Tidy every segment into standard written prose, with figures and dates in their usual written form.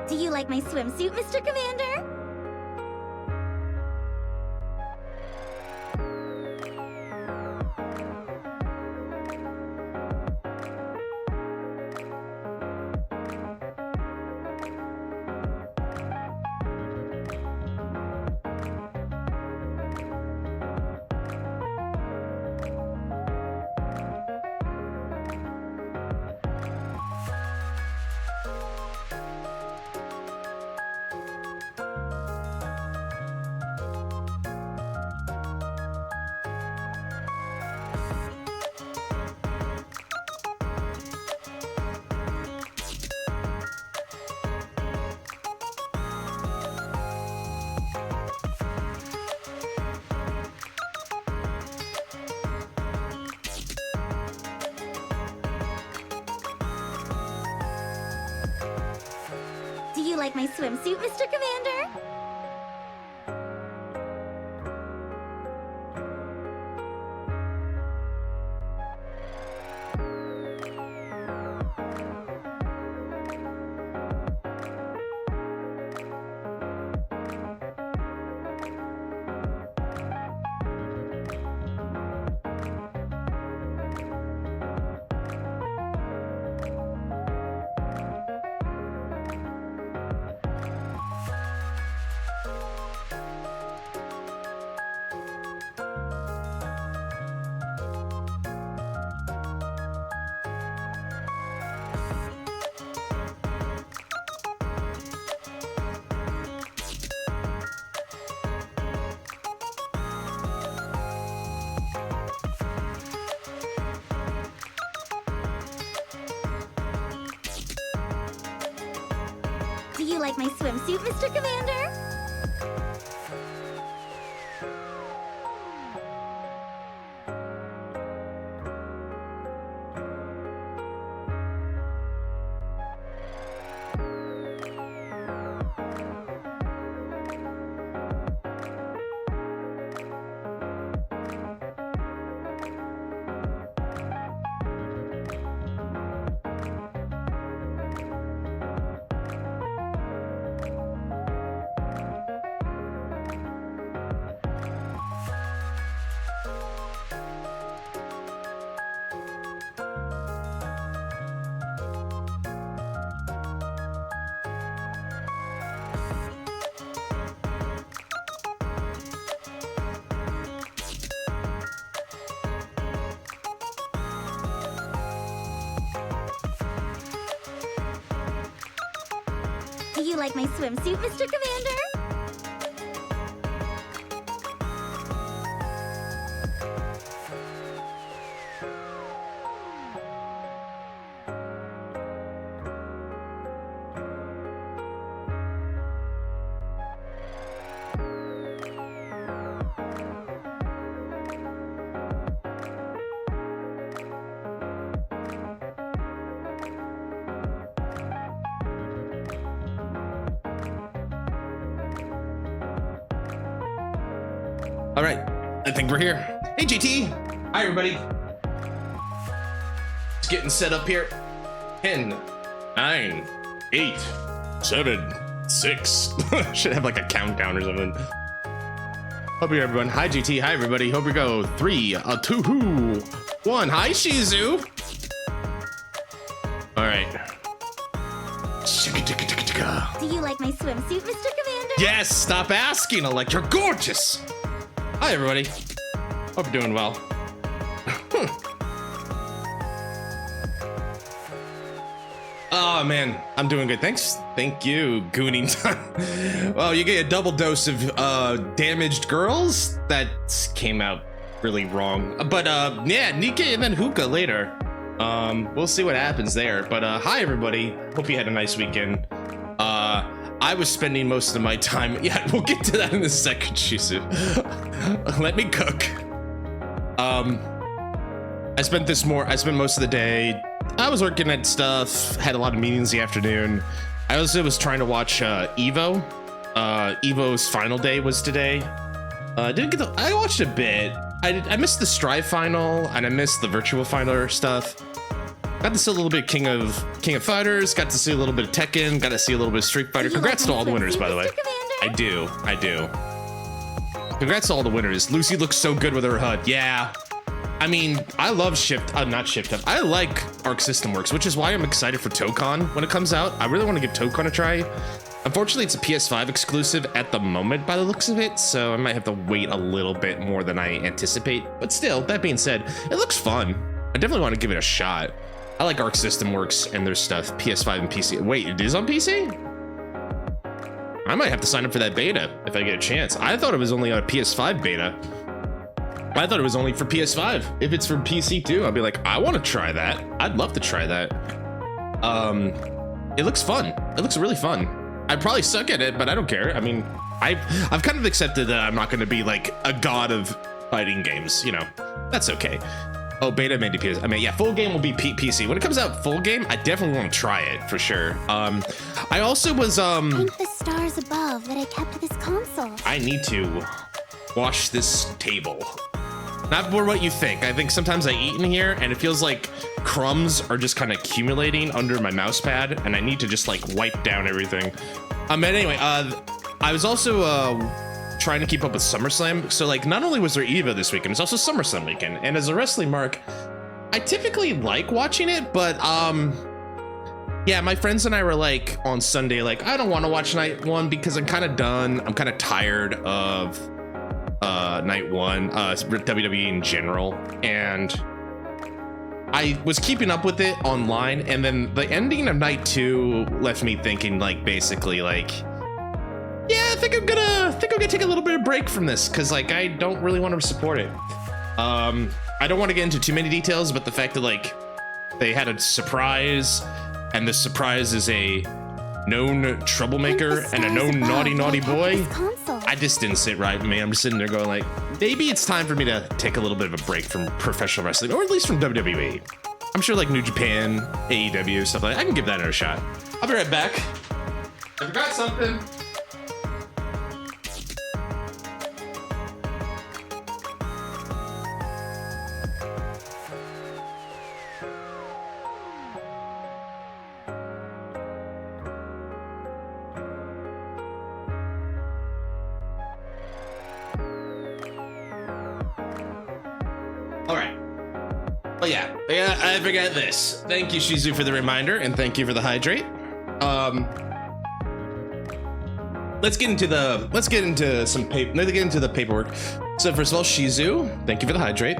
Do you like my swimsuit, Mr. Commander? Do you like my swimsuit, Mr. Commander? Do you like my swimsuit, Mr. Commander? Do you like my swimsuit, Mr. Commander? All right, I think we're here. Hey, GT. Hi, everybody. Just getting set up here. 10, 9, 8, 7, 6. Should have like a countdown or something. Hope you're everyone. Hi, GT. Hi, everybody. Hope we go 3, 2, 1. Hi, Shizu. All right. Do you like my swimsuit, Mr. Commander? Yes, stop asking. I'm like, you're gorgeous. Hi, everybody. Hope you're doing well. Oh, man. I'm doing good. Thanks. Thank you, Gooning Time. Well, you get a double dose of damaged girls. That came out really wrong. But, yeah, NIKKE and then Hookah later. We'll see what happens there. But, hi, everybody. Hope you had a nice weekend. I was spending most of my time. Yeah, we'll get to that in a second, Shizu. Let me cook. I spent most of the day. I was working at stuff, had a lot of meetings in the afternoon. I also was trying to watch Evo. Evo's final day was today. I watched a bit. I missed the Strive final and I missed the virtual final stuff. Got to see a little bit of King of Fighters. Got to see a little bit of Tekken. Got to see a little bit of Street Fighter. Congrats to all the winners, by the way. I do. Congrats to all the winners. Lucy looks so good with her HUD. Yeah. I mean, I love not Shift Up. I like Arc System Works, which is why I'm excited for Tokon when it comes out. I really want to give Tokon a try. Unfortunately, it's a PS5 exclusive at the moment by the looks of it, so I might have to wait a little bit more than I anticipate. But still, that being said, it looks fun. I definitely want to give it a shot. I like Arc System Works and their stuff, PS5 and PC. Wait, it is on PC? I might have to sign up for that beta if I get a chance. I thought it was only a PS5 beta. I thought it was only for PS5. If it's for PC too, I'll be like, I want to try that. I'd love to try that. It looks fun. It looks really fun. I probably suck at it, but I don't care. I mean, I've kind of accepted that I'm not going to be like a god of fighting games. You know, that's okay. Oh, beta maybe PS. I mean, yeah, full game will be PC. When it comes out full game, I definitely want to try it for sure. I also was Thank the stars above that I kept this console. I need to wash this table. Not for what you think. I think sometimes I eat in here and it feels like crumbs are just kind of accumulating under my mouse pad, and I need to just like wipe down everything. But anyway, I was also trying to keep up with SummerSlam. So like, not only was there EVO this weekend, it's also SummerSlam weekend. And as a wrestling mark, I typically like watching it, but yeah, my friends and I were like on Sunday, like, I don't want to watch night one because I'm kind of done. I'm kind of tired of night one, WWE in general. And I was keeping up with it online, and then the ending of night two left me thinking like, basically like, yeah, I think I'm gonna take a little bit of break from this, because like I don't really want to support it. I don't want to get into too many details, but the fact that like they had a surprise, and the surprise is a known troublemaker and a known naughty boy, I just didn't sit right with me. I'm just sitting there going like, maybe it's time for me to take a little bit of a break from professional wrestling, or at least from WWE. I'm sure like New Japan, AEW, stuff like that, I can give that another shot. I'll be right back. I forgot something. All right. Oh yeah, I forgot this. Thank you, Shizu, for the reminder, and thank you for the hydrate. Let's get into the paperwork. So first of all, Shizu, thank you for the hydrate.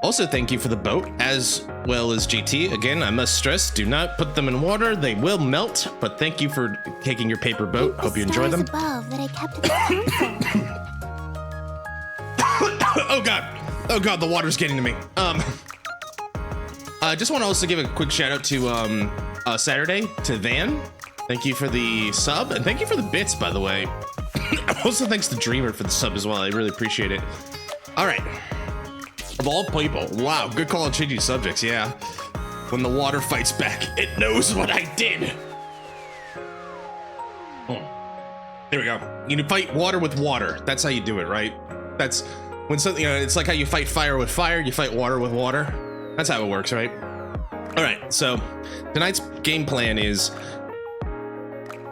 Also, thank you for the boat, as well as GT. Again, I must stress, do not put them in water; they will melt. But thank you for taking your paper boat. Hope you enjoy them. Above that I kept this Oh god, the water's getting to me. I just want to also give a quick shout out to Saturday to Van. Thank you for the sub, and thank you for the bits, by the way. Also thanks to Dreamer for the sub as well. I really appreciate it. All right, of all people, wow, good call on changing subjects. Yeah, when the water fights back, it knows what I did. There we go. You fight water with water. That's how you do it, right? That's when something, you know, it's like how you fight fire with fire, you fight water with water. That's how it works, right? All right, so tonight's game plan is,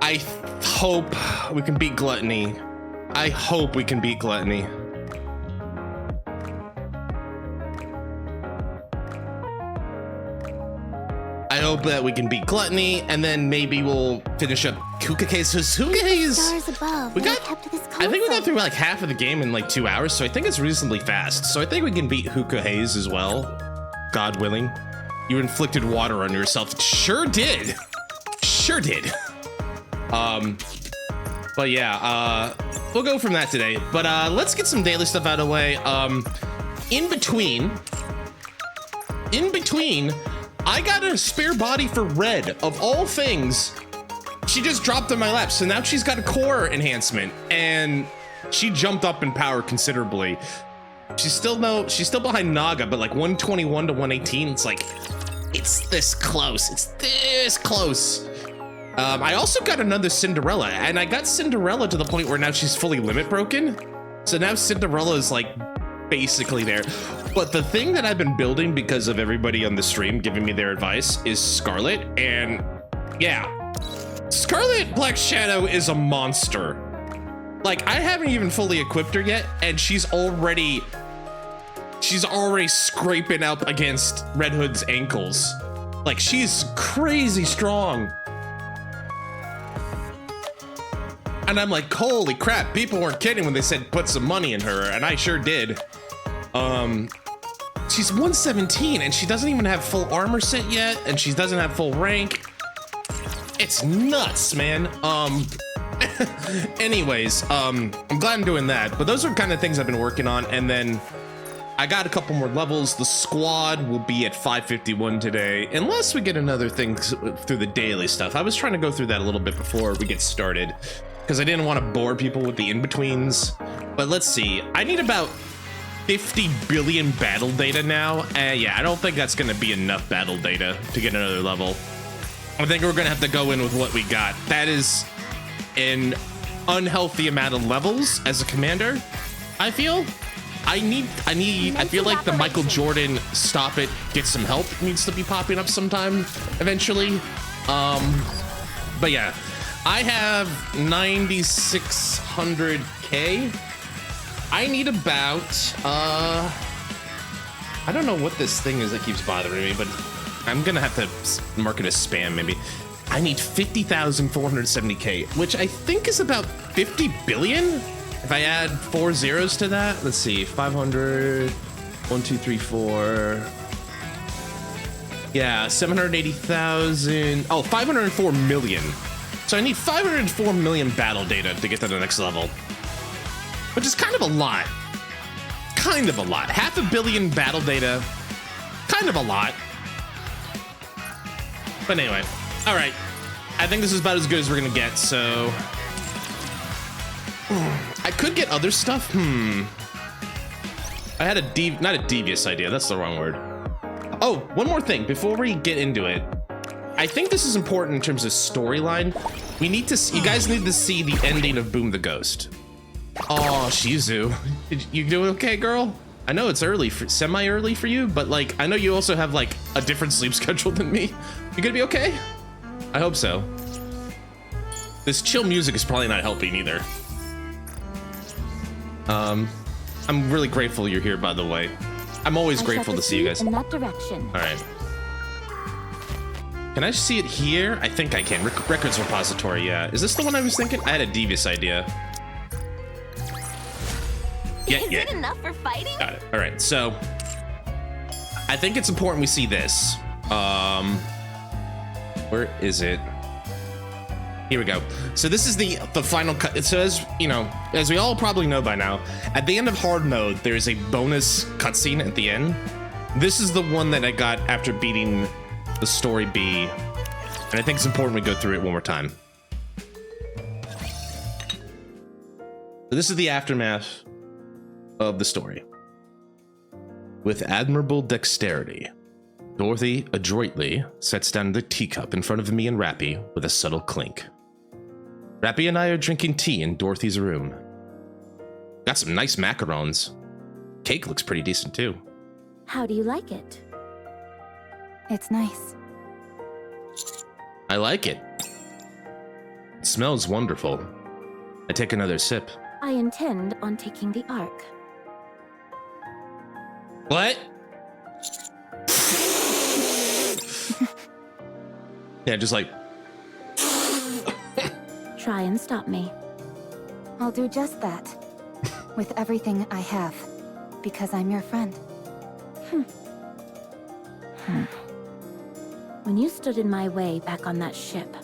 I hope we can beat Gluttony. I hope we can beat Gluttony. I hope that we can beat Gluttony, and then maybe we'll finish up Hookah Haze. So Hookah Haze, stars above we got, I think we got through like half of the game in like 2 hours, so I think it's reasonably fast. So I think we can beat Hookah Haze as well, God willing. You inflicted water on yourself. Sure did. Sure did. But yeah, we'll go from that today. But let's get some daily stuff out of the way. In between, I got a spare body for Red, of all things. She just dropped in my lap, so now she's got a core enhancement, and she jumped up in power considerably. She's still behind Naga, but like 121 to 118, it's like, it's this close. It's this close. I also got another Cinderella, and I got Cinderella to the point where now she's fully limit broken. So now Cinderella is like basically there. But the thing that I've been building because of everybody on the stream giving me their advice is Scarlet. And yeah, Scarlet Black Shadow is a monster. Like, I haven't even fully equipped her yet, and she's already scraping up against Red Hood's ankles. Like, she's crazy strong. And I'm like, holy crap, people weren't kidding when they said put some money in her, and I sure did. She's 117 and she doesn't even have full armor set yet, and she doesn't have full rank. It's nuts, man. Anyways, I'm glad I'm doing that, but those are kind of things I've been working on. And then I got a couple more levels. The squad will be at 551 today, unless we get another thing through the daily stuff. I was trying to go through that a little bit before we get started, because I didn't want to bore people with the in-betweens. But let's see, I need about 50 billion battle data now. Yeah, I don't think that's going to be enough battle data to get another level. I think we're going to have to go in with what we got. That is an unhealthy amount of levels as a commander, I feel. I feel like the Michael Jordan stop it, get some help needs to be popping up sometime eventually. But yeah, I have 9,600K. I need about, I don't know what this thing is that keeps bothering me, but I'm gonna have to mark it as spam maybe. I need 50,470K, which I think is about 50 billion. If I add 4 zeros to that, let's see, 500, 1, 2, 3, 4. Yeah, 780,000. Oh, 504 million. So I need 504 million battle data to get to the next level, which is kind of a lot. Kind of a lot. 500 million battle data, kind of a lot. But anyway, all right. I think this is about as good as we're gonna get, so. I could get other stuff. I had not a devious idea. That's the wrong word. Oh, one more thing before we get into it. I think this is important in terms of storyline. We need to. You guys need to see the ending of Boom the Ghost. Oh, Shizu, you doing okay, girl? I know it's early, semi-early for you, but like I know you also have like a different sleep schedule than me. You gonna be okay? I hope so. This chill music is probably not helping either. I'm really grateful you're here, by the way. I'm always grateful to see you guys. In that direction. All right. Can I see it here? I think I can. Records repository, yeah. Is this the one I was thinking? I had a devious idea. Yeah, Is it enough for fighting? Got it. All right, so I think it's important we see this. Where is it? Here we go. So this is the final cut. It says, you know, as we all probably know by now, at the end of hard mode, there is a bonus cutscene at the end. This is the one that I got after beating the story B, and I think it's important we go through it one more time. So this is the aftermath of the story. With admirable dexterity, Dorothy adroitly sets down the teacup in front of me and Rappy with a subtle clink. Rappy and I are drinking tea in Dorothy's room. Got some nice macarons. Cake looks pretty decent too. How do you like it? It's nice. I like it. It smells wonderful. I take another sip. I intend on taking the Ark. What? Yeah, just like. Try and stop me. I'll do just that. With everything I have. Because I'm your friend. When you stood in my way back on that ship,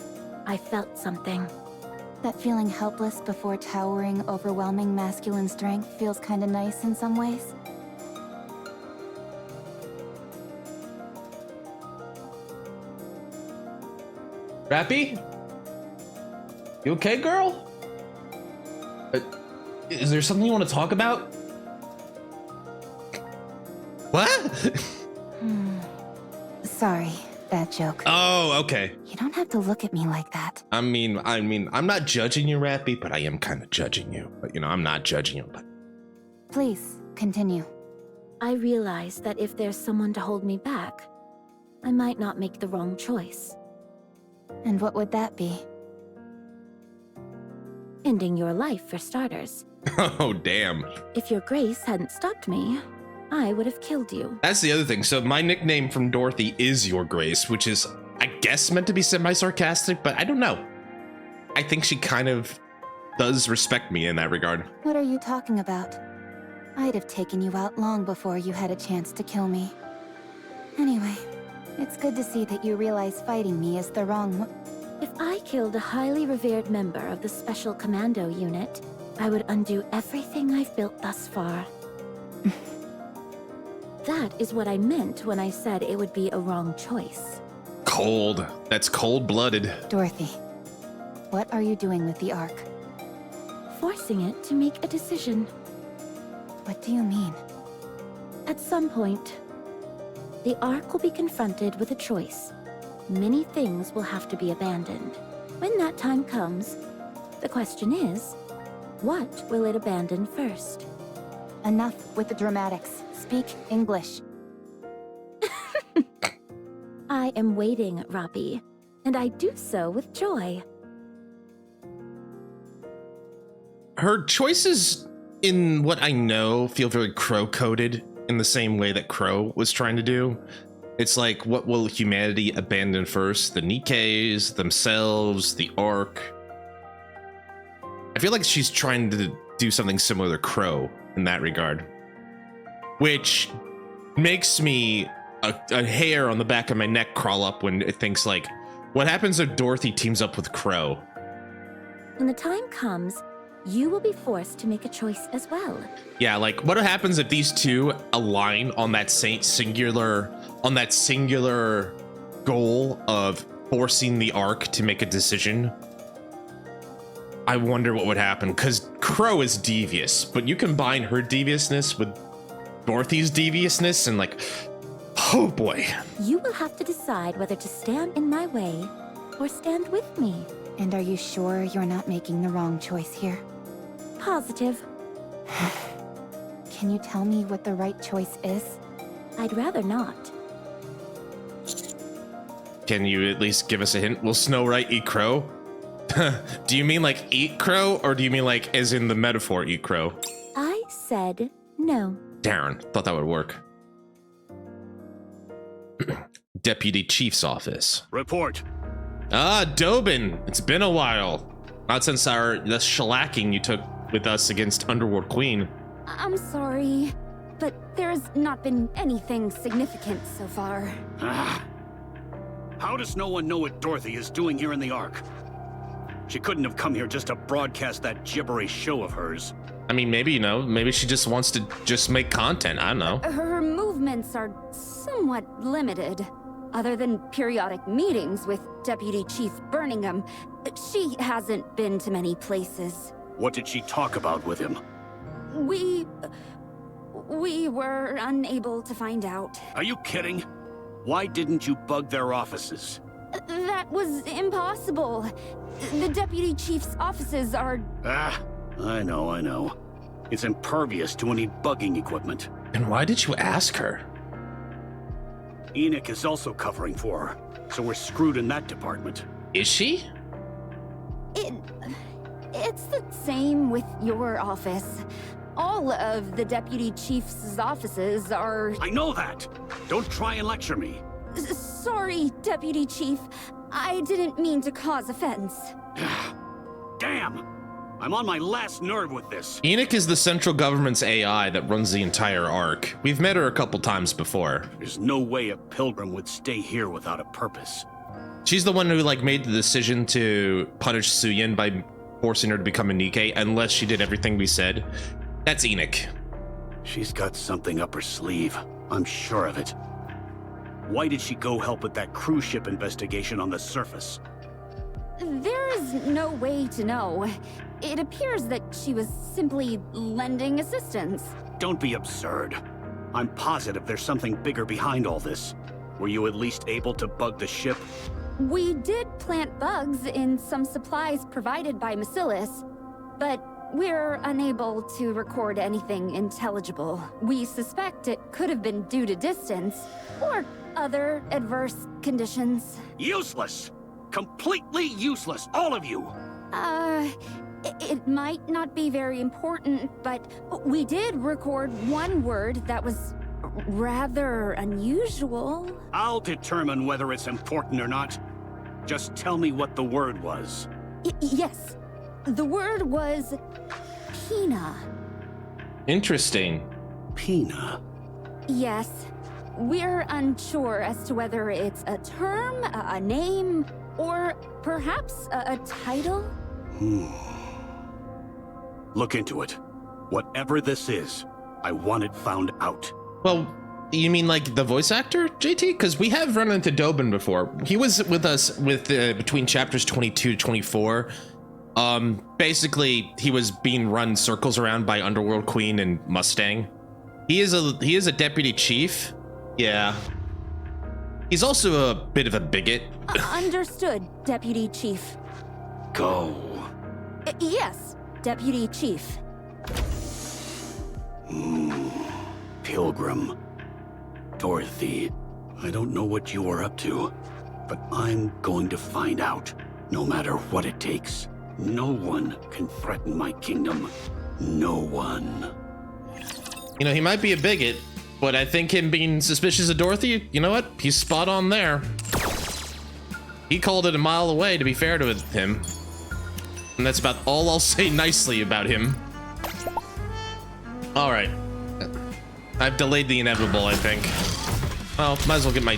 I felt something. That feeling helpless before towering, overwhelming masculine strength feels kinda nice in some ways. Rappy? You okay, girl? Is there something you want to talk about? What? Sorry, bad joke. Oh, okay. You don't have to look at me like that. I mean, I'm not judging you, Rappy, but I am kind of judging you. But, you know, I'm not judging you. But... Please, continue. I realize that if there's someone to hold me back, I might not make the wrong choice. And what would that be? Ending your life, for starters. Oh, damn. If your grace hadn't stopped me, I would have killed you. That's the other thing. So my nickname from Dorothy is Your Grace, which is, I guess, meant to be semi-sarcastic, but I don't know. I think she kind of does respect me in that regard. What are you talking about? I'd have taken you out long before you had a chance to kill me. Anyway, it's good to see that you realize fighting me is the wrong If I killed a highly revered member of the Special Commando Unit, I would undo everything I've built thus far. That is what I meant when I said it would be a wrong choice. Cold. That's cold-blooded. Dorothy, what are you doing with the Ark? Forcing it to make a decision. What do you mean? At some point, the Ark will be confronted with a choice. Many things will have to be abandoned. When that time comes, the question is, what will it abandon first? Enough with the dramatics. Speak English. I am waiting, Robbie, and I do so with joy. Her choices in what I know feel very Crow-coded in the same way that Crow was trying to do. It's like, what will humanity abandon first? The NIKKEs, themselves, the Ark. I feel like she's trying to do something similar to Crow in that regard. Which makes me a hair on the back of my neck crawl up when it thinks like, what happens if Dorothy teams up with Crow? When the time comes, you will be forced to make a choice as well. Yeah, like what happens if these two align on that singular goal of forcing the Ark to make a decision? I wonder what would happen, because Crow is devious, but you combine her deviousness with Dorothy's deviousness and like, oh boy. You will have to decide whether to stand in my way or stand with me. And are you sure you're not making the wrong choice here? Positive. Can you tell me what the right choice is? I'd rather not. Can you at least give us a hint? Will Snow White eat Crow? Do you mean like eat Crow, or do you mean like as in the metaphor eat Crow? I said no. Darn, thought that would work. Deputy Chief's office. Report. Ah, Dobin, it's been a while. Not since the shellacking you took with us against Underworld Queen. I'm sorry, but there's not been anything significant so far. How does no one know what Dorothy is doing here in the Ark? She couldn't have come here just to broadcast that gibberish show of hers. I mean, maybe, you know, maybe she just wants to just make content. I don't know. Her movements are somewhat limited. Other than periodic meetings with Deputy Chief Birmingham, she hasn't been to many places. What did she talk about with him? We were unable to find out. Are you kidding? Why didn't you bug their offices? That was impossible. The Deputy Chief's offices are... I know. It's impervious to any bugging equipment. And why did you ask her? NIKKE is also covering for her, so we're screwed in that department. Is she? It's the same with your office. All of the Deputy Chief's offices are... I know that! Don't try and lecture me. Sorry, Deputy Chief. I didn't mean to cause offense. Damn! I'm on my last nerve with this. NIKKE is the central government's AI that runs the entire Ark. We've met her a couple times before. There's no way a pilgrim would stay here without a purpose. She's the one who like made the decision to punish Suyin by forcing her to become a NIKKE unless she did everything we said. That's NIKKE. She's got something up her sleeve. I'm sure of it. Why did she go help with that cruise ship investigation on the surface? There is no way to know. It appears that she was simply lending assistance. Don't be absurd. I'm positive there's something bigger behind all this. Were you at least able to bug the ship? We did plant bugs in some supplies provided by Macilis, but we're unable to record anything intelligible. We suspect it could have been due to distance or other adverse conditions. Useless! Completely useless, all of you! It might not be very important, but we did record one word that was rather unusual. I'll determine whether it's important or not. Just tell me what the word was. Yes. The word was Pina. Interesting. Pina? Yes. We're unsure as to whether it's a term, a name, or perhaps a title. Look into it. Whatever this is, I want it found out. Well, you mean like the voice actor, JT? Because we have run into Dobin before. He was with us with between chapters 22 to 24. Basically, he was being run circles around by Underworld Queen and Mustang. He is a deputy chief. Yeah. He's also a bit of a bigot. Understood, Deputy Chief. Go. Yes, Deputy Chief. Pilgrim. Dorothy. I don't know what you are up to, but I'm going to find out. No matter what it takes. No one can threaten my kingdom. No one. You know, he might be a bigot, but I think him being suspicious of Dorothy, you know what? He's spot on there. He called it a mile away, to be fair to him. And that's about all I'll say nicely about him. All right. I've delayed the inevitable, I think. Well, might as well get my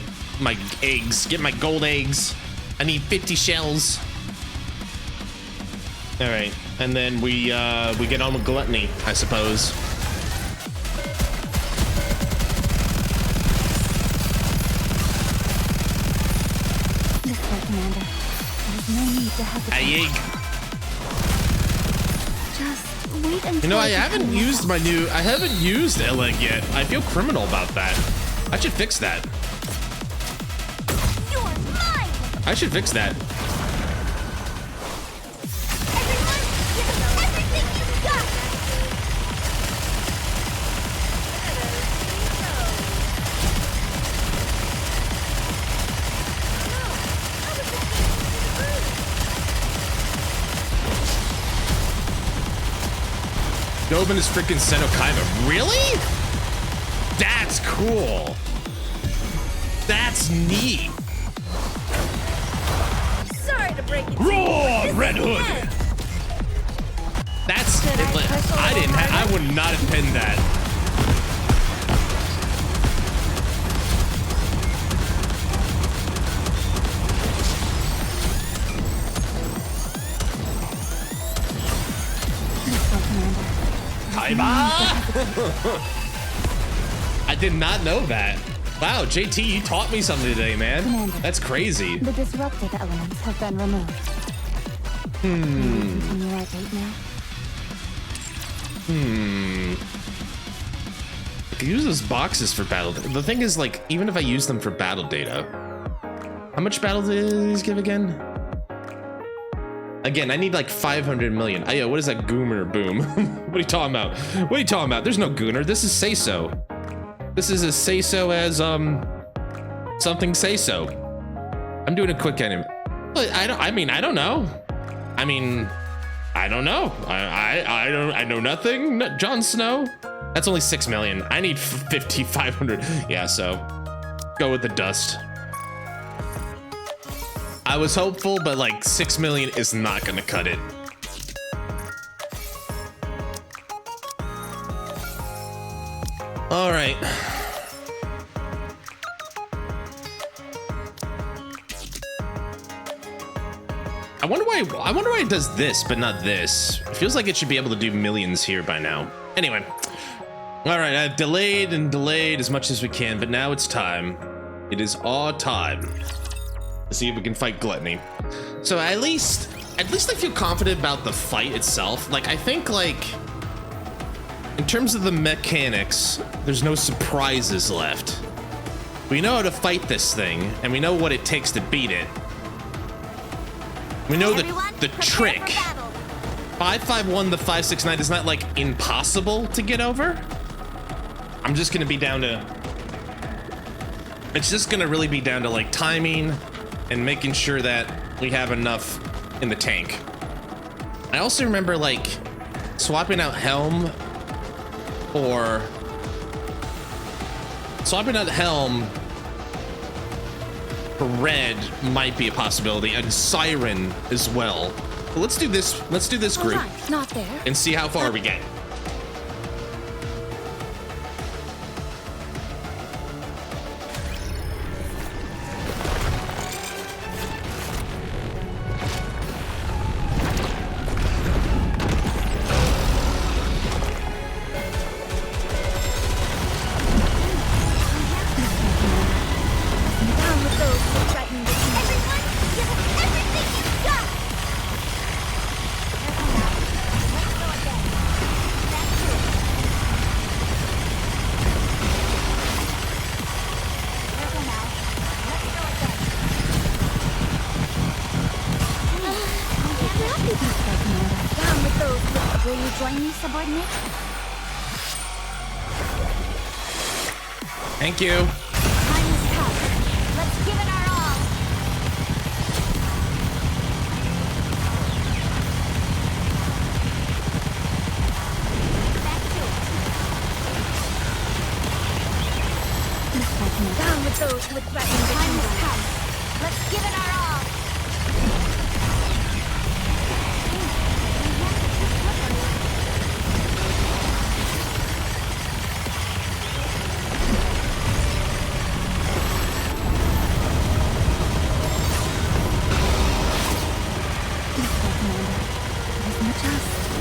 eggs. Get my gold eggs. I need 50 shells. All right, and then we get on with Gluttony, I suppose. This way, Commander. There's no need to hesitate. Just wait until... You know, I haven't used Eleg yet. I feel criminal about that. I should fix that. You're mine! I should fix that. Everyone, give us everything you've got! Dobin is freaking Senokaiba. Really? That's cool. That's neat. Sorry to break it. Roar, Red Hood. That's. I would not have pinned that. I did not know that. Wow, JT, you taught me something today, man. Commander, that's crazy. The disruptive elements have been removed. Can we continue our date now? I could use those boxes for battle. The thing is, like, even if I use them for battle data, how much battle data do these give again? Again, I need like 500 million. Oh, yeah, what is that gooner boom? What are you talking about? What are you talking about? There's no gooner. This is say-so. This is as say-so as, something say-so. I'm doing a quick anime. I don't know. I don't know. I know nothing. Jon Snow. That's only 6 million. I need 500. Yeah, so go with the dust. I was hopeful, but like 6 million is not gonna cut it. All right. I wonder why it does this, but not this. It feels like it should be able to do millions here by now. Anyway. All right, I've delayed and delayed as much as we can, but now it's time. It is our time to see if we can fight Gluttony. So at least I feel confident about the fight itself. Like, I think, like, in terms of the mechanics, there's no surprises left. We know how to fight this thing, and we know what it takes to beat it. We know the trick. 551 to 569 is not like impossible to get over. I'm just gonna be down to, it's just gonna really be down to like timing and making sure that we have enough in the tank. I also remember like swapping out Helm for Red might be a possibility, and Siren as well. But let's do this group Not there. and see how far we get. Will you join me, subordinate? Thank you. Time has come. Let's give it our all. Back to it. Down with those who would threaten the time has come. Let's give it our all.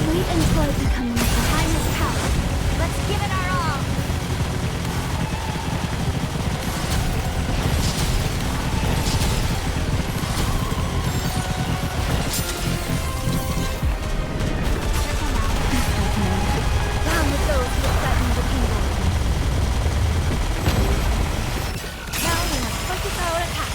Wait until I become the time has come. Let's give it our all. Down with those who threaten the kingdom. Now we must focus our attack.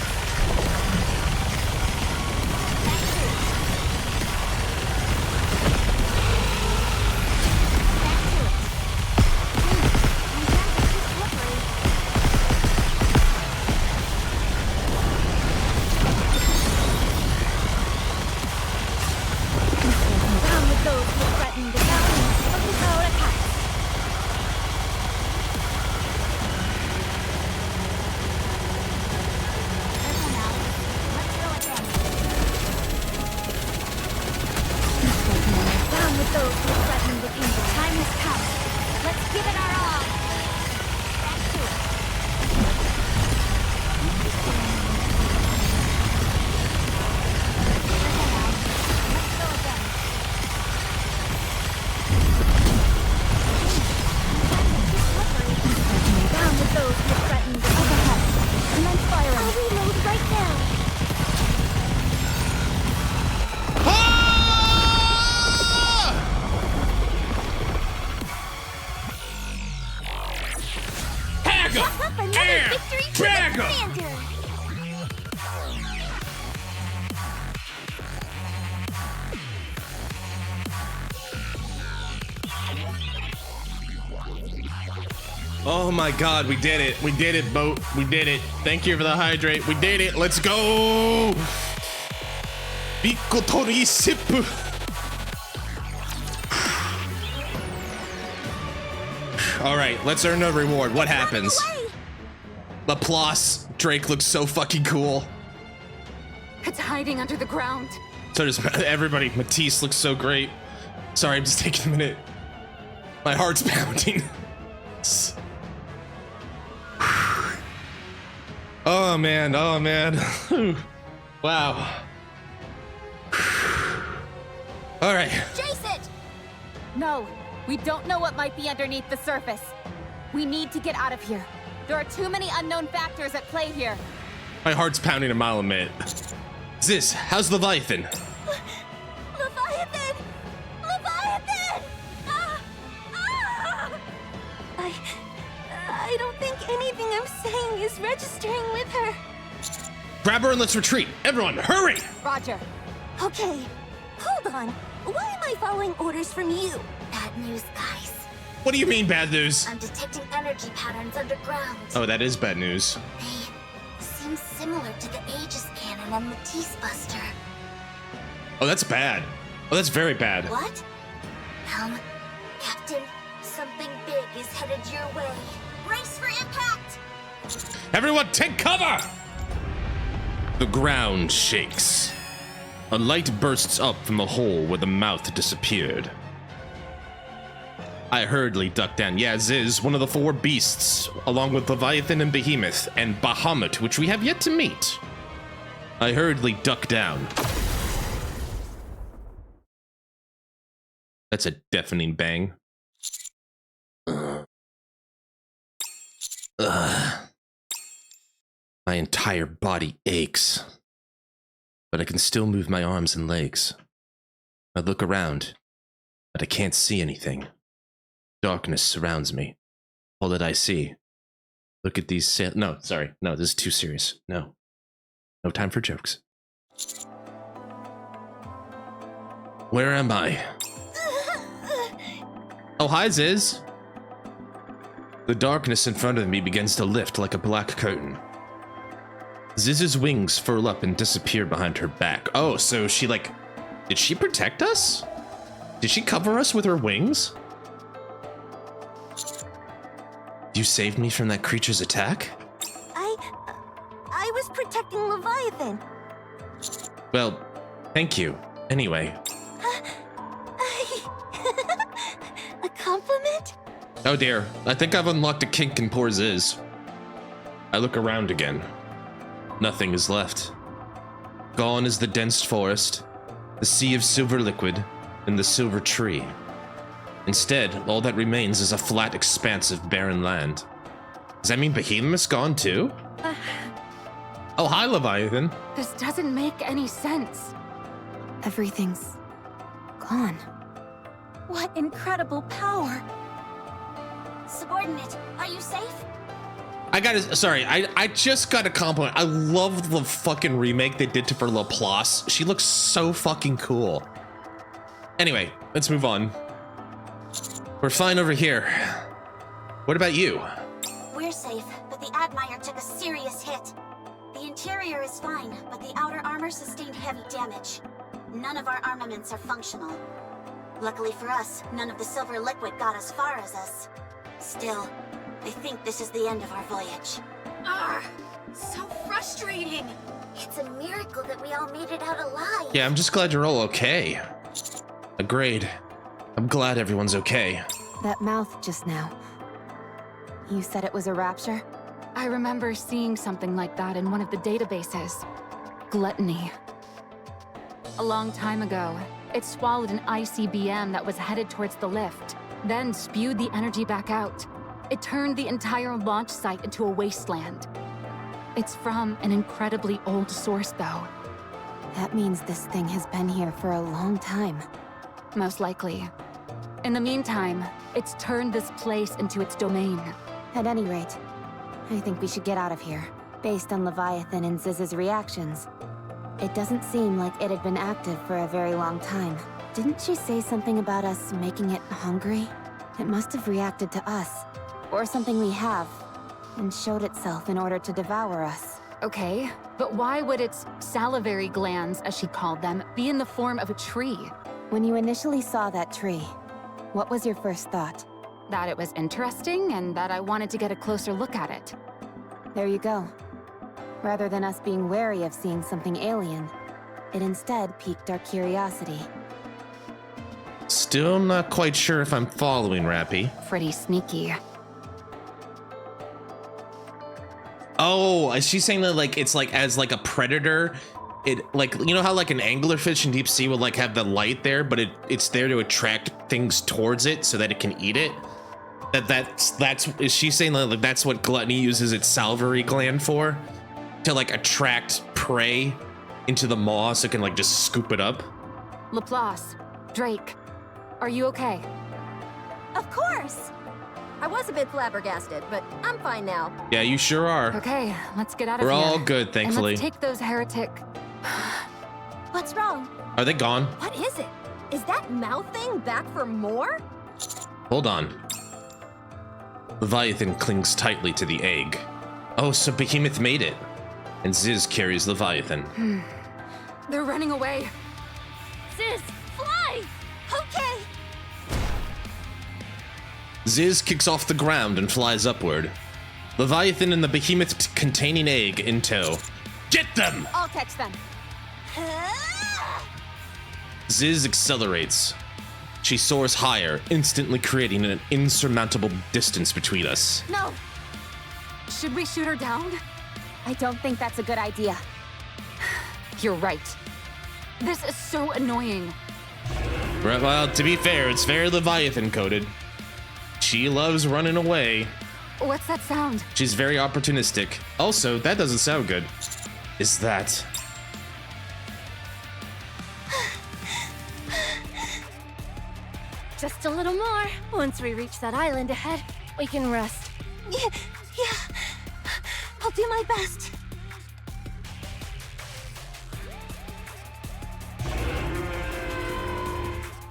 Oh my god, we did it. We did it, boat. We did it. Thank you for the hydrate. We did it. Let's go. Bikotori sip. All right, let's earn a reward. What happens? Laplace Drake looks so fucking cool. It's hiding under the ground. So does everybody. Matisse looks so great. Sorry, I'm just taking a minute. My heart's pounding. Oh man, oh man. Wow. All right. Chase it! No, we don't know what might be underneath the surface. We need to get out of here. There are too many unknown factors at play here. My heart's pounding a mile a minute. Ziz, how's Leviathan? Leviathan! Leviathan! I don't think anything I'm saying is registering with her. Grab her and let's retreat. Everyone, hurry! Roger. Okay, hold on. Why am I following orders from you? Bad news, guys. What do you mean bad news? I'm detecting energy patterns underground. Oh, that is bad news. They seem similar to the Aegis Cannon and the Tease Buster. Oh, that's bad. Oh, that's very bad. What? Captain, something big is headed your way. Brace for impact! Everyone take cover! The ground shakes. A light bursts up from the hole where the mouth disappeared. I hurriedly duck down. Yeah, Ziz, one of the 4 beasts, along with Leviathan and Behemoth, and Bahamut, which we have yet to meet. I hurriedly duck down. That's a deafening bang. My entire body aches, but I can still move my arms and legs. I look around, but I can't see anything. Darkness surrounds me. All that I see. Look at these no, sorry. No, this is too serious. No. No time for jokes. Where am I? Oh, hi, Ziz. The darkness in front of me begins to lift like a black curtain. Ziz's wings furl up and disappear behind her back. Oh, so she did she protect us? Did she cover us with her wings? You saved me from that creature's attack? I was protecting Leviathan. Well, thank you. Anyway. A compliment? Oh dear, I think I've unlocked a kink in poor Ziz. I look around again. Nothing is left. Gone is the dense forest, the sea of silver liquid, and the silver tree. Instead, all that remains is a flat expanse of barren land. Does that mean Behemoth's gone too? Oh, hi, Leviathan. This doesn't make any sense. Everything's gone. What incredible power! Subordinate, are you safe? I just got a compliment. I love the fucking remake they did to for Laplace. She looks so fucking cool. Anyway, let's move on. We're fine over here. What about you? We're safe, but the Admire took a serious hit. The interior is fine, but the outer armor sustained heavy damage. None of our armaments are functional. Luckily for us, none of the silver liquid got as far as us. Still, I think this is the end of our voyage. So frustrating. It's a miracle that we all made it out alive. Yeah, I'm just glad you're all okay. Agreed. I'm glad everyone's okay. That mouth just now. You said it was a rapture? I remember seeing something like that in one of the databases. Gluttony. A long time ago, it swallowed an ICBM that was headed towards the lift, then spewed the energy back out. It turned the entire launch site into a wasteland. It's from an incredibly old source, though. That means this thing has been here for a long time. Most likely. In the meantime, it's turned this place into its domain. At any rate, I think we should get out of here. Based on Leviathan and Ziz's reactions, it doesn't seem like it had been active for a very long time. Didn't she say something about us making it hungry? It must have reacted to us, or something we have, and showed itself in order to devour us. Okay, but why would its salivary glands, as she called them, be in the form of a tree? When you initially saw that tree, what was your first thought? That it was interesting, and that I wanted to get a closer look at it. There you go. Rather than us being wary of seeing something alien, it instead piqued our curiosity. Still not quite sure if I'm following, Rappy. Pretty sneaky. Oh, is she saying that it's as a predator? It you know how an anglerfish in deep sea will have the light there, but it's there to attract things towards it so that it can eat it? Is she saying that's what Gluttony uses its salivary gland for? To attract prey into the maw so it can just scoop it up? Laplace, Drake, are you okay? Of course! I was a bit flabbergasted, but I'm fine now. Yeah, you sure are. Okay, let's get out of We're here. We're all good, thankfully. And let's take those heretic... What's wrong? Are they gone? What is it? Is that mouth thing back for more? Hold on. Leviathan clings tightly to the egg. Oh, so Behemoth made it. And Ziz carries Leviathan. They're running away. Sis, fly! Okay! Ziz kicks off the ground and flies upward. Leviathan and the Behemoth containing egg in tow. Get them! I'll catch them. Ziz accelerates. She soars higher, instantly creating an insurmountable distance between us. No! Should we shoot her down? I don't think that's a good idea. You're right. This is so annoying. Right, well, to be fair, it's very Leviathan coded. She loves running away. What's that sound? She's very opportunistic. Also, that doesn't sound good. Is that... Just a little more. Once we reach that island ahead, we can rest. Yeah. I'll do my best.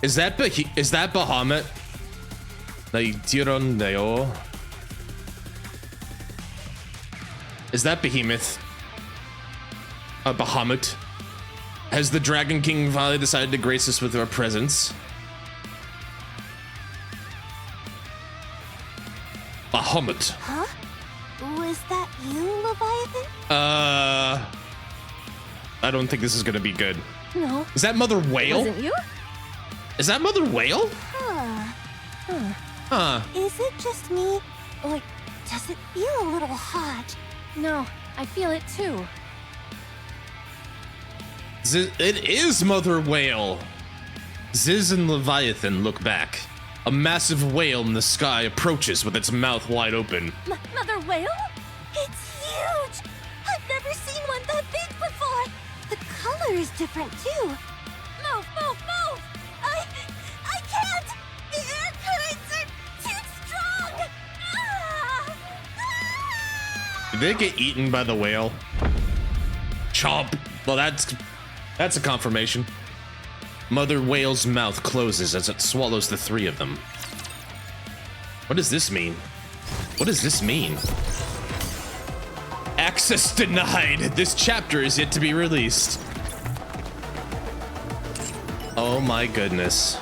Is that Bahamut? Is that Behemoth? Bahamut? Has the Dragon King finally decided to grace us with our presence? Bahamut. Huh? Was that you, Leviathan? I don't think this is gonna be good. No. Is that Mother Whale? Wasn't you? Is that Mother Whale? Huh. Is it just me? Or does it feel a little hot? No, I feel it too. It is Mother Whale. Ziz and Leviathan look back. A massive whale in the sky approaches with its mouth wide open. Mother whale? It's huge! I've never seen one that big before! The color is different too. Move! I can't! The air currents are too strong! Did they get eaten by the whale? Chomp. Well, that's a confirmation. Mother Whale's mouth closes as it swallows the three of them. What does this mean? What does this mean? Access denied. This chapter is yet to be released. Oh my goodness.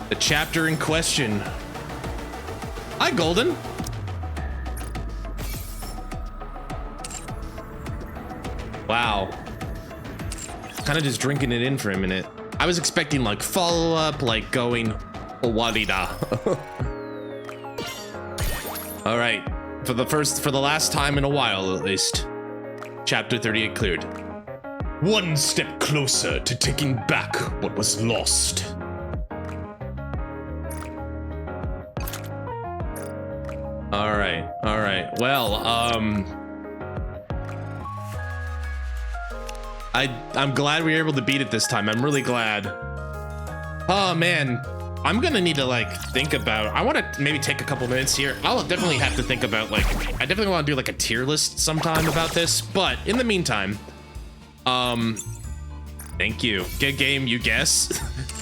The chapter in question. Hi, Golden. Wow. Kind of just drinking it in for a minute. I was expecting like follow up, like going Owarida. All right, for the last time in a while at least, chapter 38 cleared. One step closer to taking back what was lost. All right. Well, I'm glad we were able to beat it this time. I'm really glad. Oh man, I'm gonna need to like think about. I want to maybe take a couple minutes here. I'll definitely have to think about like. I definitely want to do like a tier list sometime about this. But in the meantime, thank you. Good game, you guess.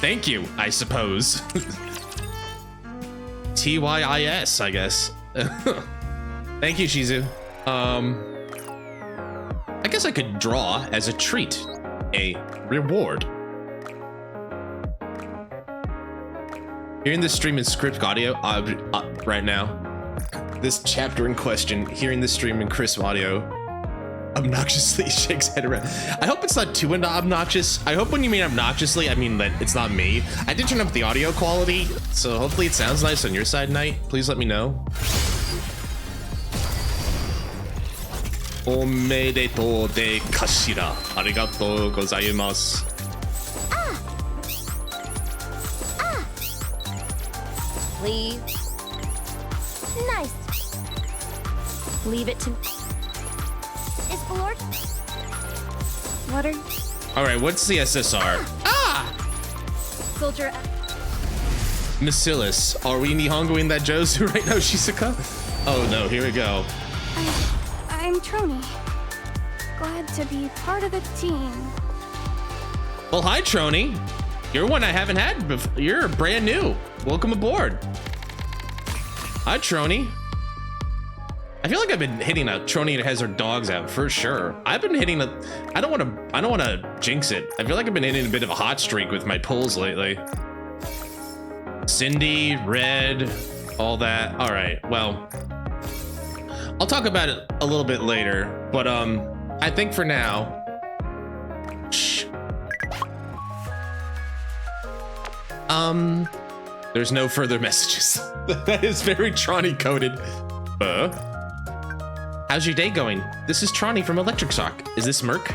Thank you, I suppose. TYIS, I guess. Thank you, Shizu. I guess I could draw as a treat, a reward. Hearing this stream in script audio right now, this chapter in question, hearing this stream in crisp audio, obnoxiously shakes head around. I hope it's not too obnoxious. I hope when you mean obnoxiously, I mean that it's not me. I did turn up the audio quality, so hopefully it sounds nice on your side, Knight. Please let me know. Omedetou de kashira. Arigatou gozaimasu. Please. Nice. Leave it to... Is Lord? What are you... All right, what's the SSR? Soldier... Bacillus, are we Nihongoing that Josu right now, Shizuka? Oh no, here we go. I'm Trony. glad to be part of the team. Well, hi, Trony. You're one I haven't had before. You're brand new. Welcome aboard. Hi, Trony. I feel like I've been hitting a Trony that has her dogs out for sure. I've been hitting a. I don't want to jinx it. I feel like I've been hitting a bit of a hot streak with my pulls lately. Cindy, Red, all that. All right. Well, I'll talk about it a little bit later. But I think for now. Shh. There's no further messages. That is very Trony coded. How's your day going? This is Trony from Electric Shock. Is this Merc?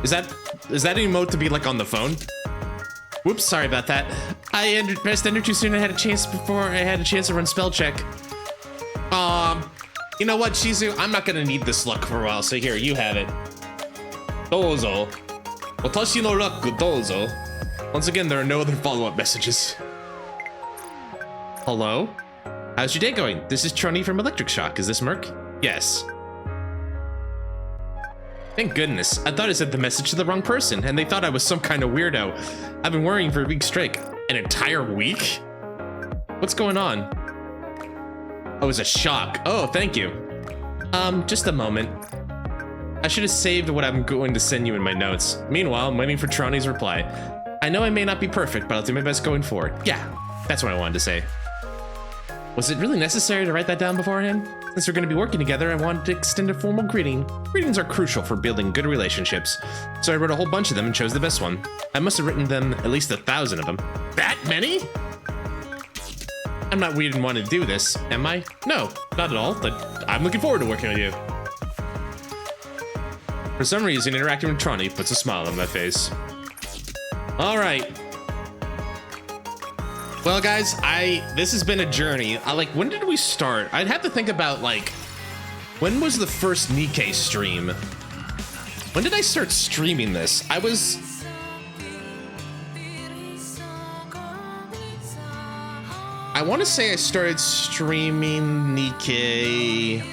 Is that an emote to be like on the phone? Whoops, sorry about that. I pressed enter too soon. I had a chance to run spell check. You know what, Shizu? I'm not gonna need this luck for a while, so here, you have it. Dozo. Watashi no raku dozo. Once again, there are no other follow-up messages. Hello? How's your day going? This is Trony from Electric Shock. Is this Merc? Yes. Thank goodness. I thought I sent the message to the wrong person, and they thought I was some kind of weirdo. I've been worrying for a week straight. An entire week? What's going on? Oh, it's a shock. Oh, thank you. Just a moment. I should have saved what I'm going to send you in my notes. Meanwhile, I'm waiting for Trony's reply. I know I may not be perfect, but I'll do my best going forward. Yeah, that's what I wanted to say. Was it really necessary to write that down beforehand? Since we're going to be working together, I wanted to extend a formal greeting. Greetings are crucial for building good relationships, so I wrote a whole bunch of them and chose the best one. I must have written them at least 1,000 of them. That many? I'm not weird and want to do this, am I? No, not at all, but I'm looking forward to working with you. For some reason, interacting with Trony puts a smile on my face. All right. Well, guys, this has been a journey. When did we start? I'd have to think about, when was the first NIKKE stream? When did I start streaming this? I want to say I started streaming NIKKE.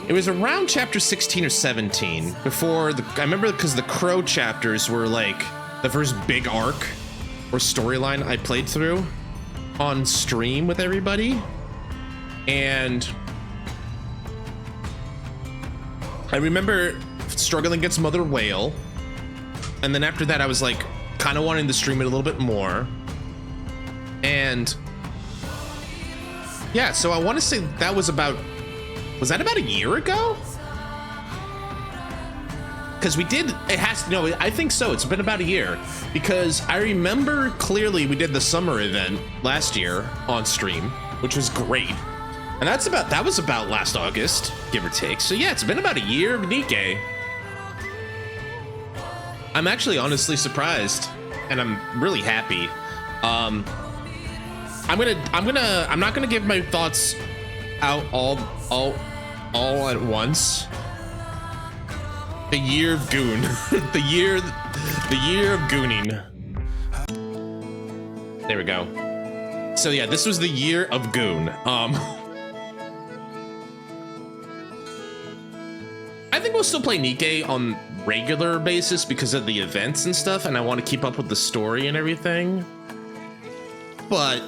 It was around chapter 16 or 17 before I remember because the Crow chapters were the first big arc or storyline I played through on stream with everybody. And I remember struggling against Mother Whale. And then after that, I was kind of wanting to stream it a little bit more. And yeah, so I want to say that was about a year ago? Because I think so. It's been about a year because I remember clearly we did the summer event last year on stream, which was great. And that was about last August, give or take. So yeah, it's been about a year of NIKKE. I'm actually honestly surprised and I'm really happy. I'm not gonna give my thoughts out all at once. The year of goon. the year of gooning. There we go. So yeah, this was the year of goon. I think we'll still play NIKKE on regular basis because of the events and stuff, and I want to keep up with the story and everything. But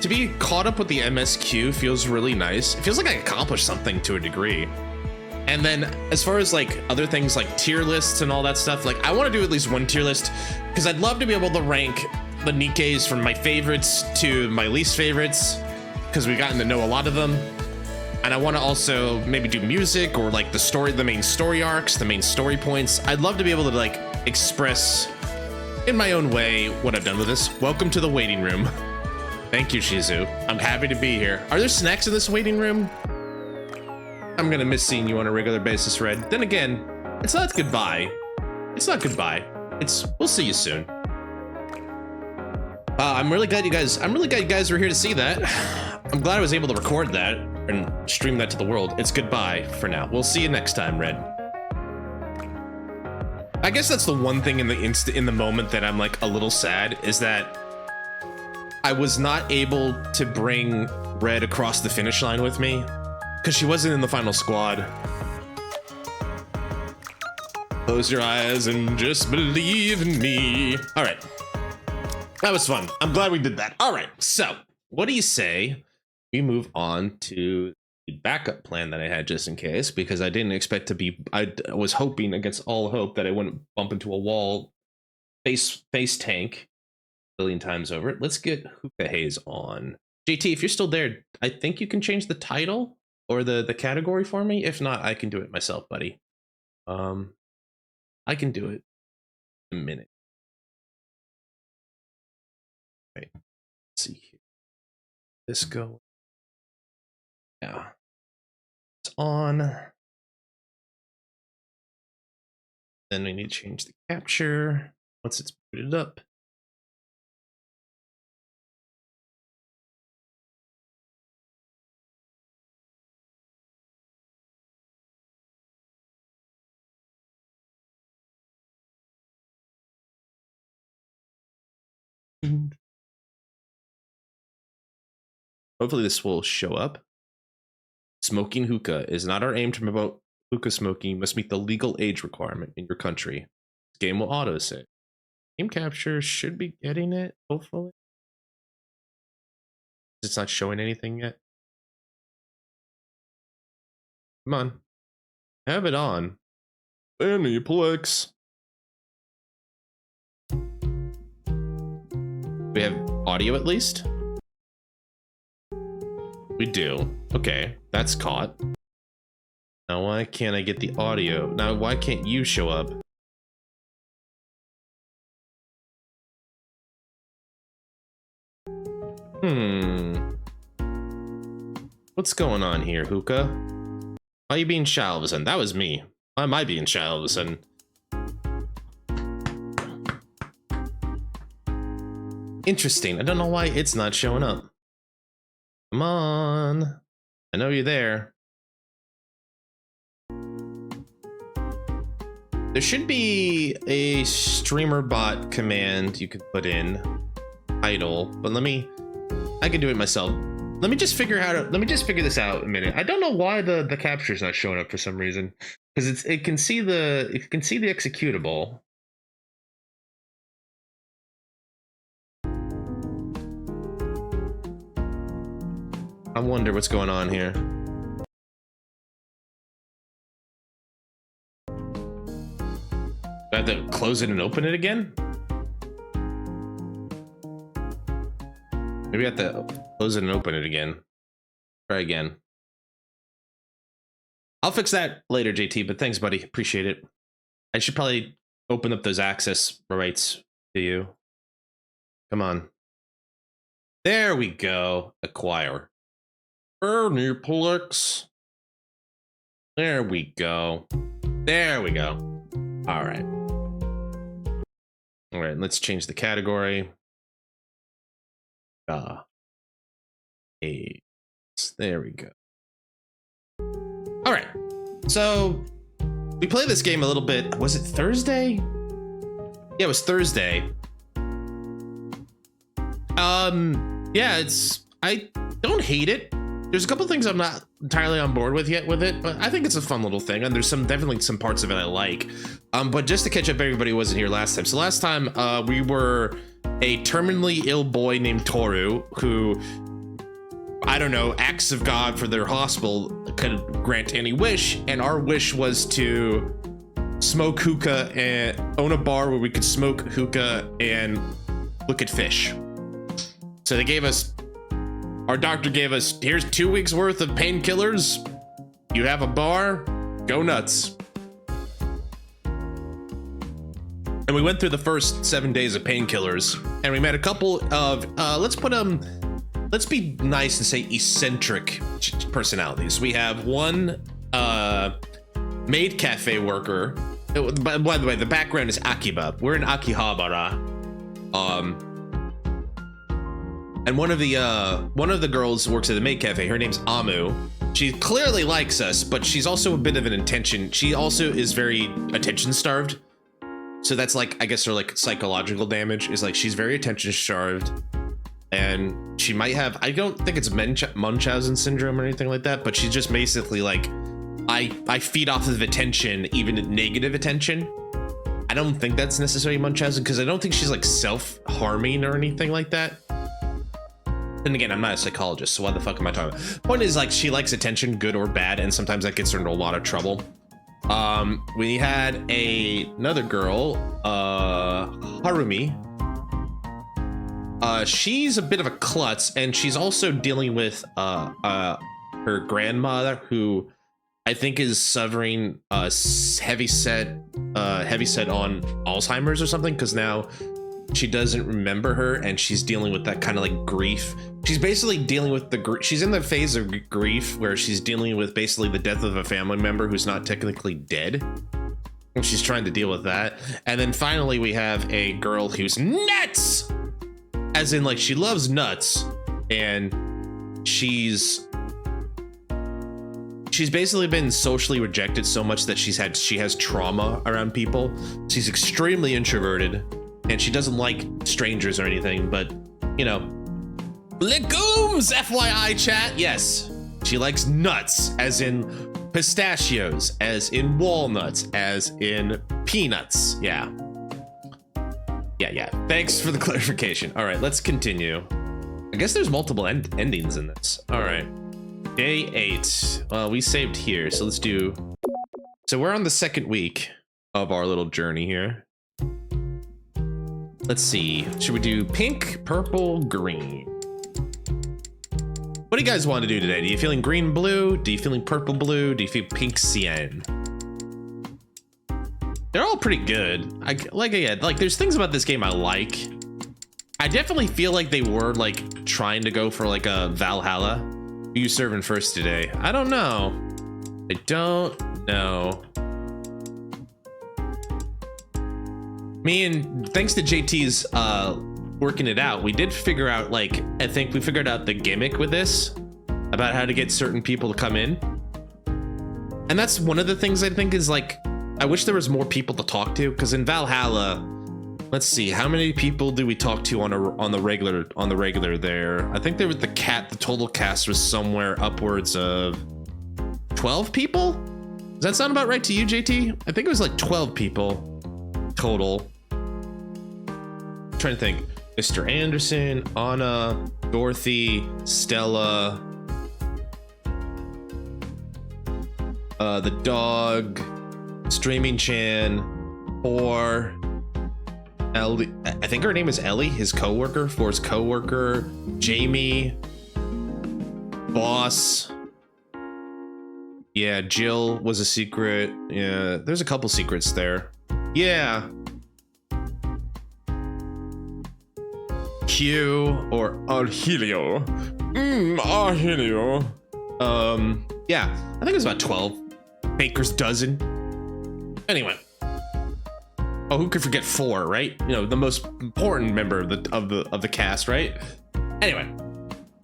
to be caught up with the MSQ feels really nice. It feels like I accomplished something to a degree. And then as far as other things like tier lists and all that stuff, I want to do at least one tier list because I'd love to be able to rank the NIKKEs from my favorites to my least favorites because we've gotten to know a lot of them. And I want to also maybe do music or the main story arcs, the main story points. I'd love to be able to express in my own way what I've done with this. Welcome to the waiting room. Thank you, Shizu. I'm happy to be here. Are there snacks in this waiting room? I'm gonna miss seeing you on a regular basis, Red. Then again, it's not goodbye. It's not goodbye. We'll see you soon. I'm really glad you guys were here to see that. I'm glad I was able to record that and stream that to the world. It's goodbye for now. We'll see you next time, Red. I guess that's the one thing in the moment that I'm a little sad is that I was not able to bring Red across the finish line with me because she wasn't in the final squad. Close your eyes and just believe in me. All right. That was fun. I'm glad we did that. All right. So what do you say we move on to the backup plan that I had just in case, because I didn't expect to be, I was hoping against all hope that I wouldn't bump into a wall face tank a billion times over. Let's get Hookah Haze on. JT, if you're still there, I think you can change the title or the category for me. If not, I can do it myself, buddy. I can do it in a minute. Right. Let's see here. This go. Yeah. It's on. Then we need to change the capture once it's booted up. Hopefully this will show up. Smoking hookah is not our aim to promote hookah smoking. You must meet the legal age requirement in your country. This game will auto-save. Game capture should be getting it, hopefully. It's not showing anything yet. Come on. Have it on. Aniplex. We have audio at least? We do. Okay, that's caught. Now why can't I get the audio? Now why can't you show up? What's going on here, Hookah? Why are you being shy all of a sudden? That was me. Why am I being shy all of a sudden? Interesting. I don't know why it's not showing up. Come on. I know you're there. There should be a streamer bot command you could put in. Idle, but I can do it myself. Let me just figure this out a minute. I don't know why the capture's not showing up for some reason. Because it can see the executable. I wonder what's going on here. I have to close it and open it again? Maybe I have to close it and open it again. Try again. I'll fix that later, JT, but thanks, buddy. Appreciate it. I should probably open up those access rights to you. Come on. There we go. Acquire. Aniplex. There we go. There we go. All right. All right, let's change the category. Haze. There we go. All right. So we played this game a little bit. Was it Thursday? Yeah, it was Thursday. Yeah, I don't hate it. There's a couple things I'm not entirely on board with yet with it, but I think it's a fun little thing, and there's definitely some parts of it I like. But just to catch up, everybody who wasn't here last time. So last time we were a terminally ill boy named Toru who, I don't know, acts of God for their hospital could grant any wish, and our wish was to smoke hookah and own a bar where we could smoke hookah and look at fish. So they gave us, our doctor gave us, here's 2 weeks worth of painkillers. You have a bar, go nuts. And we went through the first 7 days of painkillers, and we met a couple of, let's be nice and say eccentric personalities. We have one maid cafe worker. By the way, the background is Akiba. We're in Akihabara. And one of the girls works at the maid cafe. Her name's Amu. She clearly likes us, but she's also a bit of an attention. She also is very attention starved. So that's like, I guess her like psychological damage is like she's very attention starved, and she might have, I don't think it's Munchausen syndrome or anything like that, but she's just basically like I feed off of attention, even negative attention. I don't think that's necessarily Munchausen, because I don't think she's like self-harming or anything like that. And again, I'm not a psychologist, so what the fuck am I talking about? Point is, like, she likes attention, good or bad, and sometimes that gets her into a lot of trouble. We had another girl, Harumi. She's a bit of a klutz, and she's also dealing with her grandmother, who I think is suffering heavy set on Alzheimer's or something, because now she doesn't remember her, and she's dealing with that kind of like grief. She's basically dealing with she's in the phase of grief where she's dealing with basically the death of a family member who's not technically dead. And she's trying to deal with that. And then finally we have a girl who's nuts, as in like she loves nuts, and she's basically been socially rejected so much that she has trauma around people. She's extremely introverted, and she doesn't like strangers or anything, but you know, legumes, FYI chat. Yes, she likes nuts, as in pistachios, as in walnuts, as in peanuts. Yeah. Thanks for the clarification. All right, let's continue. I guess there's multiple endings in this. All right. Day 8. Well, we saved here, so let's do... So we're on the second week of our little journey here. Let's see. Should we do pink, purple, green? What do you guys want to do today? Do you feeling green, blue? Do you feeling purple, blue? Do you feel pink, cyan? They're all pretty good. Like there's things about this game I like. I definitely feel like they were like trying to go for like a Valhalla. Who you serving first today? I don't know. I don't know. Me and thanks to JT's working it out, we did figure out, like, I think we figured out the gimmick with this about how to get certain people to come in. And that's one of the things I think is like, I wish there was more people to talk to, because in Valhalla, let's see, how many people do we talk to on the regular there? I think there was the total cast was somewhere upwards of 12 people? Does that sound about right to you, JT? I think it was like 12 people total. I'm trying to think. Mr. Anderson, Anna, Dorothy, Stella, the dog, Streaming Chan, or Ellie, I think her name is Ellie, his coworker, Floor's coworker, Jamie, Boss. Yeah, Jill was a secret. Yeah, there's a couple secrets there. Yeah. Q or Arhelio. Arhelio. Yeah, I think it was about 12. Baker's dozen. Anyway. Oh, who could forget 4, right? You know, the most important member of the cast, right? Anyway,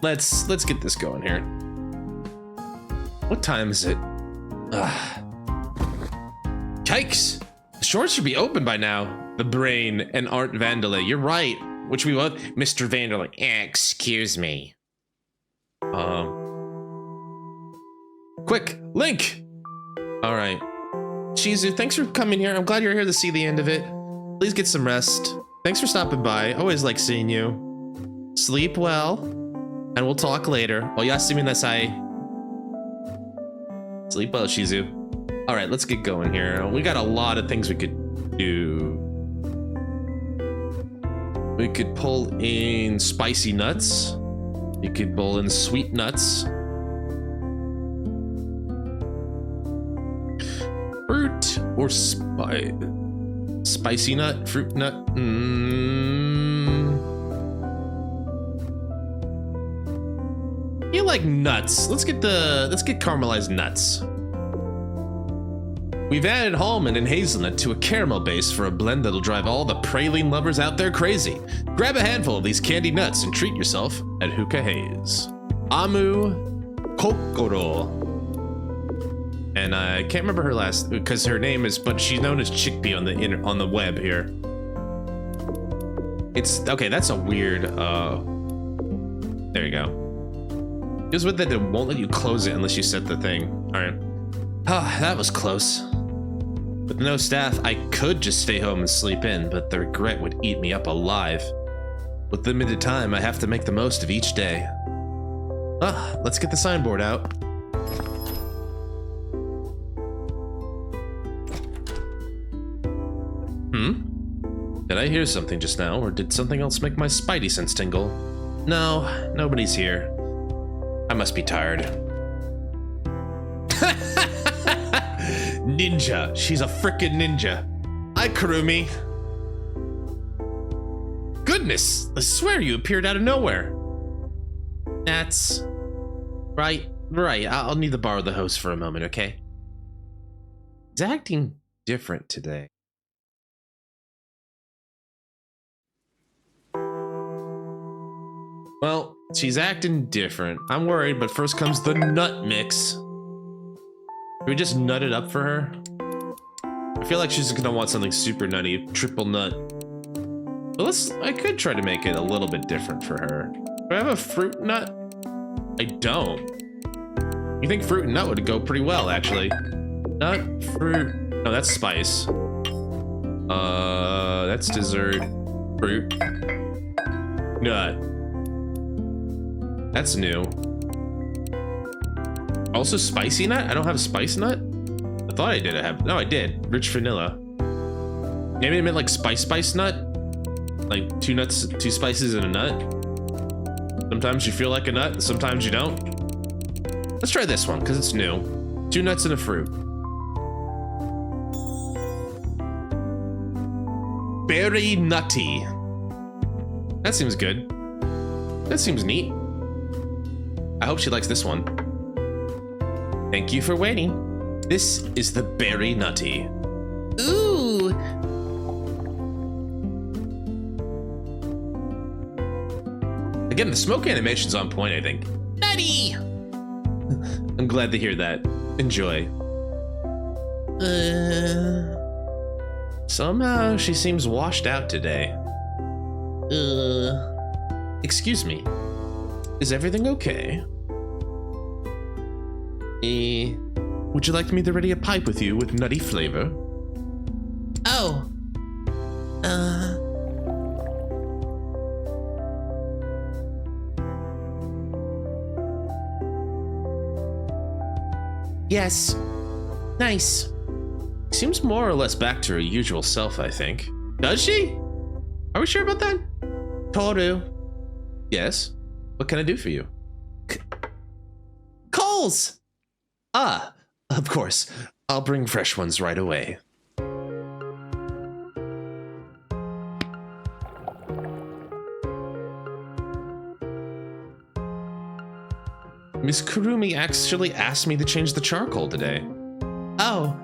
let's get this going here. What time is it? Yikes! The shorts should be open by now. The Brain and Art Vandelay. You're right. Which we love, Mr. Vanderlei. Excuse me. Quick, Link. All right. Shizu, thanks for coming here. I'm glad you're here to see the end of it. Please get some rest. Thanks for stopping by. Always like seeing you. Sleep well, and we'll talk later. Oyasumi nasai. Sleep well, Shizu. All right, let's get going here. We got a lot of things we could do. We could pull in spicy nuts. We could pull in sweet nuts. Fruit or spicy nut, fruit nut. You like nuts? Let's get caramelized nuts. We've added almond and hazelnut to a caramel base for a blend that'll drive all the praline lovers out there crazy. Grab a handful of these candy nuts and treat yourself at Hookah Haze. Amu Kokoro. And I can't remember her last, because her name is, but she's known as Chickpea on the web here. It's okay. That's a weird. There you go. It was with that it won't let you close it unless you set the thing. All right. Ah, that was close. With no staff, I could just stay home and sleep in, but the regret would eat me up alive. With limited time, I have to make the most of each day. Ah, let's get the signboard out. Did I hear something just now, or did something else make my spidey sense tingle? No, nobody's here. I must be tired. Ninja. She's a frickin' ninja. Hi, Kurumi. Goodness, I swear you appeared out of nowhere. That's... Right. I'll need to borrow the host for a moment, okay? He's acting different today. Well, she's acting different. I'm worried, but first comes the nut mix. Can we just nut it up for her? I feel like she's gonna want something super nutty, triple nut. But I could try to make it a little bit different for her. Do I have a fruit nut? I don't. You think fruit and nut would go pretty well, actually. Nut, fruit, no, that's spice. That's dessert, fruit, nut. That's new. Also spicy nut? I don't have spice nut? I thought I did. No, I did. Rich vanilla. Maybe I meant like spice nut? Like 2 nuts, 2 spices and a nut? Sometimes you feel like a nut, sometimes you don't. Let's try this one, because it's new. 2 nuts and a fruit. Berry nutty. That seems good. That seems neat. I hope she likes this one. Thank you for waiting. This is the berry nutty. Ooh. Again, the smoke animation's on point, I think. Nutty! I'm glad to hear that. Enjoy. Somehow she seems washed out today. Excuse me. Is everything okay? Would you like me to ready a pipe with you with nutty flavor? Oh. Yes. Nice. Seems more or less back to her usual self, I think. Does she? Are we sure about that? Toru. Yes? What can I do for you? Coals! Ah, of course. I'll bring fresh ones right away. Miss Kurumi actually asked me to change the charcoal today. Oh.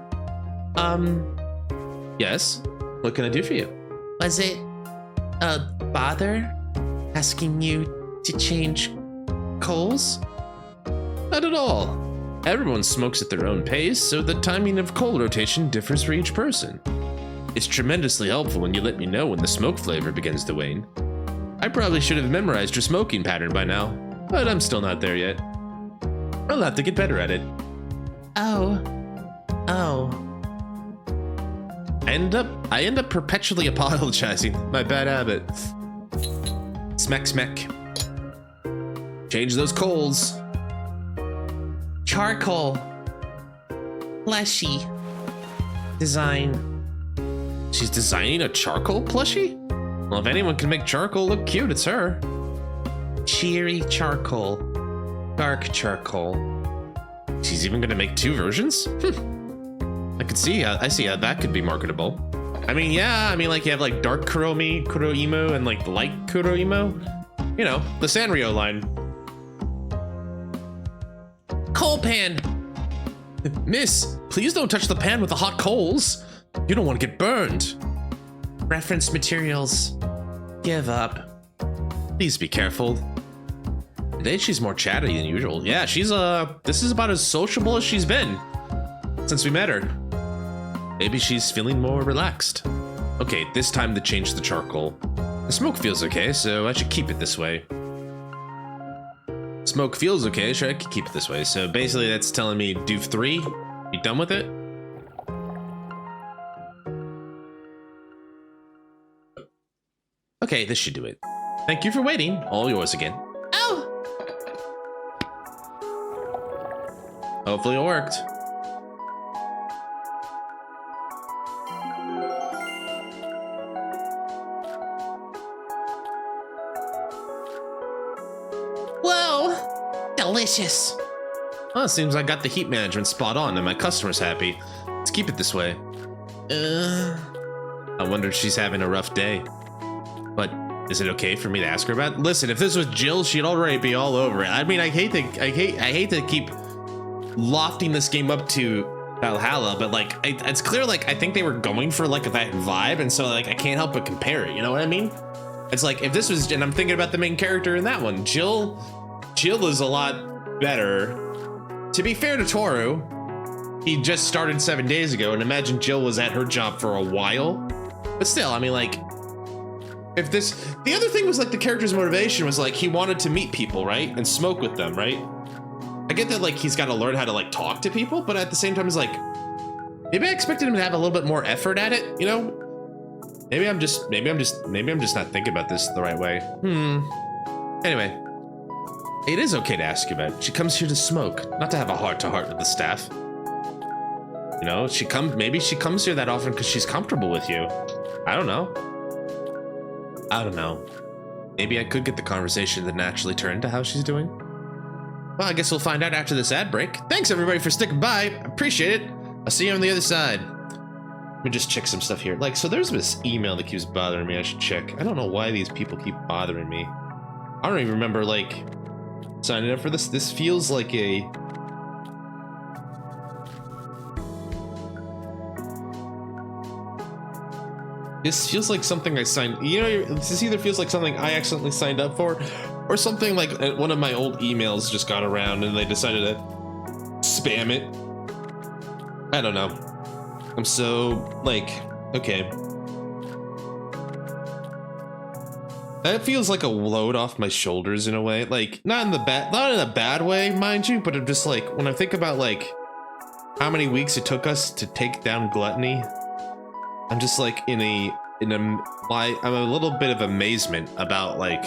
Yes? What can I do for you? Was it a bother asking you to change coals? Not at all. Everyone smokes at their own pace, so the timing of coal rotation differs for each person. It's tremendously helpful when you let me know when the smoke flavor begins to wane. I probably should have memorized your smoking pattern by now, but I'm still not there yet. I'll have to get better at it. Oh. I end up perpetually apologizing. My bad habit. Smack, smack. Change those coals. Charcoal. Plushie. Design. She's designing a charcoal plushie? Well, if anyone can make charcoal look cute, it's her. Cheery charcoal. Dark charcoal. She's even gonna make 2 versions? I see how that could be marketable. I mean, yeah, like you have like dark Kuroimo and like light Kuroimo. You know, the Sanrio line. Coal pan! Miss, please don't touch the pan with the hot coals. You don't want to get burned. Reference materials. Give up. Please be careful. Today she's more chatty than usual. Yeah, this is about as sociable as she's been since we met her. Maybe she's feeling more relaxed. Okay, this time to change the charcoal. The smoke feels okay, so I should keep it this way. Smoke feels okay, sure, I could keep it this way. So basically that's telling me do 3. You done with it? Okay, this should do it. Thank you for waiting. All yours again. Oh! Hopefully it worked. Whoa! Delicious! Oh, it seems I got the heat management spot on and my customer's happy. Let's keep it this way. I wonder if she's having a rough day. But is it okay for me to ask her about it? Listen, if this was Jill, she'd already be all over it. I mean, I hate to keep lofting this game up to Valhalla, but like, it's clear, like, I think they were going for like that vibe, and so like, I can't help but compare it, you know what I mean? It's like, if this was, and I'm thinking about the main character in that one, Jill is a lot better. To be fair to Toru, he just started 7 days ago, and imagine Jill was at her job for a while. But still, I mean, like, if this, the other thing was like the character's motivation was like he wanted to meet people, right? And smoke with them, right? I get that like he's got to learn how to like talk to people, but at the same time it's like, maybe I expected him to have a little bit more effort at it, you know? Maybe I'm just not thinking about this the right way. Anyway, it is okay to ask you about it. She comes here to smoke, not to have a heart-to-heart with the staff. You know, maybe she comes here that often because she's comfortable with you. I don't know. Maybe I could get the conversation to naturally turn to how she's doing. Well, I guess we'll find out after this ad break. Thanks everybody for sticking by. Appreciate it. I'll see you on the other side. Let me just check some stuff here. Like, so there's this email that keeps bothering me. I should check. I don't know why these people keep bothering me. I don't even remember like signing up for this. This feels like a... This feels like something I signed, you know, this either feels like something I accidentally signed up for, or something like one of my old emails just got around and they decided to spam it. I don't know. I'm so, like, okay. That feels like a load off my shoulders in a way. Like, not in a bad way, mind you, but I'm just like, when I think about like how many weeks it took us to take down Gluttony, I'm just like I'm a little bit of amazement about like,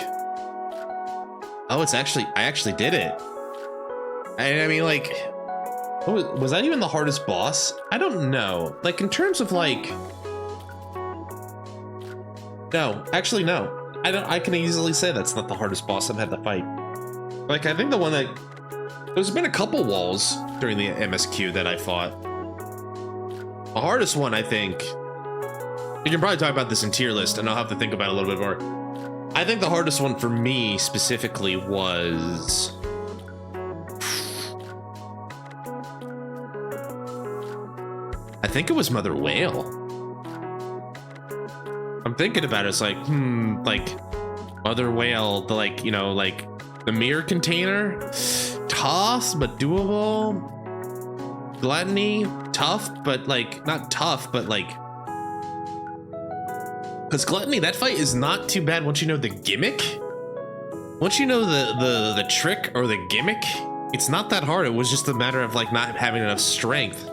oh, I actually did it. I mean, like, was that even the hardest boss? I don't know. Like, in terms of like, no, actually no. I can easily say that's not the hardest boss I've had to fight. Like, I think the one that, there's been a couple walls during the MSQ that I fought. The hardest one, I think, you can probably talk about this in tier list, and I'll have to think about it a little bit more. I think the hardest one for me specifically was... I think it was Mother Whale. I'm thinking about it, it's like, like, Mother Whale, the like, you know, like, the mirror container? Tough, but doable. Gluttony, tough, but like, not tough, but like, because Gluttony, that fight is not too bad once you know the gimmick. Once you know the trick or the gimmick, it's not that hard. It was just a matter of like not having enough strength.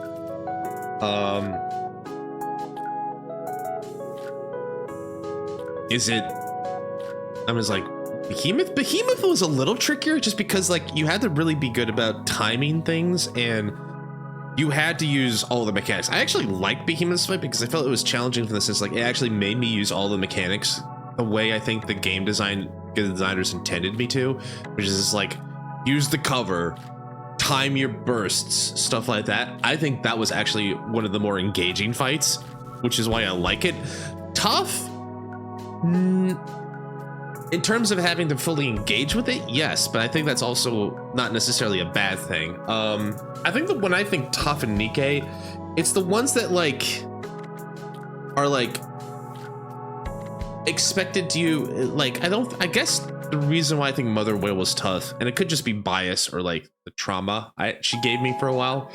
Is it? I was like, Behemoth? Behemoth was a little trickier just because like you had to really be good about timing things and you had to use all the mechanics. I actually liked Behemoth's fight because I felt it was challenging for the sense like it actually made me use all the mechanics the way I think the game designers intended me to, which is just like use the cover, time your bursts, stuff like that. I think that was actually one of the more engaging fights, which is why I like it. Tough? In terms of having to fully engage with it, yes, but I think that's also not necessarily a bad thing. I think that when I think tough in NIKKE, it's the ones that like are like expected to you. Like, I guess the reason why I think Mother Whale was tough, and it could just be bias or like the trauma she gave me for a while,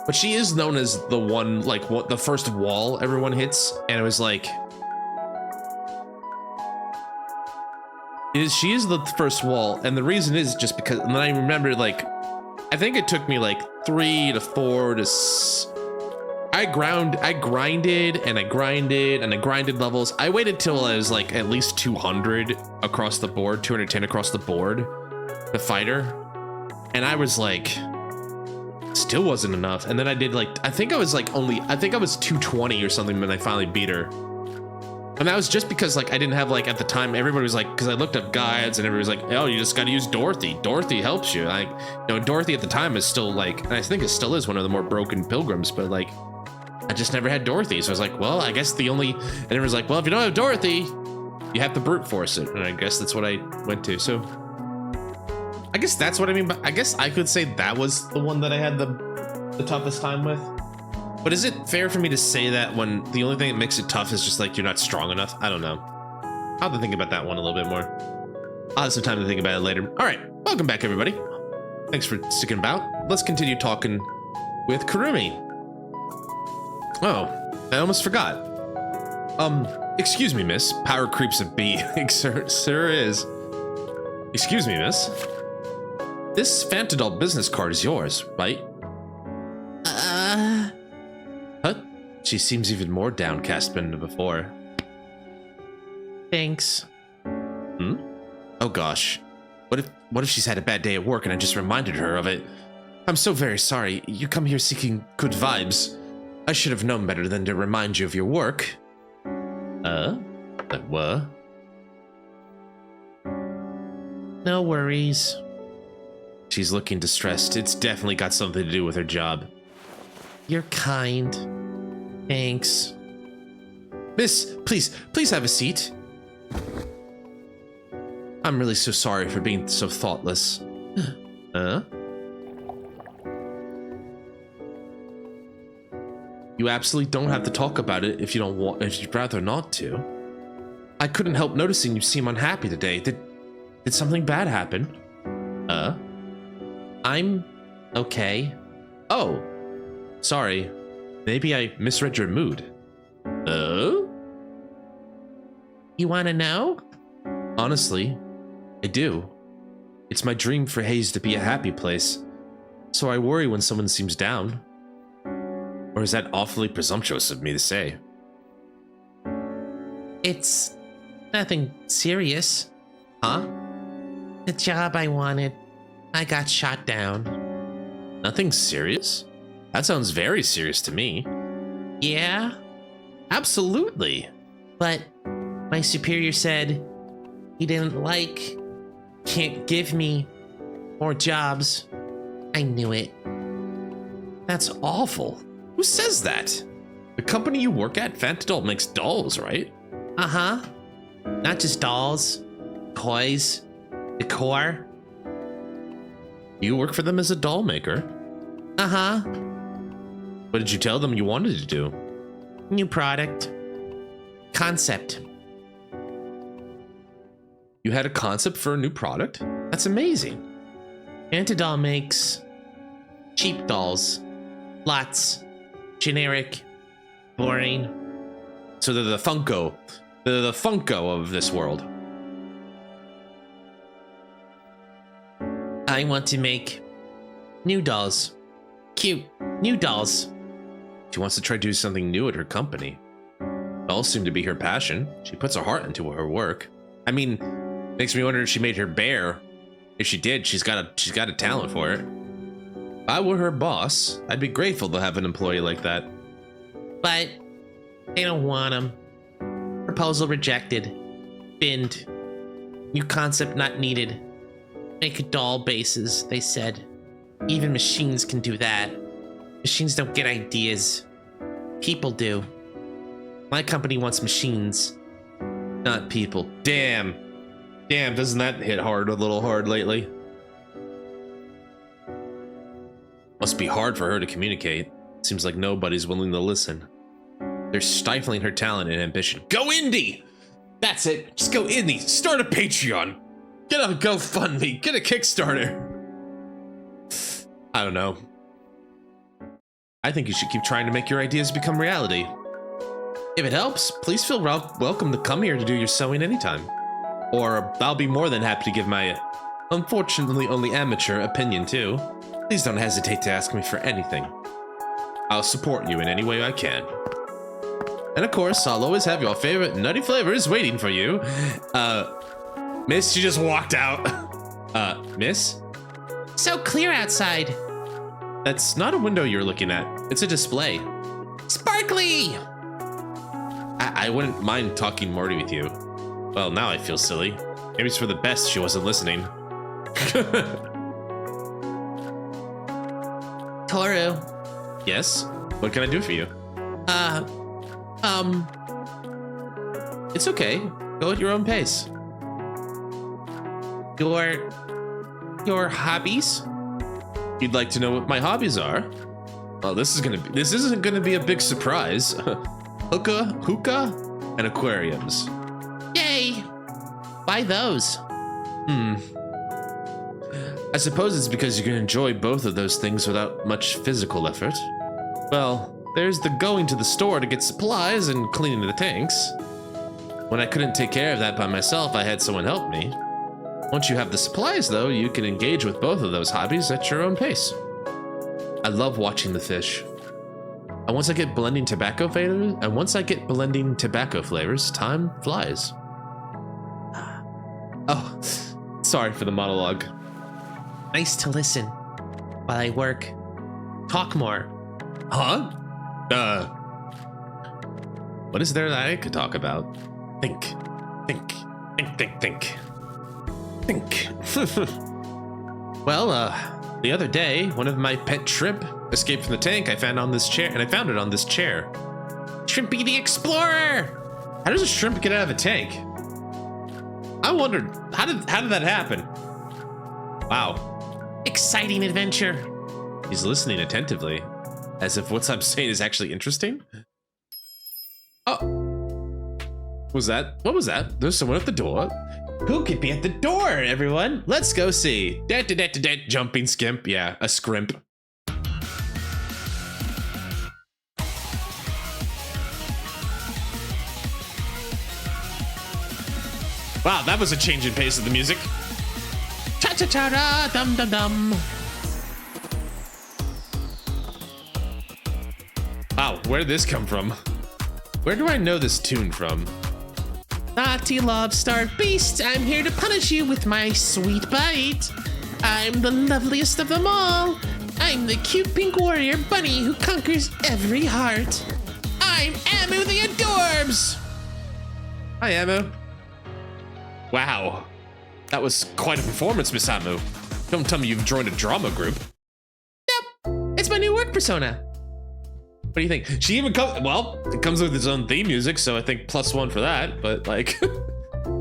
but she is known as the one, like what the first wall everyone hits, and it was like, she is the first wall, and the reason is just because, and then I remember like, I think it took me like 3 to 4 to I grinded and I grinded levels. I waited till I was like at least 200 across the board, 210 across the board, the fighter. And I was like, still wasn't enough. And then I did like, I think I was 220 or something when I finally beat her. And that was just because like I didn't have like at the time, everybody was like, because I looked up guides and everybody was like, oh, you just got to use Dorothy. Dorothy helps you. Like, you know, Dorothy at the time is still like, and I think it still is one of the more broken pilgrims, but like, I just never had Dorothy. So I was like, well, I guess and everyone's like, well, if you don't have Dorothy, you have to brute force it. And I guess that's what I went to. So I guess that's what I mean. But I guess I could say that was the one that I had the toughest time with. But is it fair for me to say that when the only thing that makes it tough is just like you're not strong enough? I don't know. I'll have to think about that one a little bit more. I'll have some time to think about it later. All right, welcome back, everybody. Thanks for sticking about. Let's continue talking with Kurumi. Oh, I almost forgot. Excuse me, miss. Power creeps a B. Sir is. Excuse me, miss. This Fantadol business card is yours, right? Huh? She seems even more downcast than before. Thanks. Oh gosh. What if she's had a bad day at work and I just reminded her of it? I'm so very sorry. You come here seeking good vibes. I should have known better than to remind you of your work. What? No worries. She's looking distressed. It's definitely got something to do with her job. You're kind. Thanks. Miss, please have a seat. I'm really so sorry for being so thoughtless. You absolutely don't have to talk about it if you'd rather not to. I couldn't help noticing you seem unhappy today. Did something bad happen? I'm okay. Oh, sorry. Maybe I misread your mood. You wanna know? Honestly, I do. It's my dream for Haze to be a happy place, so I worry when someone seems down. Or is that awfully presumptuous of me to say? It's nothing serious. Huh? The job I wanted, I got shot down. Nothing serious? That sounds very serious to me. Yeah? Absolutely. But my superior said he can't give me more jobs. I knew it. That's awful. Who says that? The company you work at, Fantadol, makes dolls, right? Uh-huh. Not just dolls, toys, decor. You work for them as a doll maker? Uh-huh. What did you tell them you wanted to do? New product. Concept. You had a concept for a new product? That's amazing. Fantadol makes cheap dolls. Lots. Generic. Boring. So they're the Funko. They're the Funko of this world. I want to make new dolls. Cute. New dolls. She wants to try to do something new at her company. Dolls seem to be her passion. She puts her heart into her work. I mean, makes me wonder if she made her bear. If she did, she's got a talent for it. If I were her boss, I'd be grateful to have an employee like that. But they don't want him. Proposal rejected. Binned. New concept not needed. Make a doll bases, they said. Even machines can do that. Machines don't get ideas. People do. My company wants machines, not people. Damn. Damn, doesn't that hit a little hard lately? Must be hard for her to communicate. Seems like nobody's willing to listen. They're stifling her talent and ambition. Go indie! That's it. Just go indie. Start a Patreon. Get a GoFundMe. Get a Kickstarter. I don't know. I think you should keep trying to make your ideas become reality. If it helps, please feel welcome to come here to do your sewing anytime. Or I'll be more than happy to give my, unfortunately only amateur, opinion too. Please don't hesitate to ask me for anything. I'll support you in any way I can. And of course, I'll always have your favorite nutty flavors waiting for you. Miss, she just walked out. Miss? So clear outside. That's not a window you're looking at. It's a display. Sparkly! I wouldn't mind talking more with you. Well, now I feel silly. Maybe it's for the best she wasn't listening. Toru. Yes? What can I do for you? It's okay. Go at your own pace. Your hobbies? You'd like to know what my hobbies are? Well, this isn't gonna be a big surprise. Hookah, and aquariums. Yay! Why those? I suppose it's because you can enjoy both of those things without much physical effort. Well, there's the going to the store to get supplies and cleaning the tanks. When I couldn't take care of that by myself, I had someone help me. Once you have the supplies, though, you can engage with both of those hobbies at your own pace. I love watching the fish. And once I get blending tobacco flavors, time flies. Oh, sorry for the monologue. Nice to listen while I work. Talk more. Huh? What is there that I could talk about? Think. Well, the other day, one of my pet shrimp escaped from the tank I found on this chair, and I found it on this chair. Shrimpy the Explorer! How does a shrimp get out of a tank? I wondered, how did that happen? Wow. Exciting adventure. He's listening attentively, as if what I'm saying is actually interesting. Oh. What was that? There's someone at the door. Who could be at the door, everyone? Let's go see. Jumping skimp. Yeah, a scrimp. Wow, that was a change in pace of the music. Cha-cha-cha-da, dum-dum-dum. Wow, where did this come from? Where do I know this tune from? Naughty love-starved beast, I'm here to punish you with my sweet bite. I'm the loveliest of them all. I'm the cute pink warrior bunny who conquers every heart. I'm Amu the Adorbs! Hi, Amu. Wow. That was quite a performance, Miss Amu. Don't tell me you've joined a drama group. Yep, it's my new work persona. What do you think? She even comes, well, it comes with its own theme music, so I think +1 for that, but like,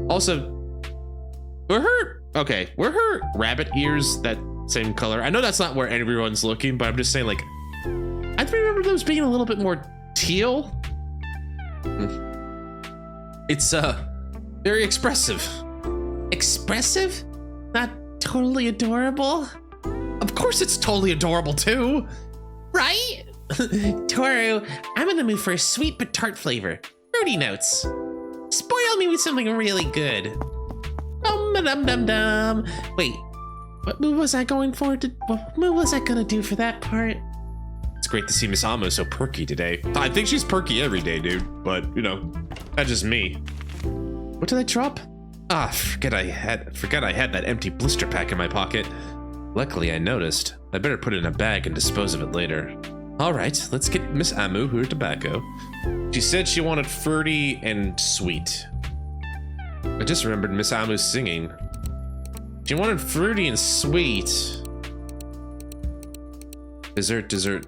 also, were her rabbit ears that same color? I know that's not where everyone's looking, but I'm just saying, like, I remember those being a little bit more teal. It's, very expressive. Expressive? Not totally adorable? Of course it's totally adorable too, right? Toru, I'm in the mood for a sweet but tart flavor. Fruity notes. Spoil me with something really good. Dum-dum-dum-dum. Wait, what move was I going for? What move was I gonna do for that part? It's great to see Miss Amo so perky today. I think she's perky every day, dude, but you know, that's just me. What did I drop? Ah, forgot I had that empty blister pack in my pocket. Luckily, I noticed. I better put it in a bag and dispose of it later. All right, let's get Miss Amu her tobacco. She said she wanted fruity and sweet. I just remembered Miss Amu singing. She wanted fruity and sweet. Dessert, fruit.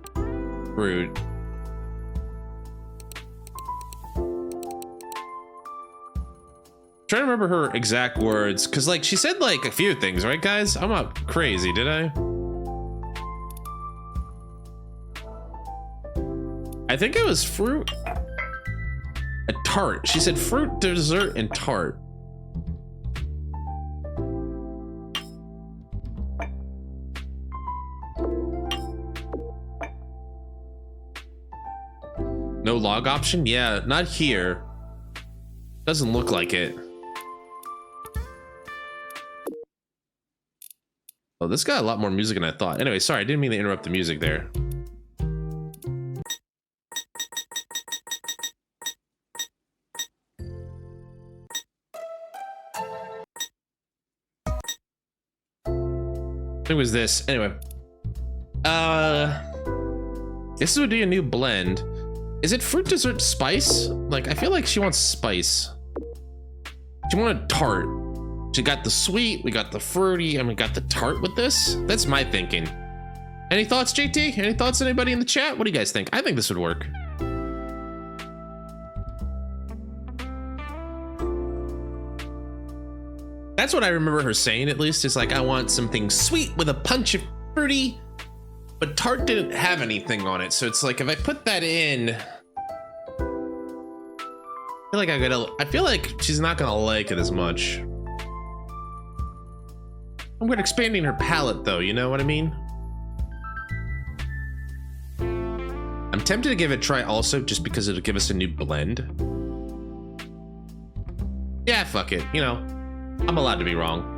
Trying to remember her exact words, because like she said like a few things, right guys? I'm not crazy, did I? I think it was fruit. A tart. She said fruit, dessert, and tart. No log option? Yeah, not here. Doesn't look like it. Oh, this got a lot more music than I thought. Anyway, sorry, I didn't mean to interrupt the music there. It was this. Anyway. This would be a new blend. Is it fruit dessert spice? Like, I feel like she wants spice. She wanted tart. She got the sweet, we got the fruity, and we got the tart with this. That's my thinking. Any thoughts, JT? Any thoughts, anybody in the chat? What do you guys think? I think this would work. That's what I remember her saying, at least. Is like, I want something sweet with a punch of fruity, but tart didn't have anything on it. So it's like, if I put that in, I feel like she's not gonna like it as much. I'm good expanding her palette though, you know what I mean? I'm tempted to give it a try also, just because it'll give us a new blend. Yeah, fuck it, you know, I'm allowed to be wrong.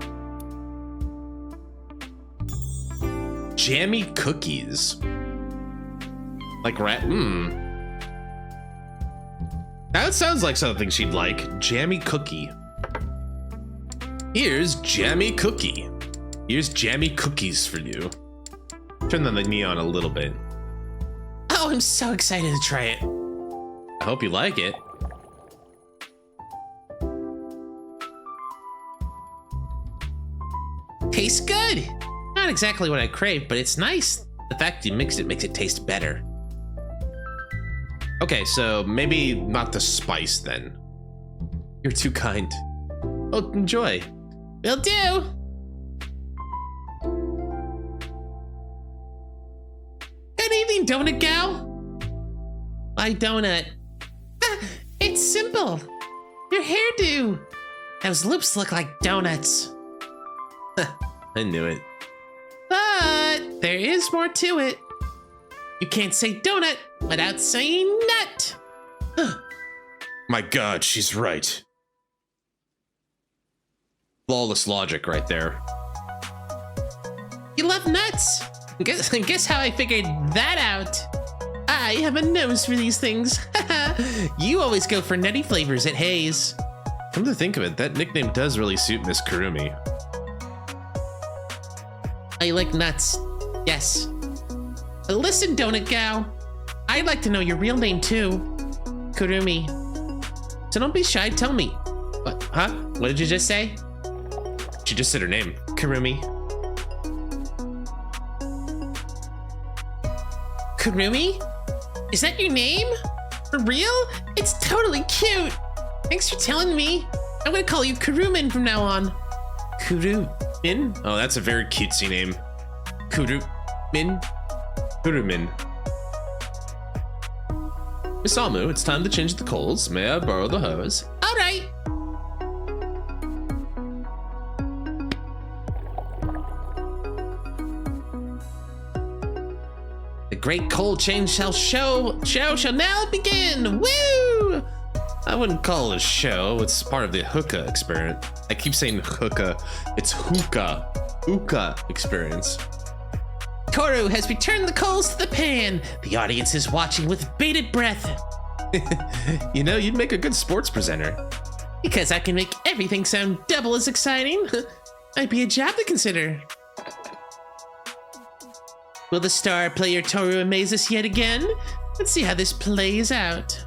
Jammy cookies. Like that sounds like something she'd like. Jammy cookie. Here's jammy cookie. Here's jammy cookies for you. Turn on the neon a little bit. Oh, I'm so excited to try it. I hope you like it. Tastes good. Not exactly what I crave, but it's nice. The fact you mixed it makes it taste better. Okay, so maybe not the spice then. You're too kind. Oh, enjoy. Will do. Good evening, Donut Gal. Why donut? Ah, it's simple. Your hairdo. Those loops look like donuts. I knew it. But there is more to it. You can't say donut without saying nut. My God, she's right. Flawless logic right there. You love nuts. Guess how I figured that out. I have a nose for these things. You always go for nutty flavors at Haze. Come to think of it, that nickname does really suit Miss Kurumi. I like nuts. Yes. But listen, Donut Gal. I'd like to know your real name too. Kurumi. So don't be shy, tell me. What? Huh? What did you just say? She just said her name. Kurumi. Kurumi? Is that your name? For real? It's totally cute. Thanks for telling me. I'm gonna call you Kurumin from now on. Kurumin? Oh, that's a very cutesy name. Kurumin? Kurumin. Miss Almu, it's time to change the coals. May I borrow the hose? All right. The great coal change show shall now begin. Woo! I wouldn't call it a show. It's part of the hookah experience. I keep saying hookah. It's hookah. Hookah experience. Toru has returned the coals to the pan. The audience is watching with bated breath. You know, you'd make a good sports presenter. Because I can make everything sound double as exciting. Might be a job to consider. Will the star player Toru amaze us yet again? Let's see how this plays out.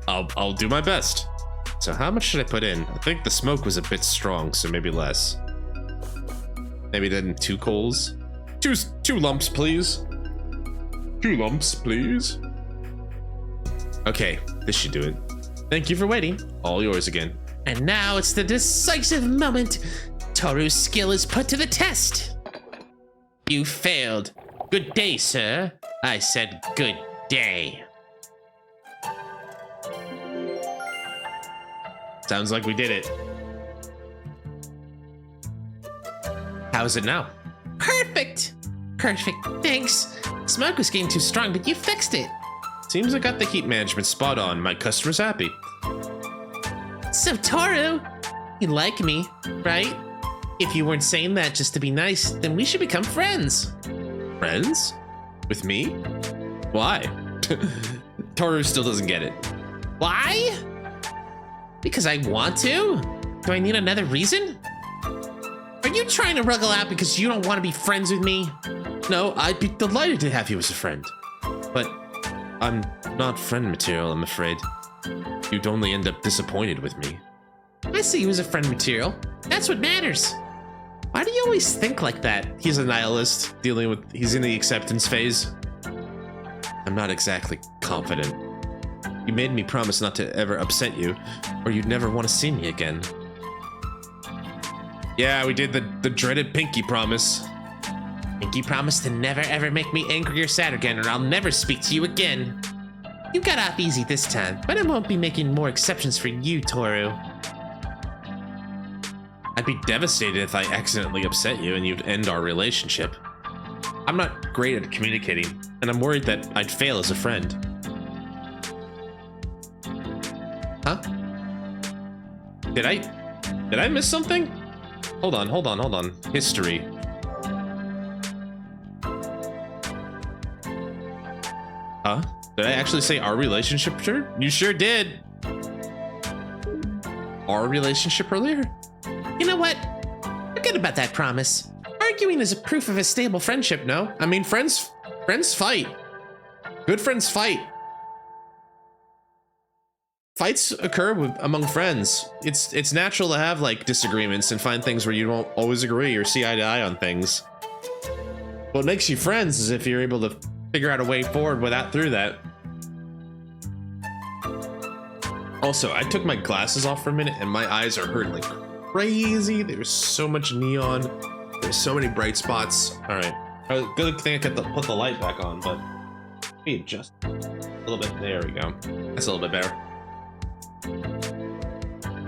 I'll do my best. So how much should I put in? I think the smoke was a bit strong, so maybe less. Maybe then 2 coals. Two lumps, please. 2 lumps, please. Okay, this should do it. Thank you for waiting. All yours again. And now it's the decisive moment. Toru's skill is put to the test. You failed. Good day, sir. I said good day. Sounds like we did it. How's it now? Perfect! Perfect, thanks. Smoke was getting too strong, but you fixed it. Seems I got the heat management spot on. My customer's happy. So, Toru, you like me, right? If you weren't saying that just to be nice, then we should become friends. Friends? With me? Why? Toru still doesn't get it. Why? Because I want to? Do I need another reason? Are you trying to wriggle out because you don't want to be friends with me? No, I'd be delighted to have you as a friend. But I'm not friend material, I'm afraid. You'd only end up disappointed with me. I see you as a friend material. That's what matters. Why do you always think like that? He's a nihilist, he's in the acceptance phase. I'm not exactly confident. You made me promise not to ever upset you, or you'd never want to see me again. Yeah, we did the dreaded Pinky promise. Pinky promise to never ever make me angry or sad again, or I'll never speak to you again. You got off easy this time, but I won't be making more exceptions for you, Toru. I'd be devastated if I accidentally upset you and you'd end our relationship. I'm not great at communicating, and I'm worried that I'd fail as a friend. Huh? Did I miss something? Hold on. History. Huh? Did I actually say our relationship? Sure? You sure did. Our relationship earlier? You know what? Forget about that promise. Arguing is a proof of a stable friendship, no? I mean, friends fight. Good friends fight. Fights occur among friends. It's natural to have like disagreements and find things where you don't always agree or see eye to eye on things. What makes you friends is if you're able to figure out a way forward through that. Also, I took my glasses off for a minute and my eyes are hurting like crazy. There's so much neon. There's so many bright spots. All right. Good thing I could put the light back on, but maybe adjust a little bit. There we go. That's a little bit better.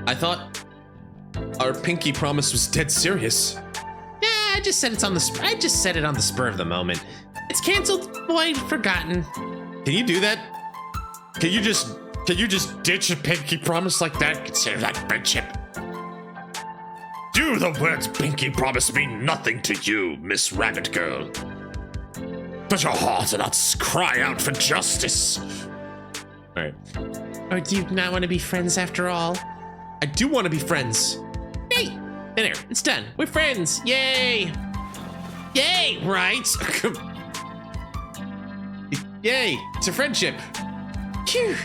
I thought our Pinky promise was dead serious. Yeah, I just said it on the spur of the moment. It's canceled, void, forgotten. Can you do that? Can you just ditch a Pinky promise like that? Consider that friendship. Do the words Pinky promise mean nothing to you, Miss Rabbit Girl? Does your heart not cry out for justice? All right. Or do you not want to be friends after all? I do want to be friends. Hey, there, it's done. We're friends. Yay! Yay, right? Yay, it's a friendship. Phew,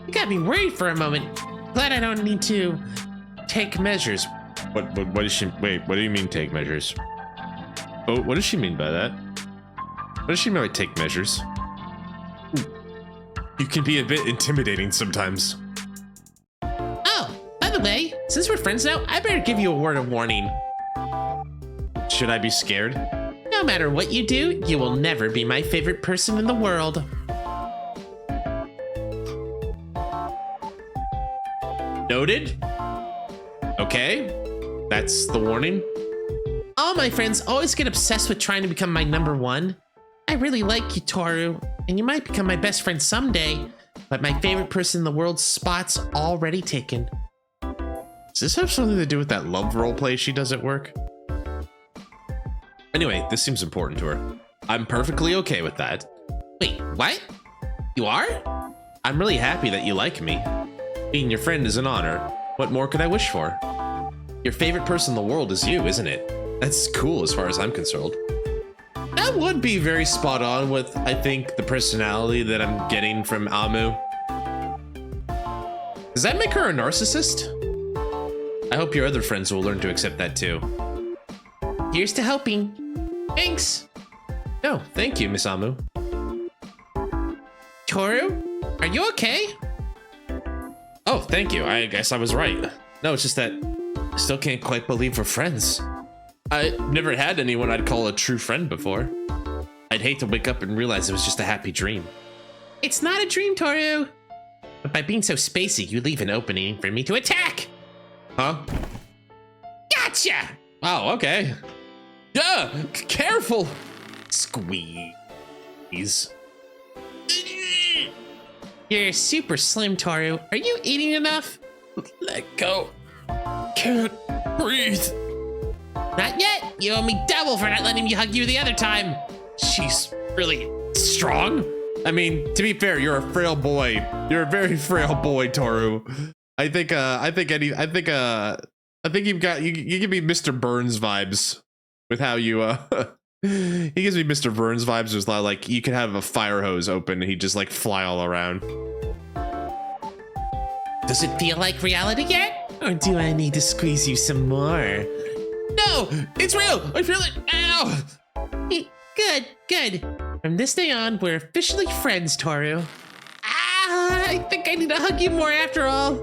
you got me worried for a moment. Glad I don't need to take measures. What does she, wait, what do you mean take measures? Oh, what does she mean by that? What does she mean by take measures? You can be a bit intimidating sometimes. Oh, by the way, since we're friends now, I better give you a word of warning. Should I be scared? No matter what you do, you will never be my favorite person in the world. Noted? Okay, that's the warning. All my friends always get obsessed with trying to become my number one. I really like you, Toru, and you might become my best friend someday, but my favorite person in the world's spot's already taken. Does this have something to do with that love roleplay she does at work? Anyway, this seems important to her. I'm perfectly okay with that. Wait, what? You are? I'm really happy that you like me. Being your friend is an honor. What more could I wish for? Your favorite person in the world is you, isn't it? That's cool as far as I'm concerned. That would be very spot on with, I think, the personality that I'm getting from Amu. Does that make her a narcissist? I hope your other friends will learn to accept that too. Here's to helping. Thanks. No, thank you, Miss Amu. Toru, are you okay? Oh, thank you. I guess I was right. No, it's just that I still can't quite believe we're friends. I've never had anyone I'd call a true friend before. I'd hate to wake up and realize it was just a happy dream. It's not a dream, Toru. But by being so spacey, you leave an opening for me to attack. Huh? Gotcha! Oh, okay. Yeah, careful. Squeeze. You're super slim, Toru. Are you eating enough? Let go. Can't breathe. Not yet. You owe me double for not letting me hug you the other time. She's really strong. I mean, to be fair, you're a frail boy. You're a very frail boy, Toru. I think you give me Mr. Burns vibes with how you he gives me Mr. Burns vibes. There's a lot like you could have a fire hose open and he'd just like fly all around. Does it feel like reality yet? Or do I need to squeeze you some more? No, it's real. I feel it. Ow. Good. From this day on, we're officially friends, Toru. I think I need to hug you more after all.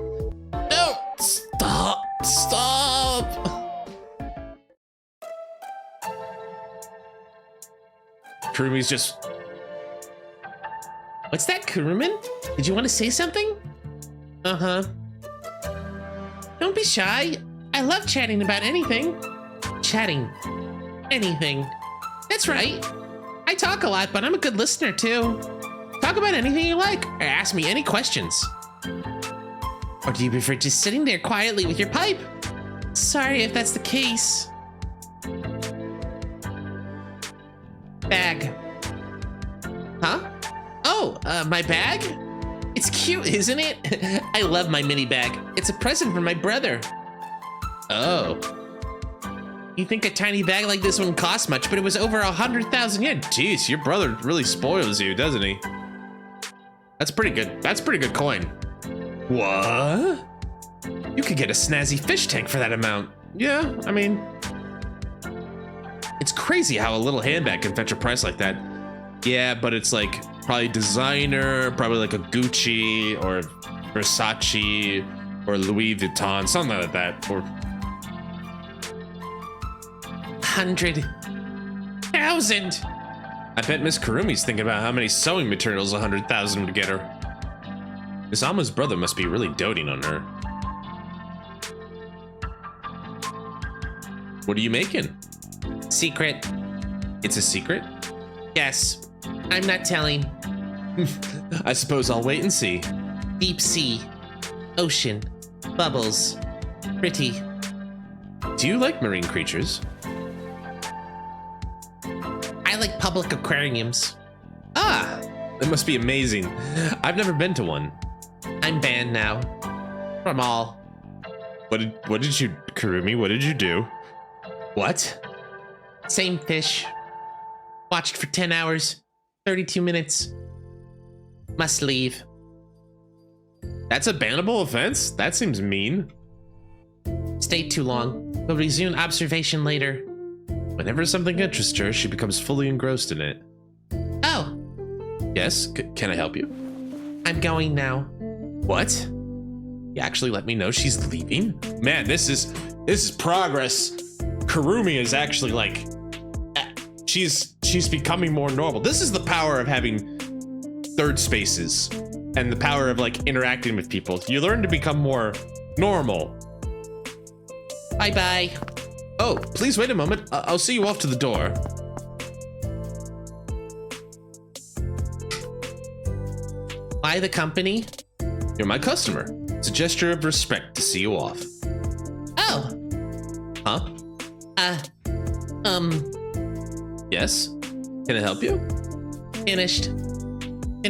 No, stop. Kurumi's just... What's that, Kurumin? Did you want to say something? Uh-huh. Don't be shy. I love chatting about anything. Chatting. Anything. That's right. I talk a lot, but I'm a good listener too. Talk about anything you like, or ask me any questions. Or do you prefer just sitting there quietly with your pipe? Sorry if that's the case. Bag. Huh? Oh, my bag? It's cute, isn't it? I love my mini bag. It's a present from my brother. Oh. You think a tiny bag like this wouldn't cost much, but it was over 100,000 yen. Jeez, your brother really spoils you, doesn't he? That's pretty good. That's pretty good coin. What? You could get a snazzy fish tank for that amount. Yeah, I mean, it's crazy how a little handbag can fetch a price like that. Yeah, but it's like probably designer, probably like a Gucci or Versace or Louis Vuitton, something like that. Or 100,000. I bet Miss Kurumi's thinking about how many sewing materials 100,000 would get her. Miss Ama's brother must be really doting on her. What are you making? Secret. It's a secret? Yes. I'm not telling. I suppose I'll wait and see. Deep sea. Ocean. Bubbles. Pretty. Do you like marine creatures? I like public aquariums. Ah, that must be amazing. I've never been to one. I'm banned now. From all. What did you, Kurumi, what did you do? What? Same fish. Watched for 10 hours. 32 minutes. Must leave. That's a bannable offense? That seems mean. Stayed too long. Will resume observation later. Whenever something interests her, she becomes fully engrossed in it. Oh. Yes, can I help you? I'm going now. What? You actually let me know she's leaving? Man, this is progress. Kurumi is actually like, she's becoming more normal. This is the power of having third spaces and the power of like interacting with people. You learn to become more normal. Bye-bye. Oh, please wait a moment. I'll see you off to the door. Buy the company? You're my customer. It's a gesture of respect to see you off. Oh. Huh? Yes? Can I help you? Finished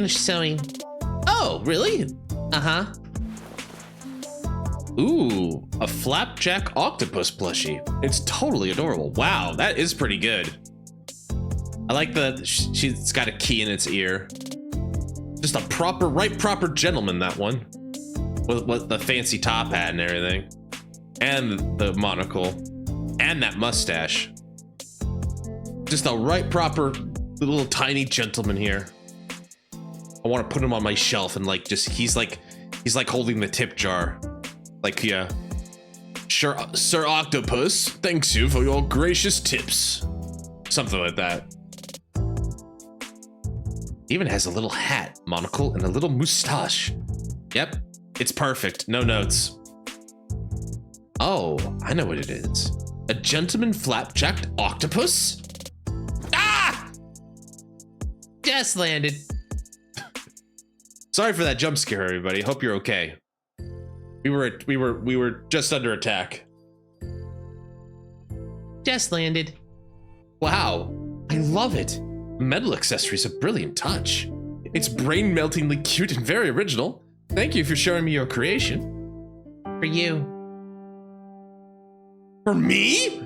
sewing. Oh, really? Uh-huh. Ooh, a flapjack octopus plushie. It's totally adorable. Wow, that is pretty good. I like she's got a key in its ear. Just a proper gentleman, that one. With the fancy top hat and everything. And the monocle. And that mustache. Just a proper little tiny gentleman here. I want to put him on my shelf and like he's like holding the tip jar. Like, yeah. Sure, Sir Octopus, thanks you for your gracious tips. Something like that. Even has a little hat, monocle, and a little moustache. Yep, it's perfect. No notes. Oh, I know what it is. A gentleman flapjacked octopus? Ah! Just landed. Sorry for that jump scare, everybody. Hope you're okay. We were just under attack. Just landed. Wow, I love it. Metal accessory's a brilliant touch. It's brain-meltingly cute and very original. Thank you for showing me your creation. For you. For me?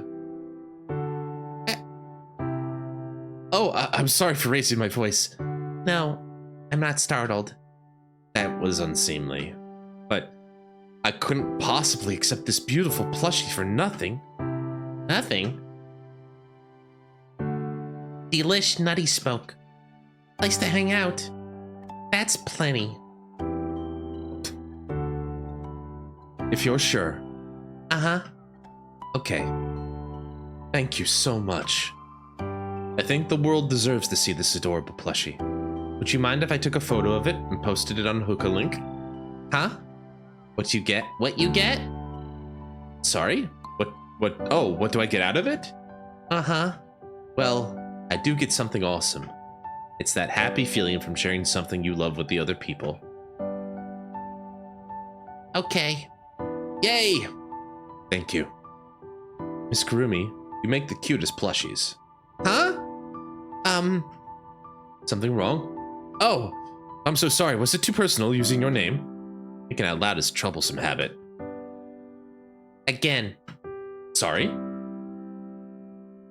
Oh, I'm sorry for raising my voice. No, I'm not startled. That was unseemly. But I couldn't possibly accept this beautiful plushie for nothing. Nothing? Delish nutty smoke. Place to hang out. That's plenty. If you're sure. Uh-huh. Okay. Thank you so much. I think the world deserves to see this adorable plushie. Would you mind if I took a photo of it and posted it on Hookah Link? Huh? What you get? What you get? Sorry? What do I get out of it? Uh-huh. Well, I do get something awesome. It's that happy feeling from sharing something you love with the other people. Okay. Yay! Thank you. Miss Kurumi, you make the cutest plushies. Huh? Something wrong? Oh, I'm so sorry. Was it too personal using your name? Thinking out loud is a troublesome habit. Again. Sorry?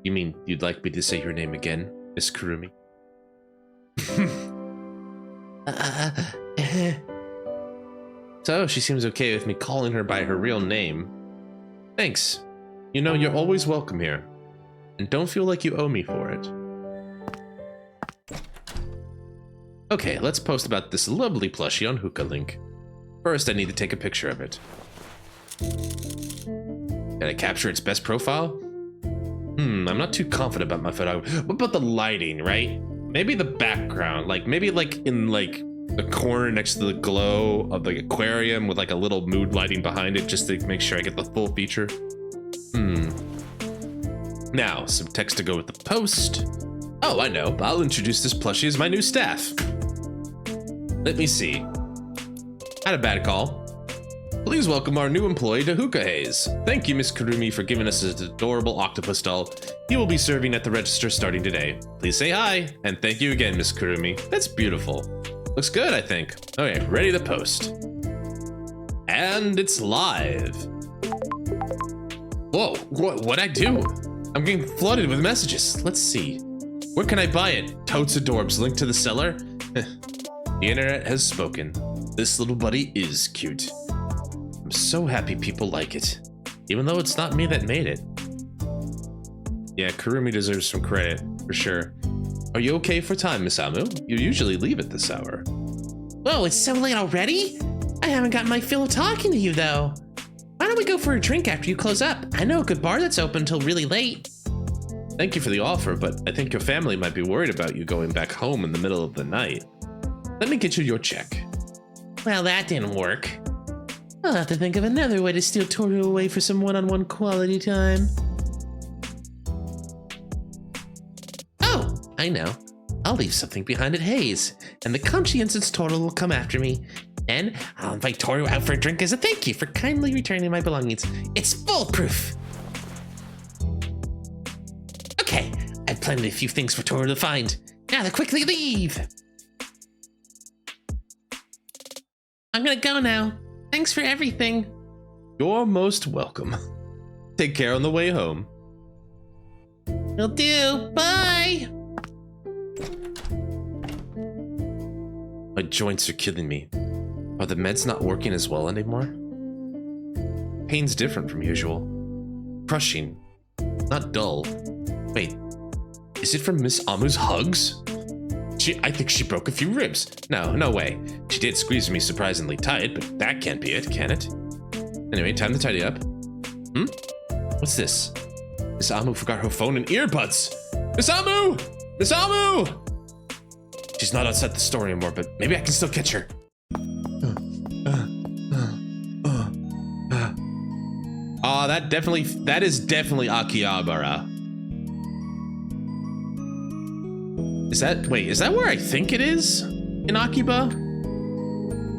You mean you'd like me to say your name again, Miss Kurumi? So she seems okay with me calling her by her real name. Thanks. You know, you're always welcome here. And don't feel like you owe me for it. Okay, let's post about this lovely plushie on Hookah Link. First, I need to take a picture of it. Can I capture its best profile? I'm not too confident about my photo. What about the lighting, right? Maybe the background, maybe in the corner next to the glow of the aquarium with like a little mood lighting behind it, just to make sure I get the full feature. Now, some text to go with the post. Oh, I know. I'll introduce this plushie as my new staff. Let me see. Had a bad call. Please welcome our new employee to Hookah Haze. Thank you, Miss Kurumi, for giving us this adorable octopus doll. He will be serving at the register starting today. Please say hi, and thank you again, Miss Kurumi. That's beautiful. Looks good, I think. Okay, ready to post. And it's live. Whoa, what'd I do? I'm getting flooded with messages. Let's see. Where can I buy it? Totes adorbs. Link to the seller? The internet has spoken. This little buddy is cute. I'm so happy people like it, even though it's not me that made it. Yeah, Kurumi deserves some credit, for sure. Are you okay for time, Miss Amu? You usually leave at this hour. Whoa, it's so late already? I haven't gotten my fill of talking to you, though. Why don't we go for a drink after you close up? I know a good bar that's open until really late. Thank you for the offer, but I think your family might be worried about you going back home in the middle of the night. Let me get you your check. Well, that didn't work. I'll have to think of another way to steal Toru away for some one-on-one quality time. Oh, I know. I'll leave something behind at Haze, and the conscientious Toru will come after me. Then I'll invite Toru out for a drink as a thank you for kindly returning my belongings. It's foolproof. Okay, I've planned a few things for Toru to find. Now to quickly leave. I'm gonna go now. Thanks for everything. You're most welcome. Take care on the way home. Will do. Bye. My joints are killing me. Are the meds not working as well anymore? Pain's different from usual. Crushing. Not dull. Wait. Is it from Miss Amu's hugs? I think she broke a few ribs. No way. She did squeeze me surprisingly tight, but that can't be it, can it? Anyway, time to tidy up. What's this? Miss Amu forgot her phone and earbuds. Miss Amu! Miss Amu! She's not outside the store anymore, but maybe I can still catch her. That is definitely Akihabara. Is that where I think it is? In Akiba?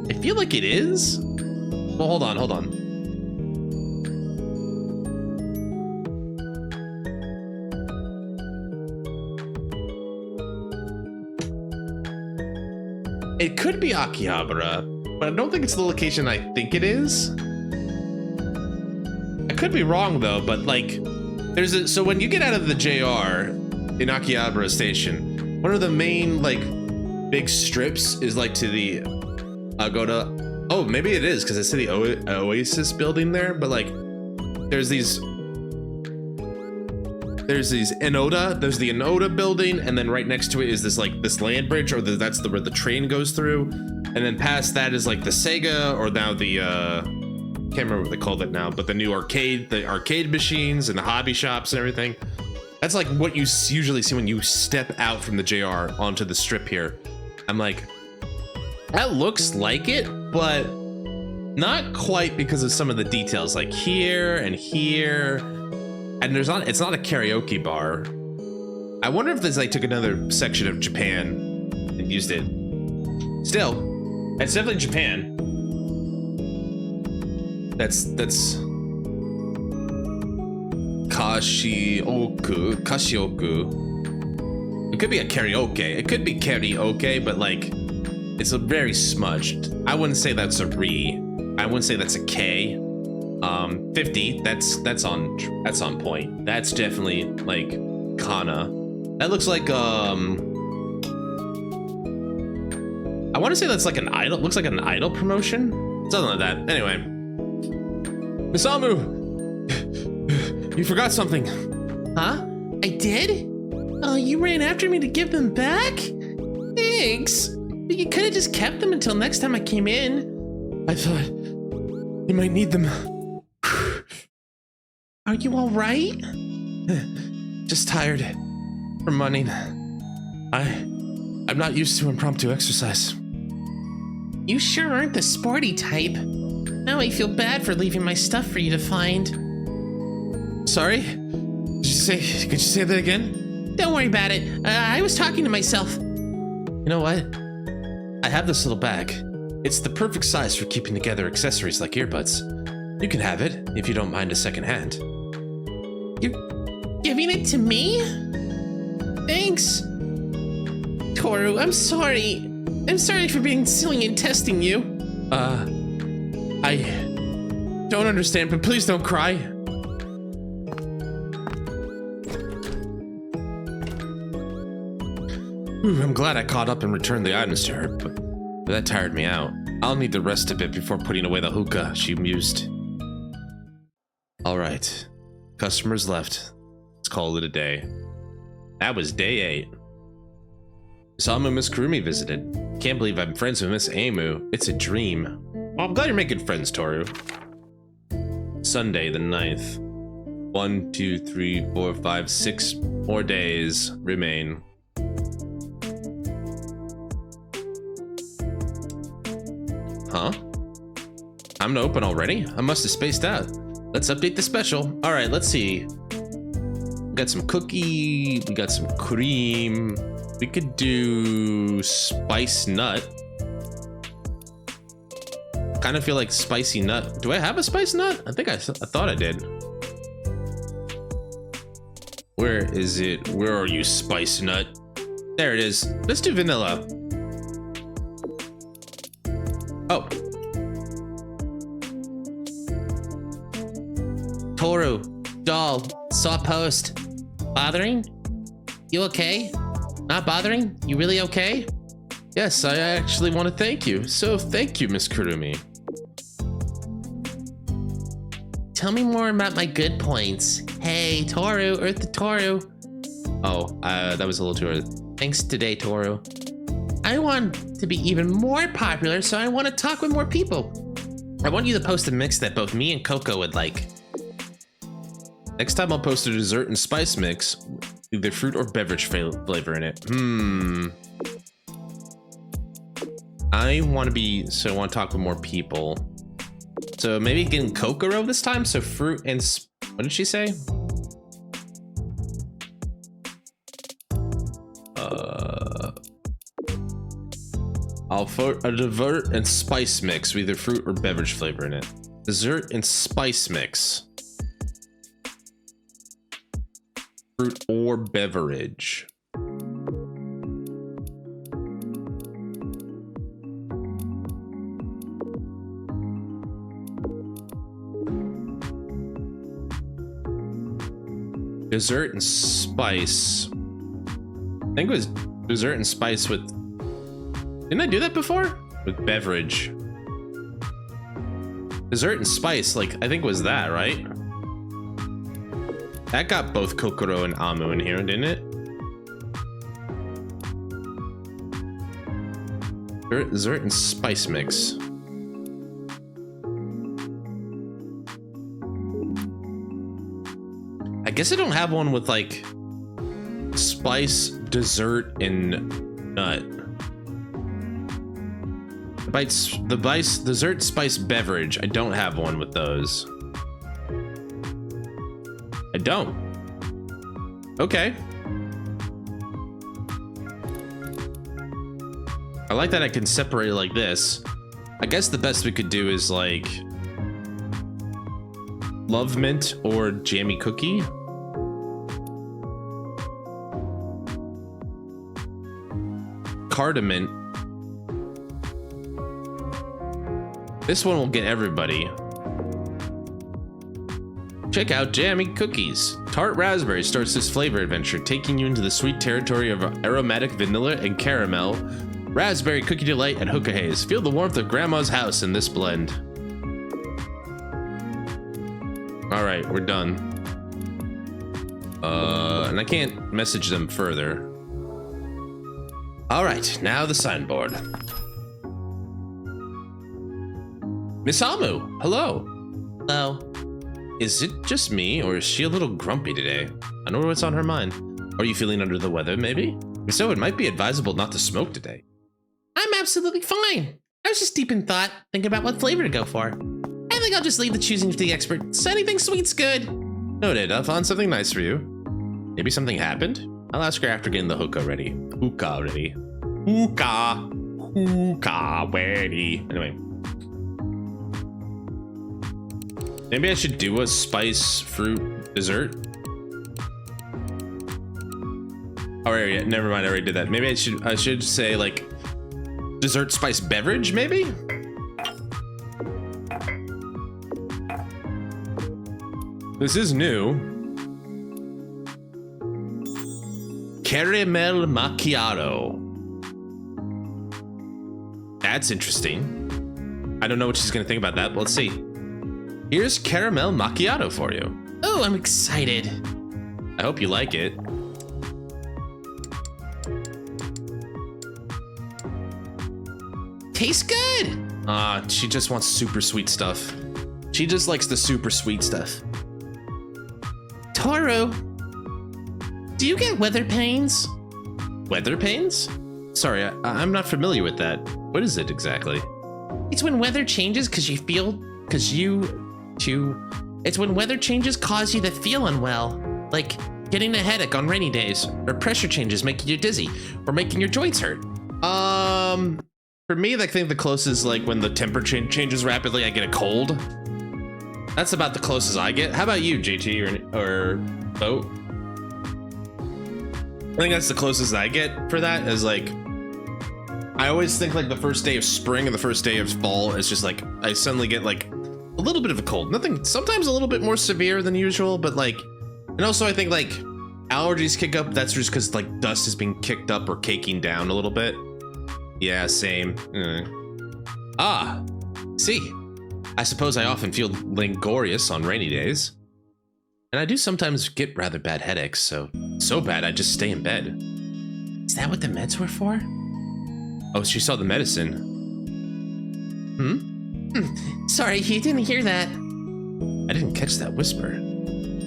I feel like it is. Well, hold on. could be Akihabara, but I don't think it's the location I think it is. I could be wrong though, but like, so when you get out of the JR in Akihabara Station, one of the main like big strips is like to the Agoda. Oh, maybe it is because it's to the Oasis building there, but like there's the Enoda building, and then right next to it is this like this land bridge, or that's where the train goes through, and then past that is like the Sega, or now the can't remember what they called it now, but the new arcade machines and the hobby shops and everything. That's like what you usually see when you step out from the JR onto the strip here. I'm like, that looks like it, but not quite because of some of the details, like here and here. And it's not a karaoke bar. I wonder if they took another section of Japan and used it. Still, it's definitely Japan. That's Kashioku. It could be a karaoke. It could be karaoke, but like, it's a very smudged. I wouldn't say that's a re. I wouldn't say that's a K. 50. That's on point. That's definitely like Kana. That looks like I want to say that's like an idol. Looks like an idol promotion. Something like that. Anyway, Misamu, you forgot something. Huh? I did? Oh, you ran after me to give them back? Thanks. But you could have just kept them until next time I came in. I thought you might need them. Are you all right? Just tired from running. I'm not used to impromptu exercise. You sure aren't the sporty type. Now I feel bad for leaving my stuff for you to find. Sorry? Could you say that again? Don't worry about it. I was talking to myself. You know what? I have this little bag. It's the perfect size for keeping together accessories like earbuds. You can have it if you don't mind a second hand. You're giving it to me? Thanks. Toru, I'm sorry. I'm sorry for being silly and testing you. I don't understand, but please don't cry. Ooh, I'm glad I caught up and returned the items to her, but that tired me out. I'll need to rest a bit before putting away the hookah, she mused. All right, customers left. Let's call it a day. That was day 8. Isamu and Miss Kurumi visited. Can't believe I'm friends with Miss Amu. It's a dream. Well, I'm glad you're making friends, Toru. Sunday the 9th. 1, 2, 3, 4, 5, 6 more days remain. Huh? I'm to open already? I must have spaced out. Let's update the special. All right, let's see. We got some cookie. We got some cream. We could do spice nut. Kind of feel like spicy nut. Do I have a spice nut? I think I thought I did. Where is it? Where are you, spice nut? There it is. Let's do vanilla. Oh. Toru, doll, saw post. Bothering? You okay? Not bothering? You really okay? Yes, I actually want to thank you. So thank you, Miss Kurumi. Tell me more about my good points. Hey, Toru, Earth to Toru. Oh, that was a little too early. Thanks today, Toru. I want to be even more popular, so I want to talk with more people. I want you to post a mix that both me and Coco would like. Next time I'll post a dessert and spice mix, either fruit or beverage flavor in it. I want to talk with more people. So maybe getting Kokoro this time. So fruit and what did she say? I'll put a dessert and spice mix with either fruit or beverage flavor in it. Dessert and spice mix. Fruit or beverage. Dessert and spice. I think it was dessert and spice with... Didn't I do that before? With beverage. Dessert and spice, like, I think was that, right? That got both Kokoro and Amu in here, didn't it? Dessert and spice mix. I guess I don't have one with like spice, dessert, and nut. The dessert, spice, beverage. I don't have one with those. I don't. Okay. I like that I can separate it like this. I guess the best we could do is like love mint or jammy cookie. Cardamom. This one will get everybody. Check out Jammy Cookies. Tart raspberry starts this flavor adventure, taking you into the sweet territory of aromatic vanilla and caramel. Raspberry cookie delight at Hookah Haze. Feel the warmth of grandma's house in this blend. All right, we're done. And I can't message them further. All right, now the signboard. Miss Amu, hello. Hello. Is it just me, or is she a little grumpy today? I know what's on her mind. Are you feeling under the weather, maybe? If so, it might be advisable not to smoke today. I'm absolutely fine. I was just deep in thought, thinking about what flavor to go for. I think I'll just leave the choosing to the experts. Anything sweet's good. Noted, I found something nice for you. Maybe something happened? I'll ask her after getting the hookah ready. Hookah ready. Hookah. Hookah ready. Anyway. Maybe I should do a spice fruit dessert. Oh, yeah, never mind. I already did that. Maybe I should say like dessert spice beverage, maybe? This is new. Caramel macchiato. That's interesting. I don't know what she's gonna think about that. Let's see. Here's caramel macchiato for you. Oh, I'm excited. I hope you like it. Tastes good. She just wants super sweet stuff. She just likes the super sweet stuff. Toru, do you get weather pains? Weather pains? Sorry, I'm not familiar with that. What is it exactly? It's when weather changes it's when weather changes cause you to feel unwell. Like getting a headache on rainy days, or pressure changes making you dizzy, or making your joints hurt. For me, I think the closest, like when the temperature changes rapidly, I get a cold. That's about the closest I get. How about you, JT or Boat? I think that's the closest I get for that, is like, I always think like the first day of spring and the first day of fall is just like, I suddenly get like a little bit of a cold. Nothing, sometimes a little bit more severe than usual, but like, and also I think like allergies kick up. That's just because like dust is being kicked up or caking down a little bit. Yeah, same. See. I suppose I often feel languorous on rainy days. And I do sometimes get rather bad headaches, so bad I just stay in bed. Is that what the meds were for? Oh, she saw the medicine. Sorry, you didn't hear that. I didn't catch that whisper.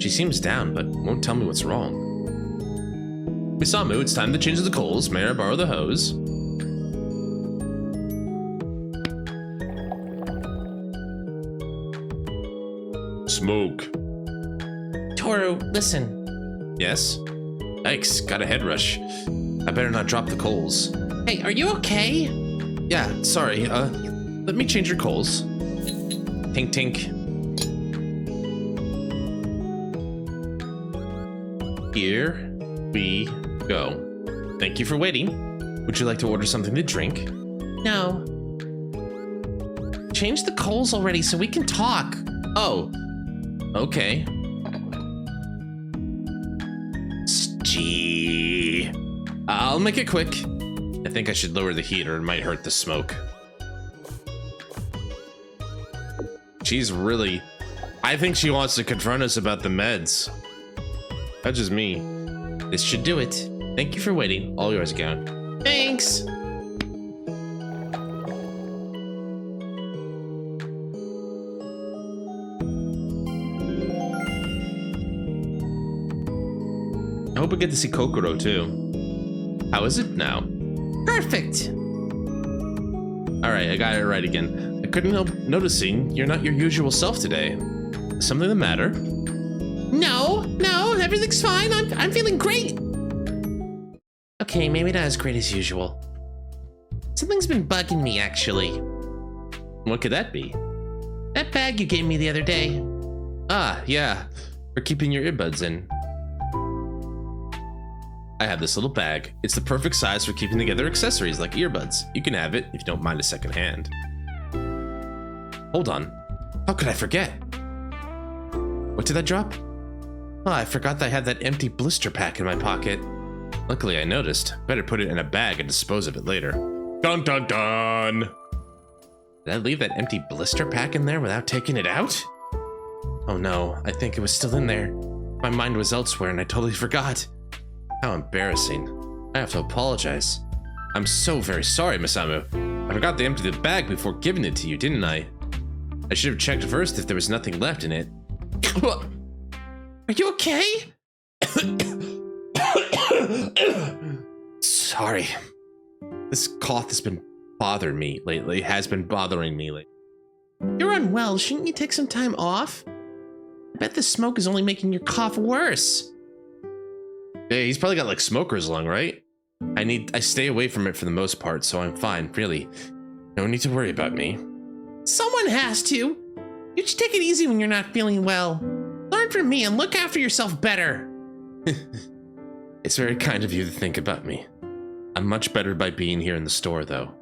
She seems down, but won't tell me what's wrong. Miss Amu, it's time to change the coals. May I borrow the hose? Smoke. Toru, listen. Yes? Yikes, got a head rush. I better not drop the coals. Hey, are you okay? Yeah, sorry, let me change your coals. Tink tink. Here we go. Thank you for waiting. Would you like to order something to drink? No. Change the coals already so we can talk. Oh, okay. tea. I'll make it quick. I think I should lower the heat or it might hurt the smoke. She's really... I think she wants to confront us about the meds. That's just me. This should do it. Thank you for waiting. All yours, Gown. Thanks! I hope we get to see Kokoro too. How is it now? Perfect! Alright, I got it right again. I couldn't help noticing you're not your usual self today. Something the matter? No, everything's fine. I'm feeling great. Okay, maybe not as great as usual. Something's been bugging me, actually. What could that be? That bag you gave me the other day. Ah, yeah, for keeping your earbuds in. I have this little bag. It's the perfect size for keeping together accessories like earbuds. You can have it if you don't mind a second hand. Hold on. How could I forget? What did I drop? Oh, I forgot that I had that empty blister pack in my pocket. Luckily I noticed. Better put it in a bag and dispose of it later. Dun dun dun! Did I leave that empty blister pack in there without taking it out? Oh no, I think it was still in there. My mind was elsewhere and I totally forgot. How embarrassing. I have to apologize. I'm so very sorry, Misamu. I forgot to empty the bag before giving it to you, didn't I? I should have checked first if there was nothing left in it. Are you okay? Sorry. This cough has been bothering me lately. You're unwell. Shouldn't you take some time off? I bet the smoke is only making your cough worse. Hey, he's probably got like smoker's lung, right? I stay away from it for the most part, so I'm fine, really. No need to worry about me. Someone has to. You should take it easy when you're not feeling well. Learn from me and look after yourself better. It's very kind of you to think about me. I'm much better by being here in the store, though.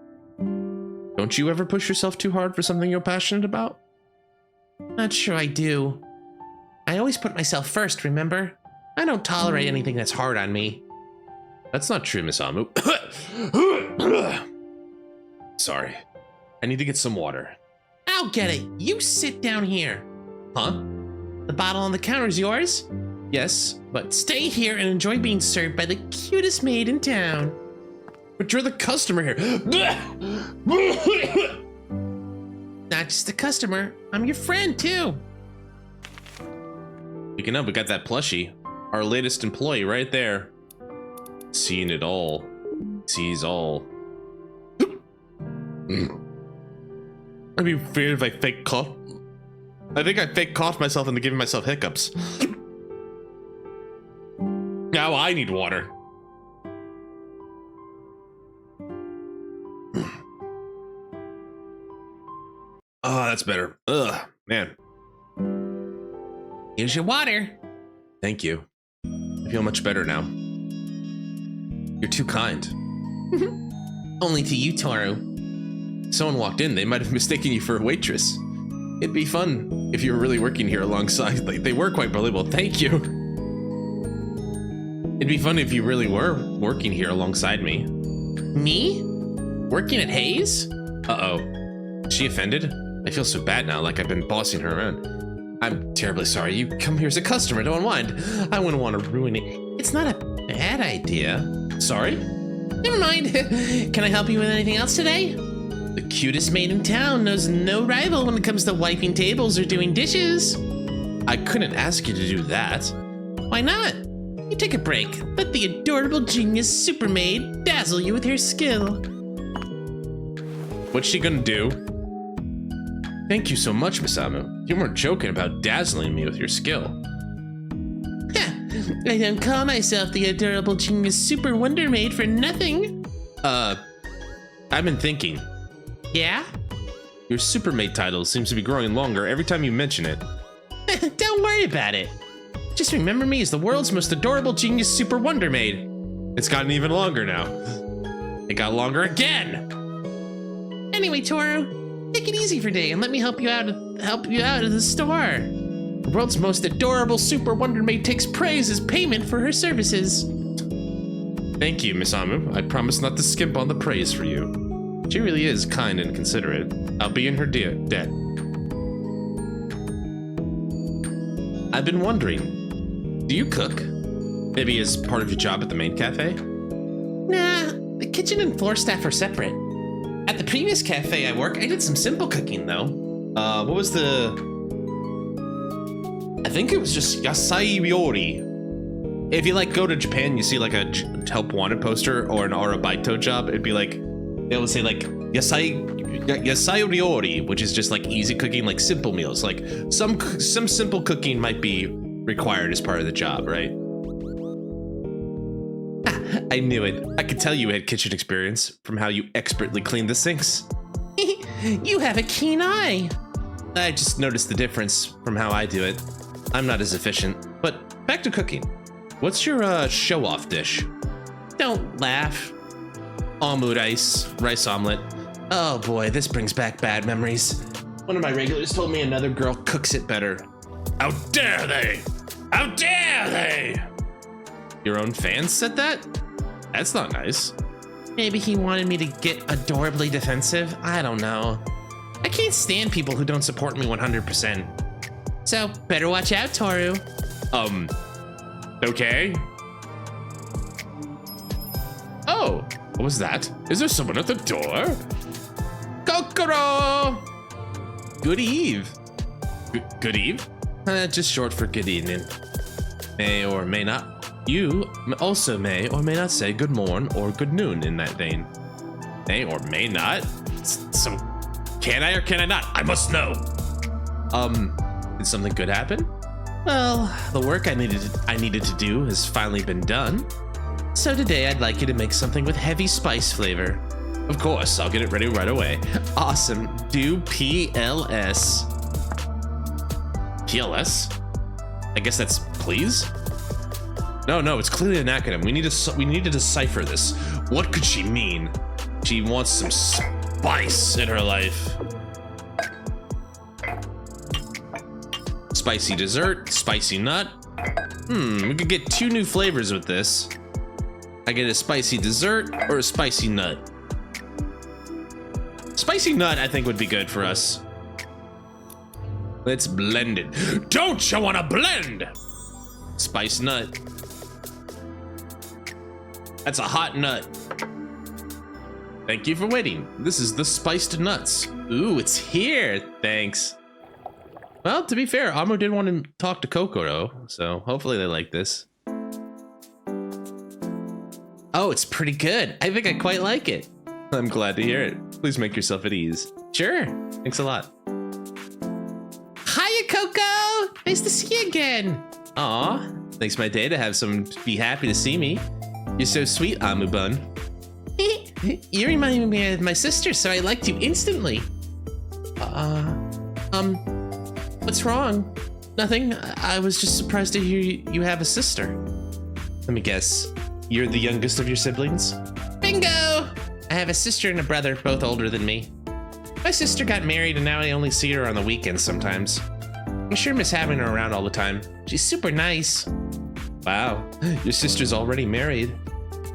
Don't you ever push yourself too hard for something you're passionate about? Not sure I do. I always put myself first, remember? I don't tolerate anything that's hard on me. That's not true, Misamu. Sorry. I need to get some water. I'll get it. You sit down here. Huh? The bottle on the counter is yours? Yes, but stay here and enjoy being served by the cutest maid in town. But you're the customer here. Not just a customer. I'm your friend, too. Speaking of, we got that plushie. Our latest employee right there. Seeing it all. Sees all. I'd be afraid if I fake cough. I think I fake coughed myself into giving myself hiccups. Now I need water. Oh, that's better. Ugh, man. Here's your water. Thank you. I feel much better now. You're too kind. Only to you, Toru. Someone walked in, they might have mistaken you for a waitress. It'd be fun if you were really working here alongside. Like, they were quite believable. Thank you. It'd be fun if you really were working here alongside me. Me? Working at Haze? Uh-oh. Is she offended? I feel so bad now, like I've been bossing her around. I'm terribly sorry. You come here as a customer, don't mind. I wouldn't want to ruin it. It's not a bad idea. Sorry? Never mind. Can I help you with anything else today? The cutest maid in town knows no rival when it comes to wiping tables or doing dishes. I couldn't ask you to do that. Why not? You take a break. Let the adorable genius super maid dazzle you with her skill. What's she gonna do? Thank you so much, Misamu. You weren't joking about dazzling me with your skill. I don't call myself the adorable genius super wonder maid for nothing. I've been thinking. Yeah? Your super maid title seems to be growing longer every time you mention it. Don't worry about it. Just remember me as the world's most adorable genius super wonder maid. It's gotten even longer now. It got longer again. Anyway, Toru, take it easy for a day and let me help you out at the store. The world's most adorable super wonder maid takes praise as payment for her services. Thank you, Miss Amu. I promise not to skimp on the praise for you. She really is kind and considerate. I'll be in her debt. I've been wondering, do you cook? Maybe as part of your job at the main cafe? Nah, the kitchen and floor staff are separate. At the previous cafe I work, I did some simple cooking though. What was the... I think it was just Yasai Ryori. If you like go to Japan, you see like a help wanted poster or an Arabaito job, it'd be like, they will say like Yasai Ryori, which is just like easy cooking, like simple meals. Like some simple cooking might be required as part of the job, right? I knew it. I could tell you had kitchen experience from how you expertly clean the sinks. You have a keen eye. I just noticed the difference from how I do it. I'm not as efficient, but back to cooking. What's your show-off dish? Don't laugh. Omu rice omelet. Oh boy, this brings back bad memories. One of my regulars told me another girl cooks it better. How dare they? How dare they? Your own fans said that? That's not nice. Maybe he wanted me to get adorably defensive? I don't know. I can't stand people who don't support me 100%. So, better watch out, Toru. Okay. Oh, what was that? Is there someone at the door? Kokoro! Good eve. Good eve? Just short for good evening. May or may not. You also may or may not say good morn or good noon in that vein. May or may not? So, can I or can I not? I must know. Did something good happen? Well, the work I needed to do has finally been done. So today I'd like you to make something with heavy spice flavor. Of course, I'll get it ready right away. Awesome. Do PLS. PLS? I guess that's please? No, it's clearly an acronym. We need to decipher this. What could she mean? She wants some spice in her life. Spicy dessert, spicy nut. We could get 2 new flavors with this. I get a spicy dessert or a spicy nut. Spicy nut, I think, would be good for us. Let's blend it. Don't you want to blend? Spice nut. That's a hot nut. Thank you for waiting. This is the spiced nuts. Ooh, it's here. Thanks. Well, to be fair, Amo did want to talk to Kokoro, so hopefully they like this. Oh, it's pretty good. I think I quite like it. I'm glad to hear it. Please make yourself at ease. Sure. Thanks a lot. Hiya, Coco! Nice to see you again. Aw, makes my day to have someone be happy to see me. You're so sweet, Amu Bun. You remind me of my sister, so I liked you instantly. What's wrong? Nothing. I was just surprised to hear you have a sister. Let me guess. You're the youngest of your siblings? Bingo! I have a sister and a brother, both older than me. My sister got married and now I only see her on the weekends sometimes. I sure miss having her around all the time. She's super nice. Wow, your sister's already married.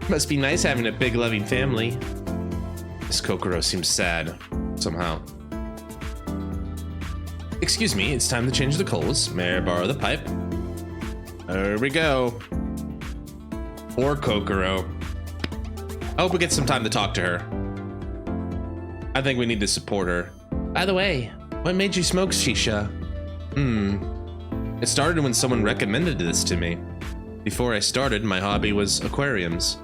Must be nice having a big loving family. Miss Kokoro seems sad, somehow. Excuse me, it's time to change the coals. May I borrow the pipe? There we go. Poor Kokoro. I hope we get some time to talk to her. I think we need to support her. By the way, what made you smoke shisha? It started when someone recommended this to me. Before I started, my hobby was aquariums.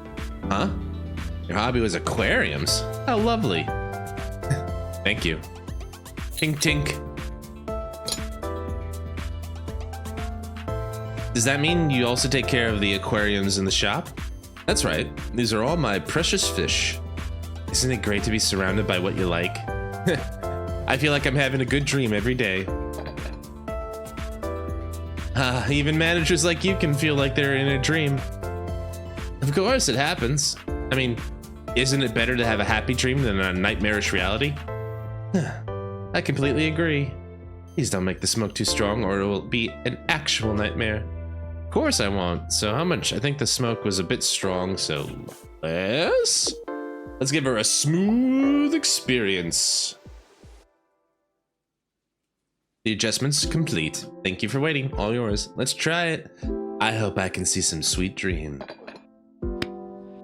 Huh? Your hobby was aquariums? How lovely. Thank you. Tink tink. Does that mean you also take care of the aquariums in the shop? That's right. These are all my precious fish. Isn't it great to be surrounded by what you like? I feel like I'm having a good dream every day. Even managers like you can feel like they're in a dream. Of course, it happens. I mean, isn't it better to have a happy dream than a nightmarish reality? I completely agree. Please don't make the smoke too strong or it will be an actual nightmare. Of course I won't. So how much? I think the smoke was a bit strong, so let's give her a smooth experience. The adjustment's complete. Thank you for waiting. All yours. Let's try it. I hope I can see some sweet dream.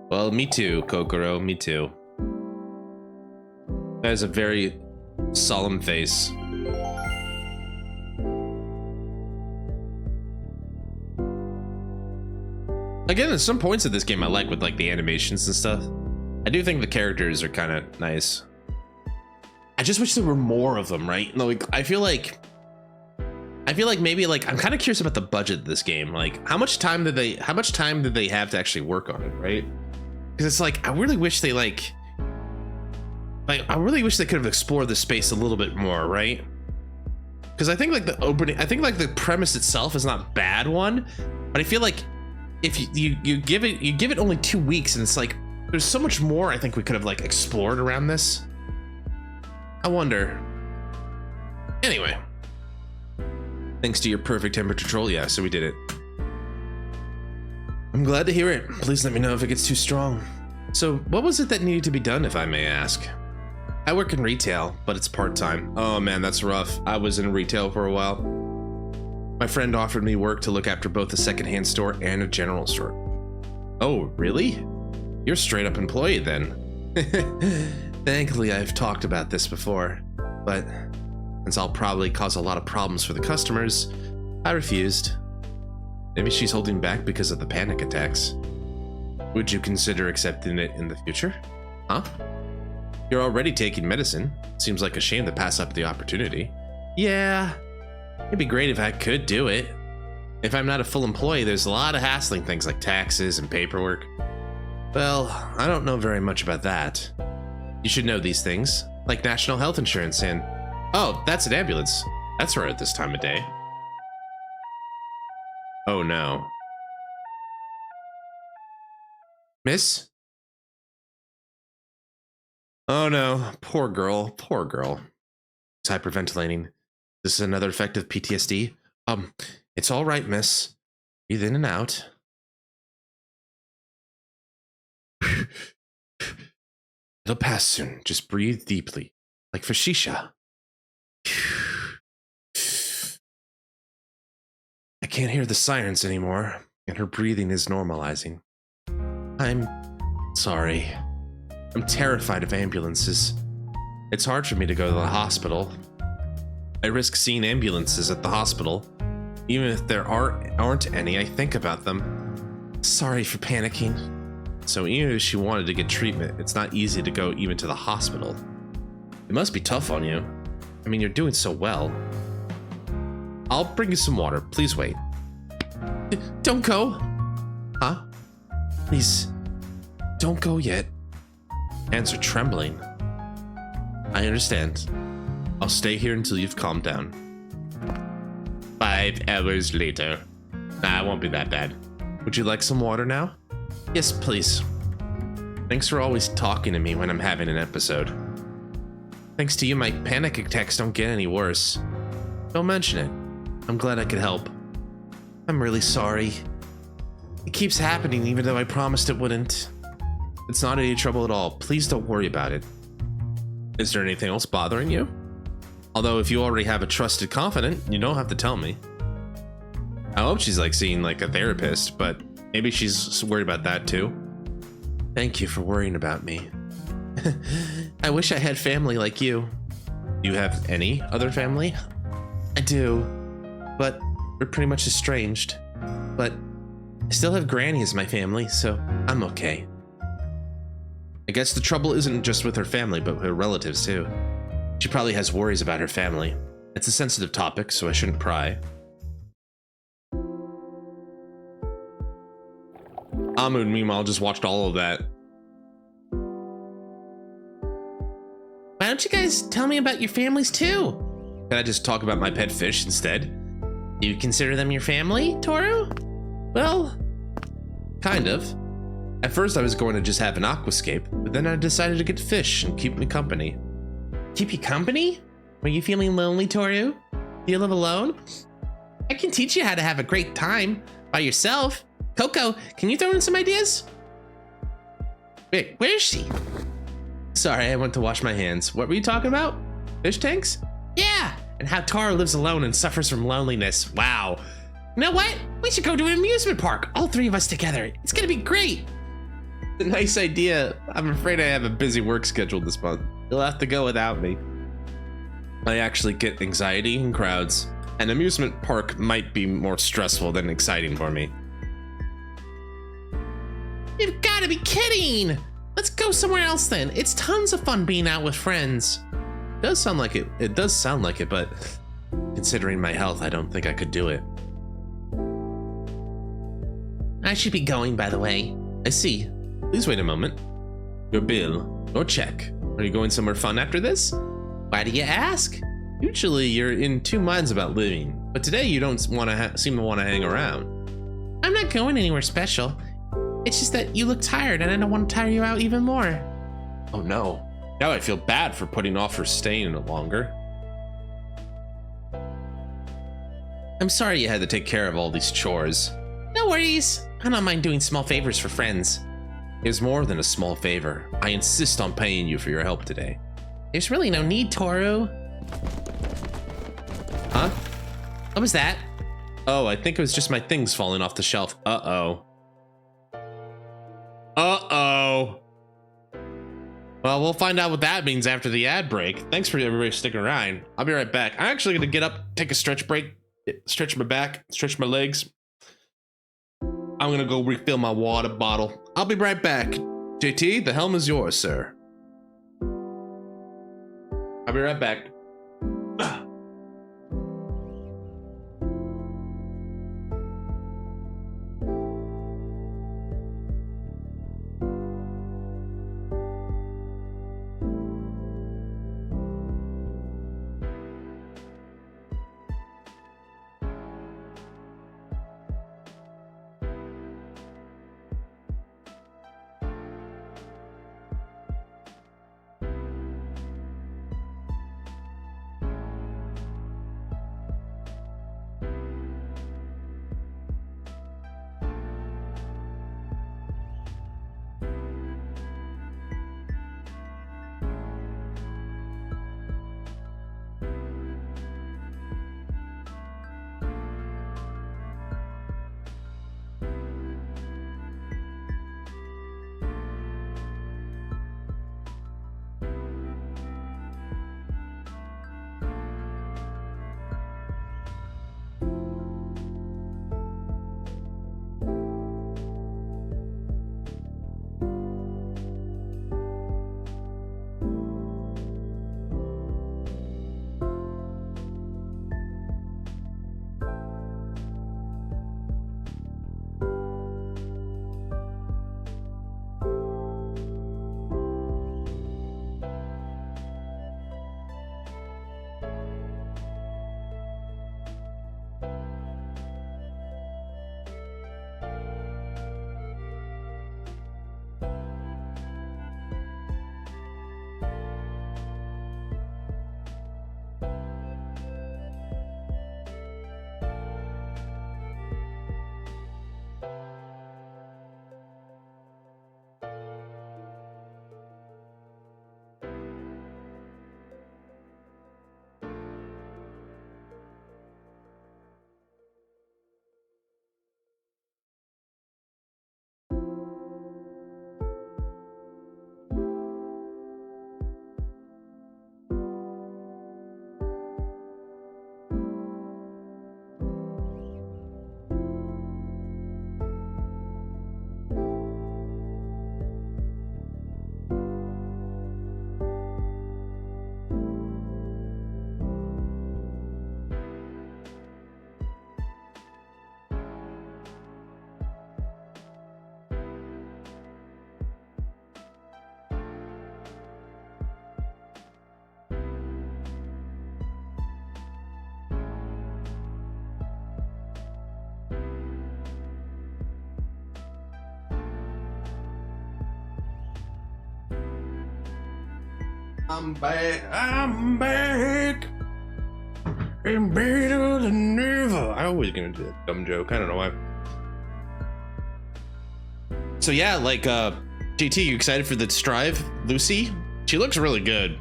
Well, me too, Kokoro. Me too. That is a very solemn face. Again, there's some points of this game I like with like the animations and stuff. I do think the characters are kind of nice. I just wish there were more of them, right? Like, I feel like maybe like I'm kind of curious about the budget of this game. Like, how much time did they have to actually work on it, right? Because it's like I really wish they I really wish they could have explored the space a little bit more, right? Because I think like the premise itself is not a bad one, but I feel like if you give it only 2 weeks, and it's like there's so much more I think we could have like explored around this. I wonder. Anyway, thanks to your perfect temperature control, yeah, so we did it. I'm glad to hear it. Please let me know if it gets too strong. So what was it that needed to be done, if I may ask? I work in retail, but it's part-time. Oh man, that's rough. I was in retail for a while. My friend offered me work to look after both a secondhand store and a general store. Oh, really? You're a straight-up employee then. Thankfully, I've talked about this before, but since I'll probably cause a lot of problems for the customers, I refused. Maybe she's holding back because of the panic attacks. Would you consider accepting it in the future? Huh? You're already taking medicine. Seems like a shame to pass up the opportunity. Yeah, it'd be great if I could do it. If I'm not a full employee, there's a lot of hassling things like taxes and paperwork. Well, I don't know very much about that. You should know these things, like national health insurance and... Oh, that's an ambulance. That's rare at this time of day. Oh no. Miss? Oh no, poor girl, poor girl. It's hyperventilating. This is another effect of PTSD. It's all right, miss. Breathe in and out. It'll pass soon. Just breathe deeply, like for Shisha. I can't hear the sirens anymore, and her breathing is normalizing. I'm sorry. I'm terrified of ambulances. It's hard for me to go to the hospital. I risk seeing ambulances at the hospital. Even if there aren't any, I think about them. Sorry for panicking. So even if she wanted to get treatment, it's not easy to go even to the hospital. It must be tough on you. I mean, you're doing so well. I'll bring you some water. Please wait. Don't go. Huh? Please, don't go yet. Hands are trembling. I understand. I'll stay here until you've calmed down. 5 hours later. Nah, it won't be that bad. Would you like some water now? Yes, please. Thanks for always talking to me when I'm having an episode. Thanks to you, my panic attacks don't get any worse. Don't mention it. I'm glad I could help. I'm really sorry. It keeps happening even though I promised it wouldn't. It's not any trouble at all. Please don't worry about it. Is there anything else bothering you? Although if you already have a trusted confidant, you don't have to tell me. I hope she's like seeing like a therapist, but maybe she's worried about that too. Thank you for worrying about me. I wish I had family like you. Do you have any other family? I do, but we're pretty much estranged. But I still have Granny as my family, so I'm okay. I guess the trouble isn't just with her family, but her relatives too. She probably has worries about her family. It's a sensitive topic, so I shouldn't pry. Amun, meanwhile, just watched all of that. Why don't you guys tell me about your families too? Can I just talk about my pet fish instead? Do you consider them your family, Toru? Well, kind of. At first I was going to just have an aquascape, but then I decided to get fish and keep me company. Keep you company? Were you feeling lonely, Toru? Do you live alone? I can teach you how to have a great time By yourself? Coco, can you throw in some ideas? Wait, where is she? Sorry, I went to wash my hands. What were you talking about? Fish tanks? Yeah, and how Tara lives alone and suffers from loneliness. Wow. You know what? We should go to an amusement park, all three of us together. It's gonna be great. A nice idea. I'm afraid I have a busy work schedule this month. You'll have to go without me. I actually get anxiety in crowds. An amusement park might be more stressful than exciting for me. You've gotta be kidding! Let's go somewhere else then. It's tons of fun being out with friends. It does sound like it. It does sound like it, but considering my health, I don't think I could do it. I should be going, by the way. I see. Please wait a moment. Your bill, your check. Are you going somewhere fun after this? Why do you ask? Usually you're in two minds about leaving, but today you don't want to seem to want to hang around. I'm not going anywhere special. It's just that you look tired and I don't want to tire you out even more. Oh no. Now I feel bad for putting off for staying longer. I'm sorry you had to take care of all these chores. No worries. I don't mind doing small favors for friends. It's more than a small favor. I insist on paying you for your help today. There's really no need, Toru. Huh? What was that? Oh, I think it was just my things falling off the shelf. Uh-oh. Uh-oh. Well, we'll find out what that means after the ad break. Thanks for everybody sticking around. I'll be right back. I'm actually gonna get up, take a stretch break, stretch my back, stretch my legs. I'm gonna go refill my water bottle. I'll be right back. JT, the helm is yours, sir. I'll be right back. I'm back, I'm back. And better than ever. I'm always gonna do that dumb joke. I don't know why. So yeah, like JT, you excited for the Strive, Lucy? She looks really good.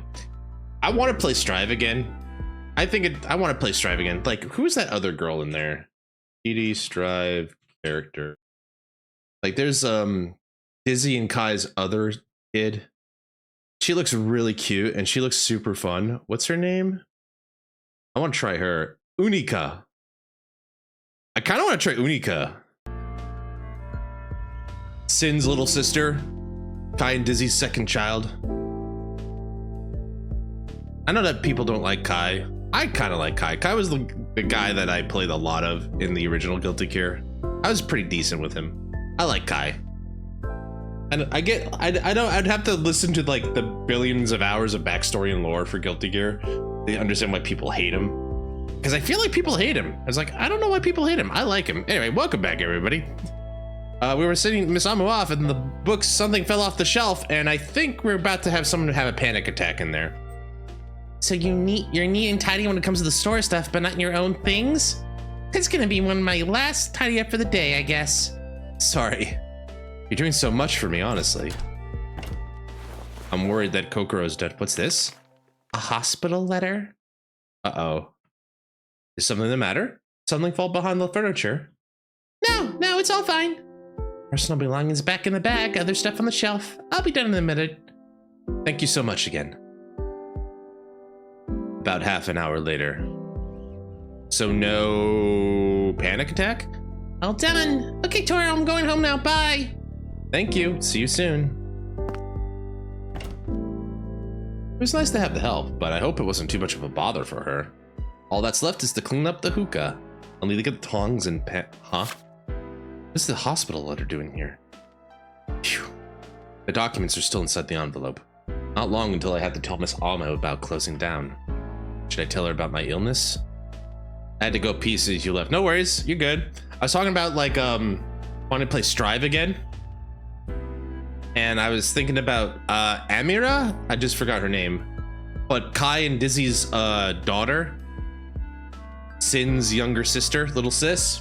I want to play Strive again. I want to play Strive again. Like, who's that other girl in there? PD Strive character. Like, there's Dizzy and Kai's other kid. She looks really cute and she looks super fun. What's her name? I want to try her. NIKKE. I kind of want to try NIKKE. Sin's little sister. Kai and Dizzy's second child. I know that people don't like Kai. I kind of like Kai. Kai was the guy that I played a lot of in the original Guilty Gear. I was pretty decent with him. I like Kai. And I'd have to listen to like the billions of hours of backstory and lore for Guilty Gear to understand why people hate him. Because I feel like people hate him. I was like, I don't know why people hate him. I like him. Anyway, welcome back, everybody. We were sitting Miss Amu off, and the books, something fell off the shelf, and I think we're about to have someone have a panic attack in there. So you're neat and tidy when it comes to the store stuff, but not your own things? It's gonna be one of my last tidy up for the day, I guess. Sorry. You're doing so much for me, honestly. I'm worried that Kokoro's dead. What's this? A hospital letter? Uh-oh. Is something the matter? Something fall behind the furniture? No, it's all fine. Personal belongings back in the bag, other stuff on the shelf. I'll be done in a minute. Thank you so much again. About half an hour later. So no panic attack? All done. Okay, Tora, I'm going home now. Bye. Thank you. See you soon. It was nice to have the help, but I hope it wasn't too much of a bother for her. All that's left is to clean up the hookah. I'll need to get the tongs and Huh? What's the hospital letter doing here? Phew. The documents are still inside the envelope. Not long until I had to tell Miss Alma about closing down. Should I tell her about my illness? I had to go pee as you left. No worries, you're good. I was talking about like wanting to play Strive again. And I was thinking about Amira. I just forgot her name. But Kai and Dizzy's daughter. Sin's younger sister, little sis.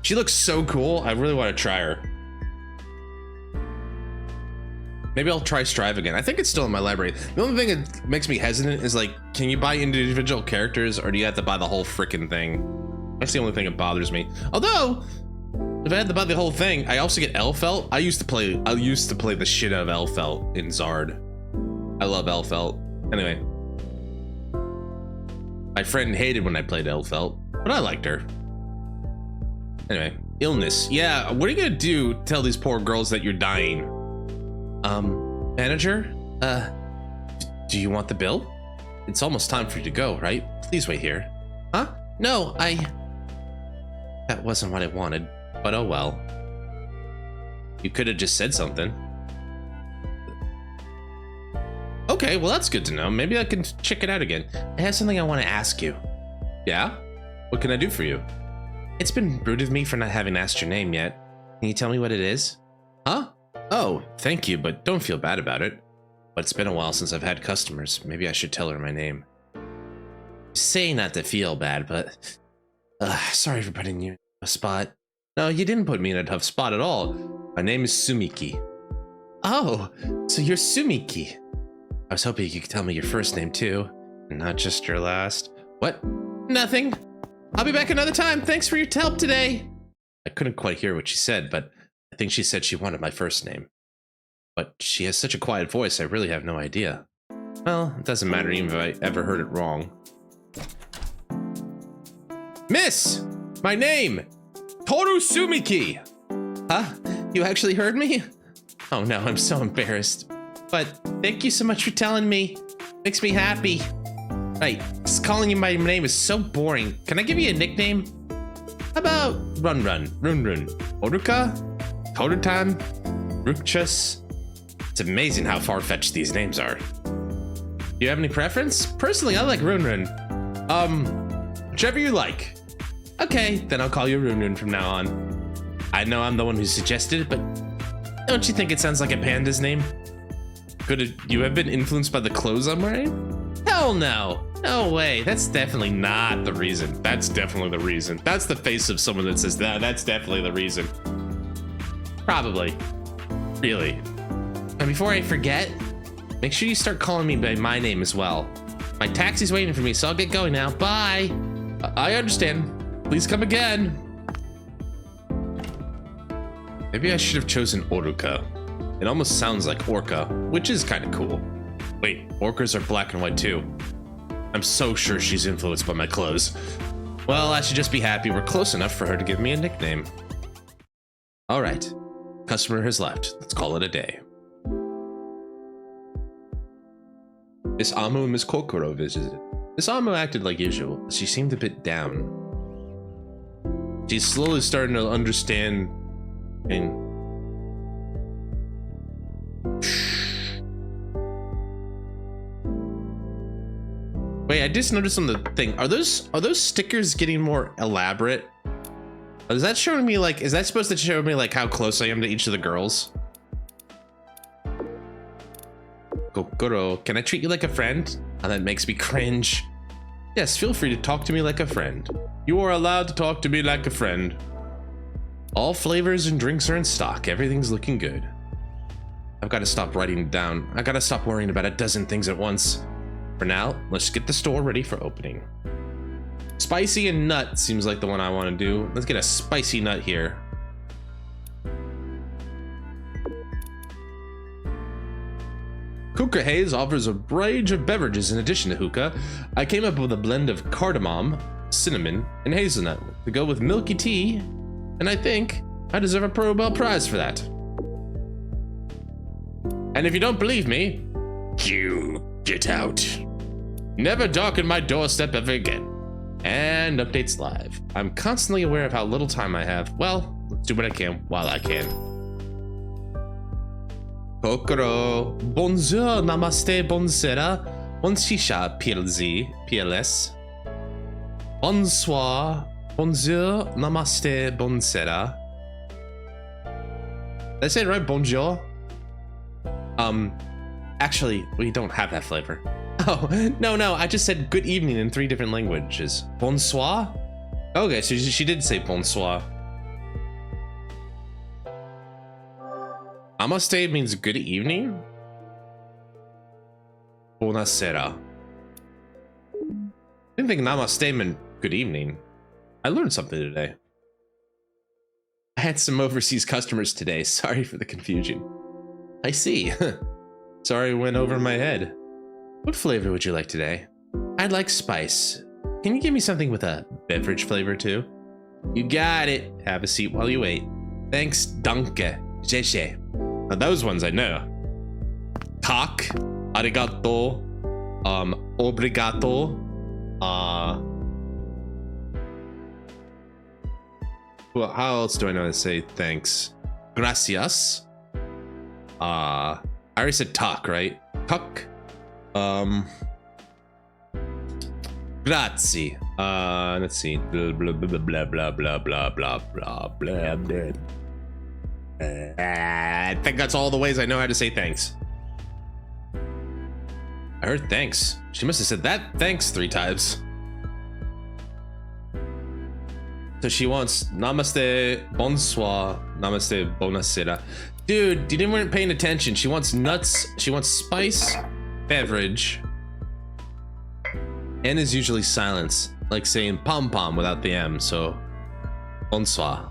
She looks so cool. I really want to try her. Maybe I'll try Strive again. I think it's still in my library. The only thing that makes me hesitant is like, can you buy individual characters or do you have to buy the whole freaking thing? That's the only thing that bothers me. Although, if I had to buy the whole thing, I also get Elfelt. I used to play the shit out of Elfelt in Zard. I love Elfelt. Anyway. My friend hated when I played Elfelt, but I liked her. Anyway, illness. Yeah, what are you gonna do? Tell these poor girls that you're dying? Manager? Do you want the bill? It's almost time for you to go, right? Please wait here. Huh? No, that wasn't what I wanted, but oh well. You could have just said something. Okay, well that's good to know. Maybe I can check it out again. I have something I want to ask you. Yeah? What can I do for you? It's been rude of me for not having asked your name yet. Can you tell me what it is? Huh? Oh, thank you, but don't feel bad about it. But it's been a while since I've had customers. Maybe I should tell her my name. Say not to feel bad, but... sorry for putting you in a spot. No, you didn't put me in a tough spot at all. My name is Sumiki. Oh, so you're Sumiki. I was hoping you could tell me your first name too, and not just your last. What? Nothing. I'll be back another time. Thanks for your help today. I couldn't quite hear what she said, but I think she said she wanted my first name. But she has such a quiet voice, I really have no idea. Well, it doesn't matter even if I ever heard it wrong. Miss! My name! Toru Sumiki! Huh? You actually heard me? Oh no, I'm so embarrassed. But thank you so much for telling me. Makes me happy. Right, just calling you my name is so boring. Can I give you a nickname? How about Run, Oruka, Torutan, Rukchus? It's amazing how far-fetched these names are. Do you have any preference? Personally, I like Run. Whichever you like. Okay, then I'll call you Run from now on. I know I'm the one who suggested it, but don't you think it sounds like a panda's name? Could you have been influenced by the clothes I'm wearing? Hell no. No way. That's definitely not the reason. That's definitely the reason. That's the face of someone that says that. That's definitely the reason. Probably. Really. And before I forget, make sure you start calling me by my name as well. My taxi's waiting for me, so I'll get going now. Bye. I understand. Please come again. Maybe I should have chosen Oruka. It almost sounds like Orca, which is kind of cool. Wait, orcas are black and white too. I'm so sure she's influenced by my clothes. Well, I should just be happy we're close enough for her to give me a nickname. All right, customer has left. Let's call it a day. Miss Amu and Miss Kokoro visited. Miss Amu acted like usual, but she seemed a bit down. She's slowly starting to understand and wait, I just noticed on the thing. Are those stickers getting more elaborate? Is that showing me like, is that supposed to show me like how close I am to each of the girls? Kokoro, can I treat you like a friend? Oh, that makes me cringe. Yes, feel free to talk to me like a friend. You are allowed to talk to me like a friend. All flavors and drinks are in stock. Everything's looking good. I've got to stop writing down. I gotta stop worrying about a dozen things at once. For now, let's get the store ready for opening. Spicy and nut seems like the one I want to do. Let's get a spicy nut here. Hookah Haze offers a range of beverages in addition to hookah. I came up with a blend of cardamom, cinnamon, and hazelnut to go with milky tea, and I think I deserve a Nobel Prize for that. And if you don't believe me, you get out. Never darken my doorstep ever again. And updates live. I'm constantly aware of how little time I have. Well, let's do what I can while I can. Kokoro, bonjour, namaste, bonsera, bon shisha, PLS. Bonsoir, bonjour, namaste, bonsera. Did I say it right? Bonjour? Actually, we don't have that flavor. Oh, no, I just said good evening in 3 different languages. Bonsoir? Okay, so she did say bonsoir. Namaste means good evening? Buonasera. I didn't think namaste meant good evening. I learned something today. I had some overseas customers today. Sorry for the confusion. I see. Sorry, it went over my head. What flavor would you like today? I'd like spice. Can you give me something with a beverage flavor too? You got it. Have a seat while you wait. Thanks, danke. Jeje. Now those ones I know. Tak, arigato, obrigato, well, how else do I know how to say thanks? Gracias. I already said tak, right? Tak. Grazie. Let's see. Blah blah blah blah blah blah blah blah blah blah blah. I think that's all the ways I know how to say thanks. I heard thanks. She must have said that thanks 3 times. So she wants namaste, bonsoir, namaste, bonasera. Dude, you weren't paying attention. She wants nuts. She wants spice, beverage, and is usually silence, like saying pom pom without the M. So bonsoir.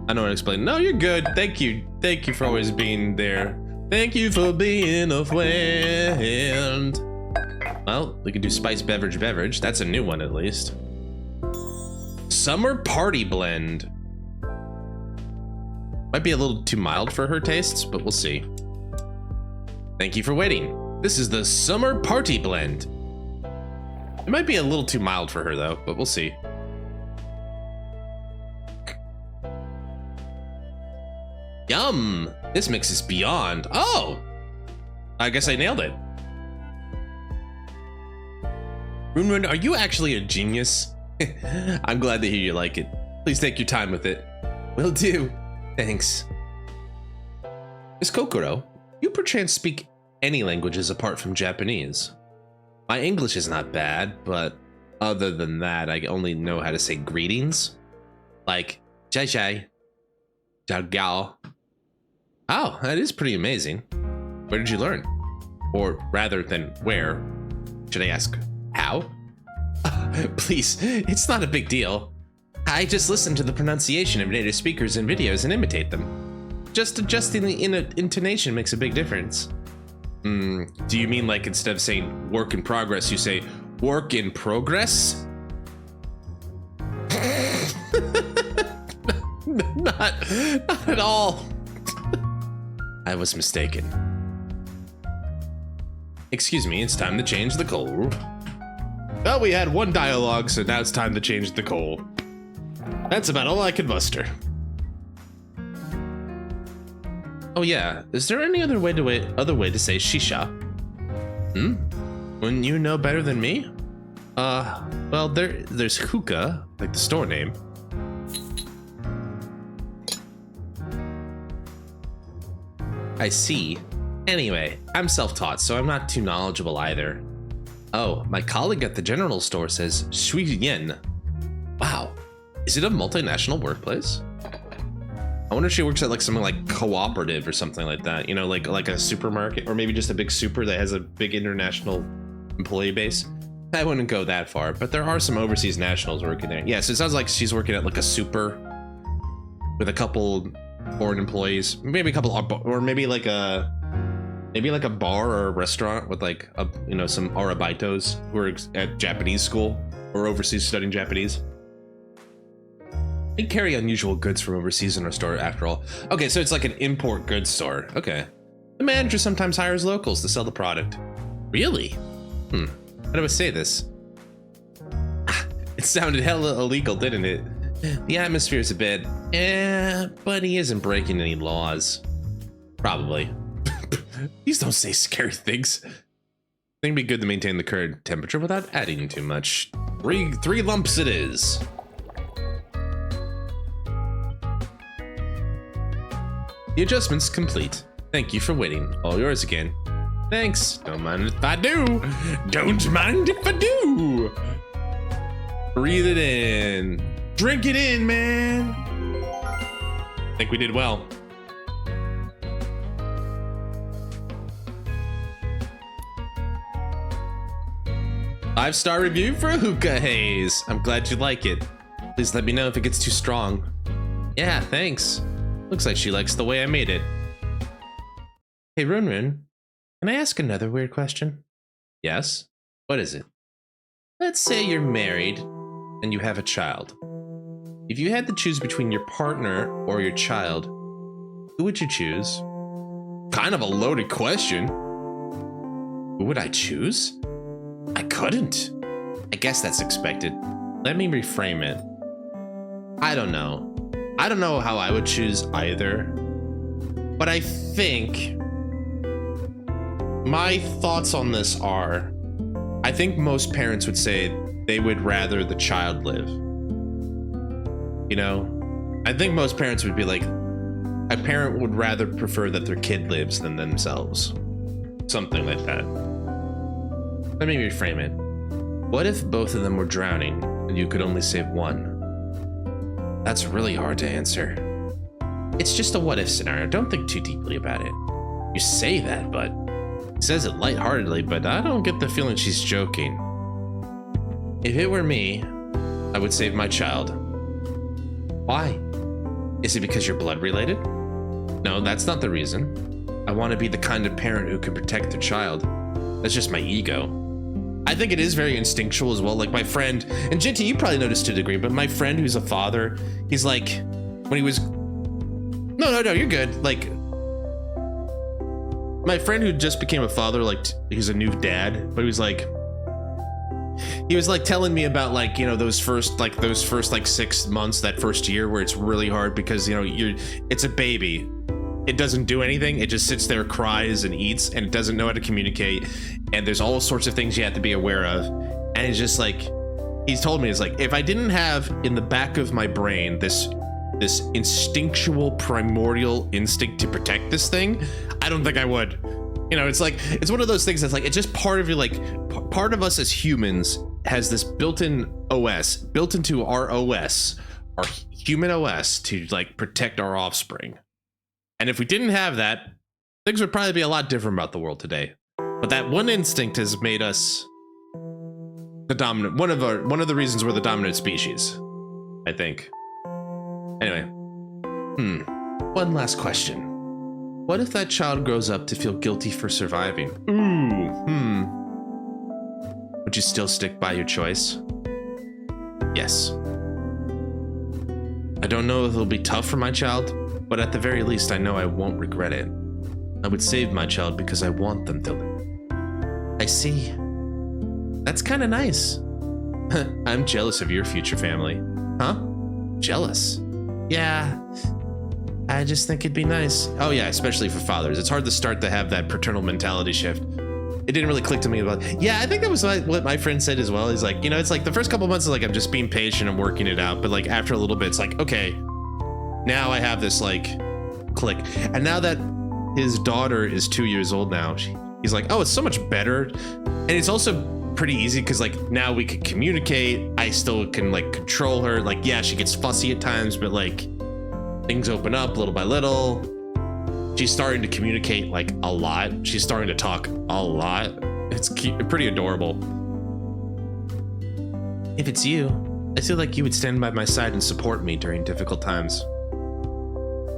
I know how to explain. No, you're good. Thank you. Thank you for always being there. Thank you for being a friend. Well, we can do spice beverage. That's a new one at least. Summer party blend. Might be a little too mild for her tastes, but we'll see. Thank you for waiting. This is the summer party blend. It might be a little too mild for her though, but we'll see. Yum! This mix is beyond. Oh! I guess I nailed it. Runrun, are you actually a genius? I'm glad to hear you like it. Please take your time with it. Will do. Thanks. Miss Kokoro, you perchance speak any languages apart from Japanese? My English is not bad, but other than that, I only know how to say greetings. Like, jai jai, jiao gao. Oh, that is pretty amazing. Where did you learn? Or rather than where, should I ask how? Please, it's not a big deal. I just listen to the pronunciation of native speakers in videos and imitate them. Just adjusting the intonation makes a big difference. Do you mean like instead of saying work in progress, you say work in progress? Not at all. I was mistaken. Excuse me, it's time to change the coal. Well, we had one dialogue, so now it's time to change the coal. That's about all I could muster. Oh yeah, is there any other way to say shisha? Wouldn't you know better than me? Well, there's hookah, like the store name. I see. Anyway, I'm self-taught, so I'm not too knowledgeable either. Oh, my colleague at the general store says Shui Yen. Wow, is it a multinational workplace? I wonder if she works at like something like cooperative or something like that. You know, like a supermarket, or maybe just a big super that has a big international employee base. I wouldn't go that far, but there are some overseas nationals working there. Yes, it sounds like she's working at like a super with a couple foreign employees, maybe a couple, or maybe like a bar or a restaurant with like some arabaitos who are at Japanese school or overseas studying Japanese. They carry unusual goods from overseas in our store, after all. Okay, so it's like an import goods store. Okay. The manager sometimes hires locals to sell the product. Really? How do I say this? It sounded hella illegal, didn't it? The atmosphere's a bit, but he isn't breaking any laws. Probably. Please don't say scary things. I think it'd be good to maintain the current temperature without adding too much. Three lumps it is. The adjustment's complete. Thank you for waiting. All yours again. Thanks. Don't mind if I do. Don't mind if I do. Breathe it in. Drink it in, man. I think we did well. Five-star review for Hookah Haze. I'm glad you like it. Please let me know if it gets too strong. Yeah, thanks. Looks like she likes the way I made it. Hey, Run, can I ask another weird question? Yes? What is it? Let's say you're married and you have a child. If you had to choose between your partner or your child, who would you choose? Kind of a loaded question. Who would I choose? I couldn't. I guess that's expected. Let me reframe it. I don't know. I don't know how I would choose either. But I think my thoughts on this are, I think most parents would say they would rather the child live. You know, I think most parents would be like, a parent would rather prefer that their kid lives than themselves. Something like that. Let me reframe it. What if both of them were drowning and you could only save one? That's really hard to answer. It's just a what if scenario. Don't think too deeply about it. You say that, but he says it lightheartedly, but I don't get the feeling she's joking. If it were me, I would save my child. Why? Is it because you're blood related? No, that's not the reason. I want to be the kind of parent who can protect their child. That's just my ego. I think it is very instinctual as well. Like my friend, and Jinty, you probably noticed to a degree, but my friend who's a father, he's like, when he was, no, you're good. Like, my friend who just became a father, like he's a new dad, but he was like telling me about like, you know, those first 6 months, that first year where it's really hard because, you know, it's a baby. It doesn't do anything. It just sits there, cries and eats, and it doesn't know how to communicate. And there's all sorts of things you have to be aware of. And it's just like, he's told me, it's like, if I didn't have in the back of my brain this instinctual primordial instinct to protect this thing, I don't think I would. You know, it's like, it's one of those things that's like, it's just part of you, like, part of us as humans has this built-in OS, built into our OS, our human OS, to like protect our offspring. And if we didn't have that, things would probably be a lot different about the world today. But that one instinct has made us the dominant, one of the reasons we're the dominant species, I think. Anyway, one last question. What if that child grows up to feel guilty for surviving? Would you still stick by your choice? Yes. I don't know if it'll be tough for my child, but at the very least, I know I won't regret it. I would save my child because I want them to. I see. That's kind of nice. I'm jealous of your future family. Huh? Jealous? Yeah. I just think it'd be nice. Oh yeah, especially for fathers. It's hard to start to have that paternal mentality shift. It didn't really click to me about, yeah, I think that was what my friend said as well. He's like, you know, it's like the first couple months is like, I'm just being patient and working it out. But like after a little bit, it's like, okay, now I have this like click. And now that his daughter is 2 years old now, he's like, oh, it's so much better. And it's also pretty easy because like now we can communicate. I still can like control her. Like, yeah, she gets fussy at times, but like things open up little by little. She's starting to communicate like a lot. She's starting to talk a lot. It's pretty adorable. If it's you, I feel like you would stand by my side and support me during difficult times.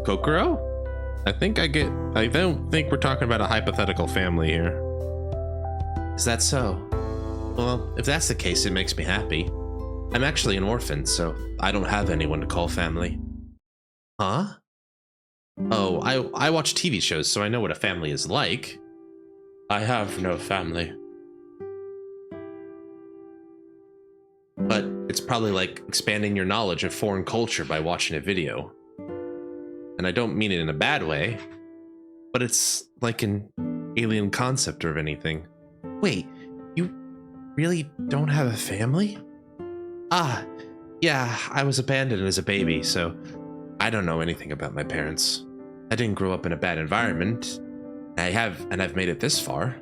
Kokoro? I don't think we're talking about a hypothetical family here. Is that so? Well, if that's the case, it makes me happy. I'm actually an orphan, so I don't have anyone to call family. Huh? Oh, I watch TV shows, so I know what a family is like. I have no family. But it's probably like expanding your knowledge of foreign culture by watching a video. And I don't mean it in a bad way, but it's like an alien concept or anything. Wait, you really don't have a family? Ah, yeah, I was abandoned as a baby, so I don't know anything about my parents. I didn't grow up in a bad environment. I've made it this far.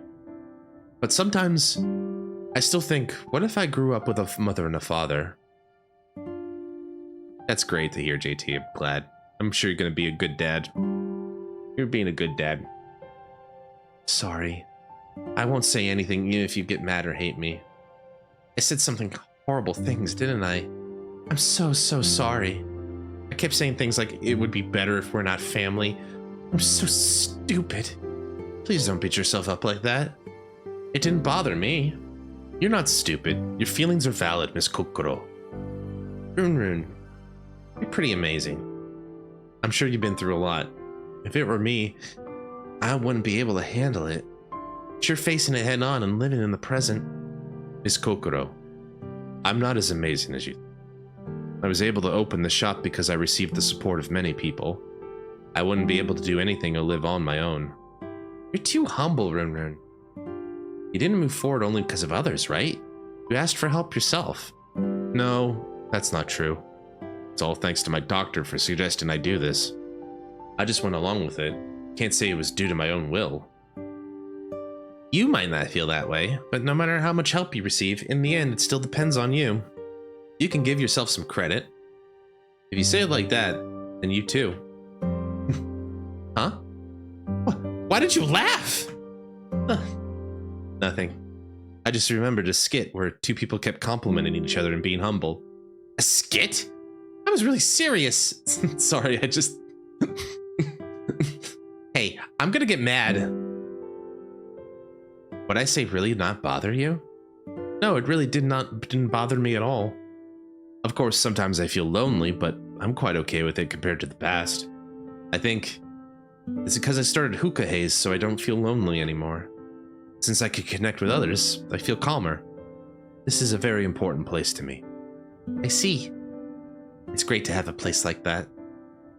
But sometimes I still think, what if I grew up with a mother and a father? That's great to hear, JT. I'm glad. I'm sure you're gonna be a good dad. You're being a good dad. Sorry. I won't say anything even if you get mad or hate me. I said something horrible things, didn't I? I'm so sorry. I kept saying things like it would be better if we're not family. I'm so stupid. Please don't beat yourself up like that. It didn't bother me. You're not stupid. Your feelings are valid, Miss Kokoro. Run. You're pretty amazing. I'm sure you've been through a lot. If it were me, I wouldn't be able to handle it. But you're facing it head on and living in the present. Miss Kokoro, I'm not as amazing as you. I was able to open the shop because I received the support of many people. I wouldn't be able to do anything or live on my own. You're too humble, Run. You didn't move forward only because of others, right? You asked for help yourself. No, that's not true. It's all thanks to my doctor for suggesting I do this. I just went along with it. Can't say it was due to my own will. You might not feel that way, but no matter how much help you receive, in the end, it still depends on you. You can give yourself some credit. If you say it like that, then you too. Huh? Why did you laugh? Nothing. I just remembered a skit where two people kept complimenting each other and being humble. A skit? I was really serious. Sorry, I just... Hey, I'm gonna get mad. Would I say really not bother you? No, it really didn't bother me at all. Of course, sometimes I feel lonely, but I'm quite okay with it compared to the past. I think it's because I started Hookah Haze, so I don't feel lonely anymore. Since I can connect with others, I feel calmer. This is a very important place to me. I see. It's great to have a place like that.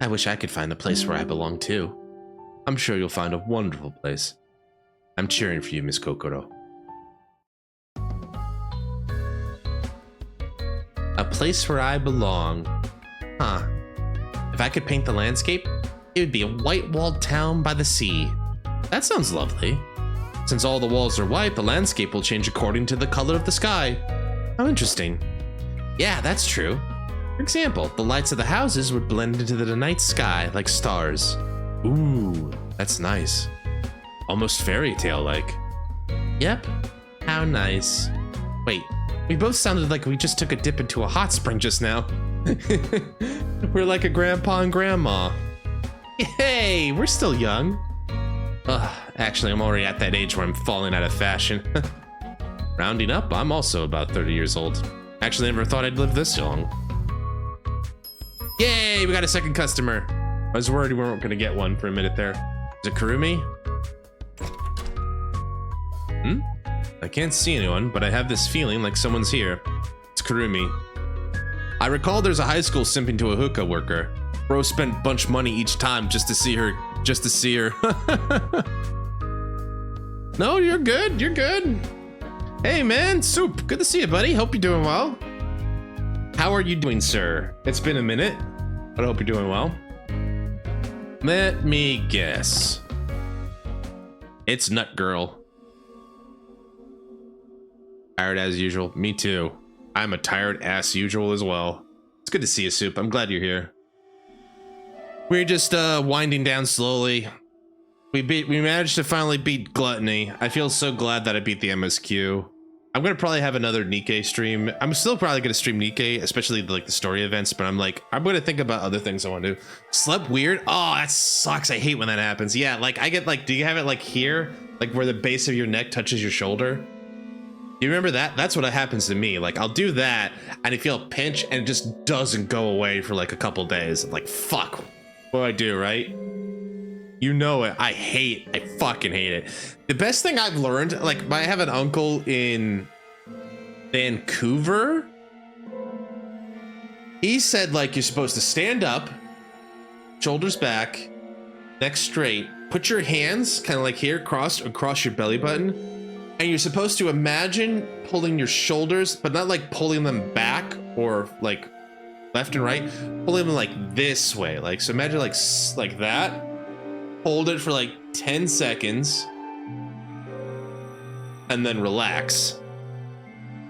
I wish I could find the place where I belong too. I'm sure you'll find a wonderful place. I'm cheering for you, Miss Kokoro. A place where I belong. Huh. If I could paint the landscape, it would be a white-walled town by the sea. That sounds lovely. Since all the walls are white, the landscape will change according to the color of the sky. How interesting. Yeah, that's true. For example, the lights of the houses would blend into the night sky like stars. Ooh, that's nice. Almost fairy tale like. Yep. How nice. Wait, we both sounded like we just took a dip into a hot spring just now. We're like a grandpa and grandma. Hey, we're still young. Ugh, actually, I'm already at that age where I'm falling out of fashion. Rounding up, I'm also about 30 years old. Actually, never thought I'd live this long. Yay, we got a second customer. I was worried we weren't gonna get one for a minute there. Is it Kurumi? I can't see anyone, but I have this feeling like someone's here. It's Kurumi. I recall there's a high school simping to a hookah worker. Bro spent a bunch of money each time just to see her. No, you're good. You're good. Hey, man, Soup. Good to see you, buddy. Hope you're doing well. How are you doing, sir? It's been a minute, but I hope you're doing well. Let me guess. It's Nut Girl. Tired as usual. Me too. I'm a tired ass usual as well. It's good to see you, Soup. I'm glad you're here. We're just winding down slowly. We managed to finally beat Gluttony. I feel so glad that I beat the MSQ. I'm gonna probably have another NIKKE stream. I'm still probably gonna stream NIKKE, especially like the story events, but I'm gonna think about other things I want to do. Slept weird? Oh, that sucks. I hate when that happens. Yeah, like I get like, do you have it like here? Like where the base of your neck touches your shoulder? You remember that? That's what happens to me. Like I'll do that and I feel a pinch and it just doesn't go away for like a couple days. I'm like, fuck, what do I do, right? You know it. I fucking hate it. The best thing I've learned, like I have an uncle in Vancouver. He said like you're supposed to stand up, shoulders back, neck straight, put your hands kind of like here crossed across your belly button. And you're supposed to imagine pulling your shoulders, but not like pulling them back or like left and right, pulling them like this way. Like, so imagine like that, hold it for like 10 seconds and then relax.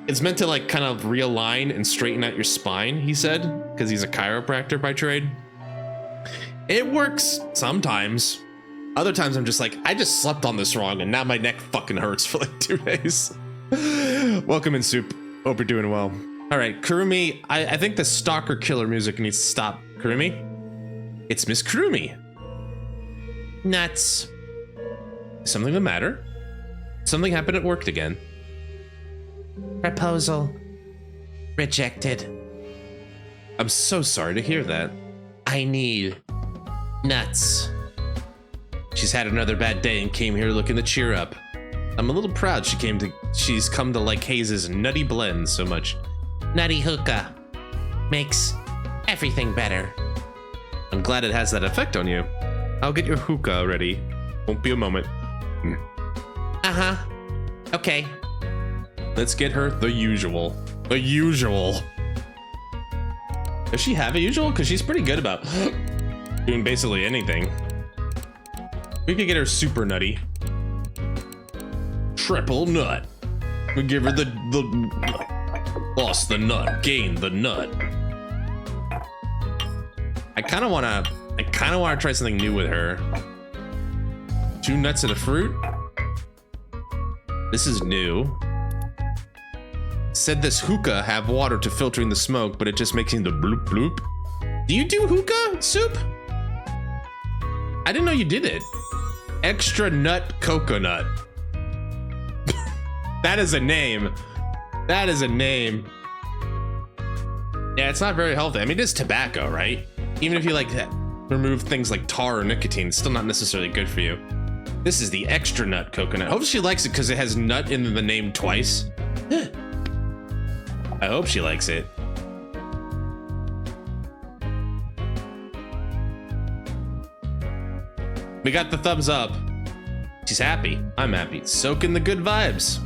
It's meant to like kind of realign and straighten out your spine, he said, because he's a chiropractor by trade. It works sometimes. Other times I'm just like, I just slept on this wrong and now my neck fucking hurts for like 2 days. Welcome in, Soup. Hope you're doing well. All right, Kurumi, I think the stalker killer music needs to stop. Kurumi? It's Miss Kurumi. Nuts. Something the matter? Something happened at work again. Proposal. Rejected. I'm so sorry to hear that. I need nuts. She's had another bad day and came here looking to cheer up. I'm a little proud she's come to like Haze's nutty blend so much. Nutty hookah. Makes everything better. I'm glad it has that effect on you. I'll get your hookah ready. Won't be a moment. Uh-huh. Okay. Let's get her the usual. The usual. Does she have a usual? Because she's pretty good about doing basically anything. We could get her super nutty. Triple nut. We give her the lost the nut, gain the nut. I kind of want to try something new with her. 2 nuts and a fruit. This is new. Said this hookah have water to filtering the smoke, but it just makes the bloop bloop. Do you do hookah, Soup? I didn't know you did it. Extra nut coconut. That is a name. That is a name. Yeah, it's not very healthy. I mean, it is tobacco, right? Even if you like remove things like tar or nicotine, it's still not necessarily good for you. This is the extra nut coconut. I hope she likes it because it has nut in the name twice. I hope she likes it. We got the thumbs up. She's happy. I'm happy. Soaking the good vibes.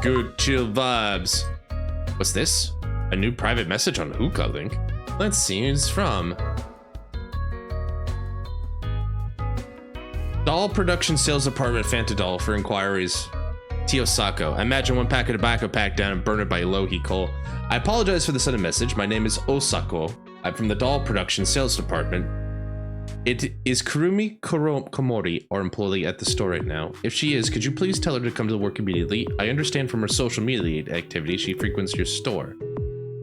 Good chill vibes. What's this? A new private message on Hookah link. Let's see who it's from. Doll production sales department Fantadol for inquiries. Tiyosako. I imagine 1 pack of tobacco packed down and burn it by low heat coal. I apologize for the sudden message. My name is Osako. I'm from the doll production sales department. Is Kurumi Komori our employee at the store right now? If she is, could you please tell her to come to work immediately? I understand from her social media activity she frequents your store.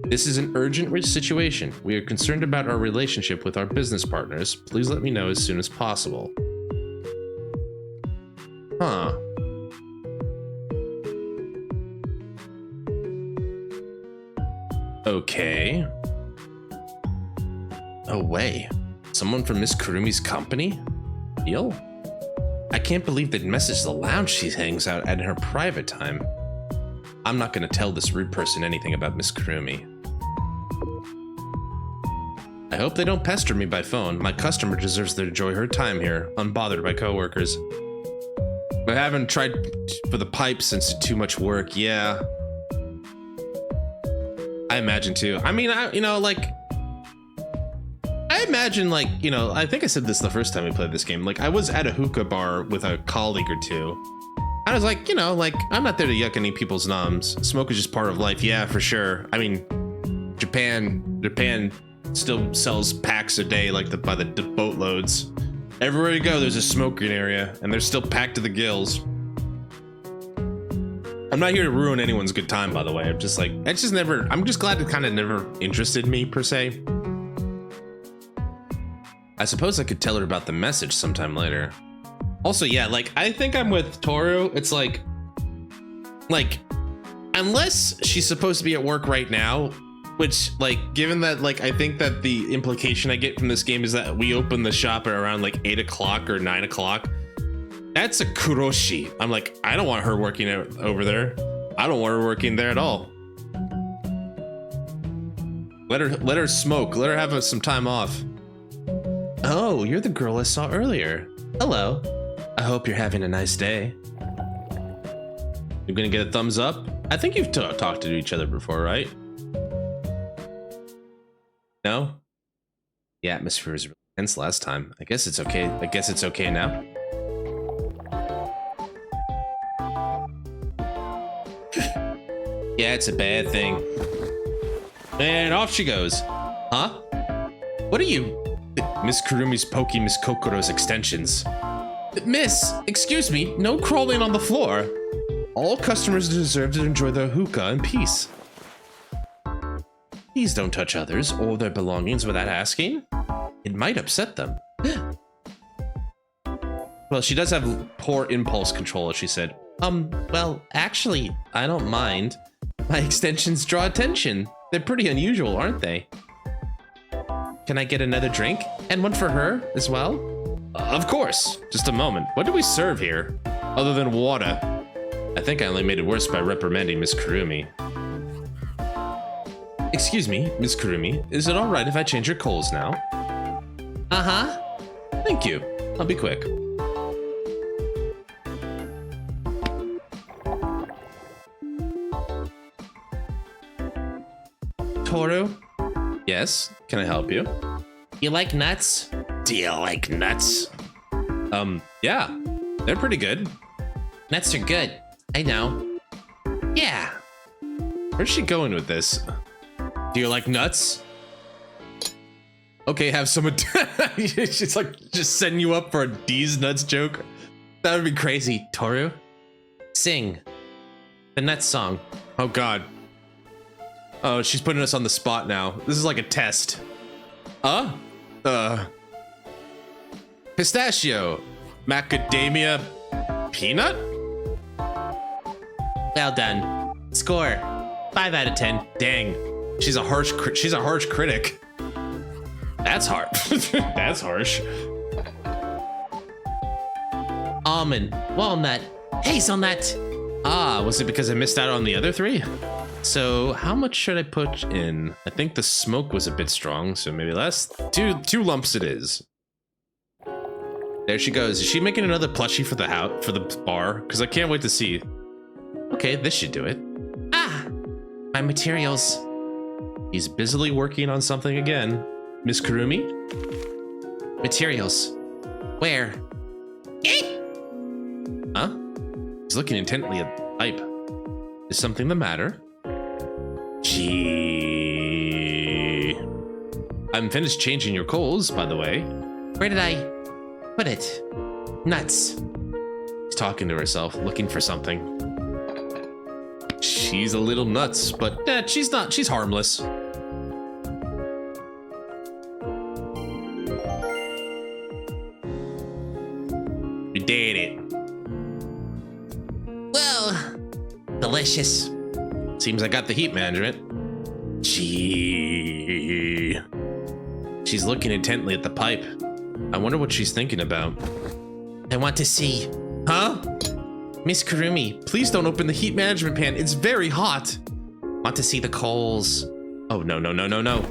This is an urgent situation. We are concerned about our relationship with our business partners. Please let me know as soon as possible. Huh. Okay. No way. Someone from Miss Kurumi's company? Deal? I can't believe they'd message the lounge she hangs out at in her private time. I'm not gonna tell this rude person anything about Miss Kurumi. I hope they don't pester me by phone. My customer deserves to enjoy her time here, unbothered by coworkers. I haven't tried for the pipe since too much work, yeah. I imagine too. I mean, I imagine like, I think I said this the first time we played this game. Like I was at a hookah bar with a colleague or two. I was like, I'm not there to yuck any people's noms. Smoke is just part of life. Yeah, for sure. I mean, Japan still sells packs a day, like by the boatloads. Everywhere you go, there's a smoking area, and they're still packed to the gills. I'm not here to ruin anyone's good time, by the way. I'm just glad it kind of never interested me, per se. I suppose I could tell her about the message sometime later. Also, yeah, like, I think I'm with Toru. It's like, unless she's supposed to be at work right now, which, like, given that, like, I think that the implication I get from this game is that we open the shop at around, like, 8 o'clock or 9 o'clock. That's a kuroshi. I'm like, I don't want her working over there. I don't want her working there at all. Let her smoke. Let her have some time off. Oh, you're the girl I saw earlier. Hello. I hope you're having a nice day. You're gonna get a thumbs up? I think you've talked to each other before, right? No? The atmosphere was really tense last time. I guess it's okay. I guess it's okay now. Yeah, it's a bad thing. And off she goes. Huh? What are you? Miss Kurumi's poking Miss Kokoro's extensions. Miss, excuse me, no crawling on the floor. All customers deserve to enjoy their hookah in peace. Please don't touch others or their belongings without asking. It might upset them. Well, she does have poor impulse control, as she said. Well, actually, I don't mind. My extensions draw attention. They're pretty unusual, aren't they? Can I get another drink? And one for her as well? Of course. Just a moment. What do we serve here? Other than water? I think I only made it worse by reprimanding Miss Kurumi. Excuse me, Miss Kurumi. Is it alright if I change your coals now? Uh-huh. Thank you. I'll be quick. Toru? Yes, can I help you? You like nuts? Do you like nuts? Yeah, they're pretty good. Nuts are good. I know. Yeah. Where's she going with this? Do you like nuts? Okay, have someone. She's like just setting you up for a D's nuts joke. That would be crazy. Toru, sing the nuts song. Oh God. Oh, she's putting us on the spot now. This is like a test. Pistachio, macadamia, peanut. Well done. Score 5 out of 10. Dang, she's a harsh critic. That's hard. That's harsh. Almond, walnut, hazelnut. Ah, was it because I missed out on the other 3? So how much should I put in? I think the smoke was a bit strong, so maybe less. Two lumps it is. There she goes. Is she making another plushie for the bar? Because I can't wait to see. Okay, this should do it. Ah, my materials. He's busily working on something again. Miss Kurumi? Materials. Where? Huh? He's looking intently at the pipe. Is something the matter? Gee. I'm finished changing your coals, by the way. Where did I put it? Nuts. She's talking to herself, looking for something. She's a little nuts, but she's not. She's harmless. We did it. Well, delicious. Seems I got the heat management. Gee. She's looking intently at the pipe. I wonder what she's thinking about. I want to see. Huh? Miss Kurumi, Please don't open the heat management pan. It's very hot. want to see the coals. Oh, no, no, no, no, no.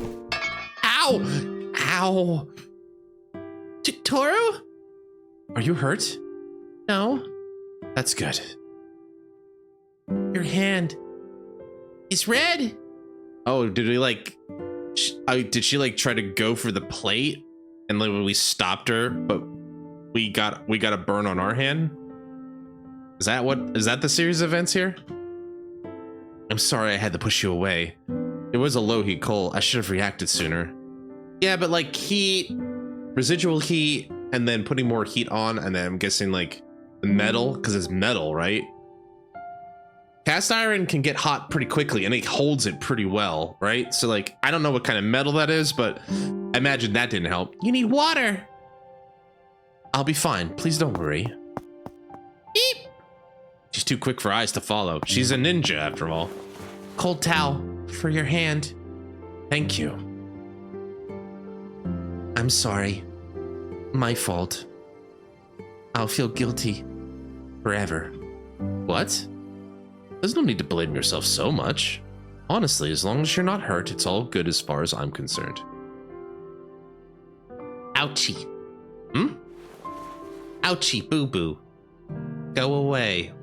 Ow! Ow. Toru? Are you hurt? No. That's good. Your hand is red. Oh, did we like... did she like try to go for the plate? And like we stopped her, but we got a burn on our hand? Is that the series of events here? I'm sorry I had to push you away. It was a low heat coal. I should have reacted sooner. Yeah, but like heat, residual heat, and then putting more heat on, and then I'm guessing like the metal, because it's metal, right? Cast iron can get hot pretty quickly, and it holds it pretty well, right? So like, I don't know what kind of metal that is, but I imagine that didn't help. You need water. I'll be fine. Please don't worry. Beep. She's too quick for eyes to follow. She's a ninja, after all. Cold towel for your hand. Thank you. I'm sorry. My fault. I'll feel guilty forever. What? There's no need to blame yourself so much. Honestly, as long as you're not hurt, it's all good as far as I'm concerned. Ouchie. Hmm? Ouchie, boo-boo. Go away.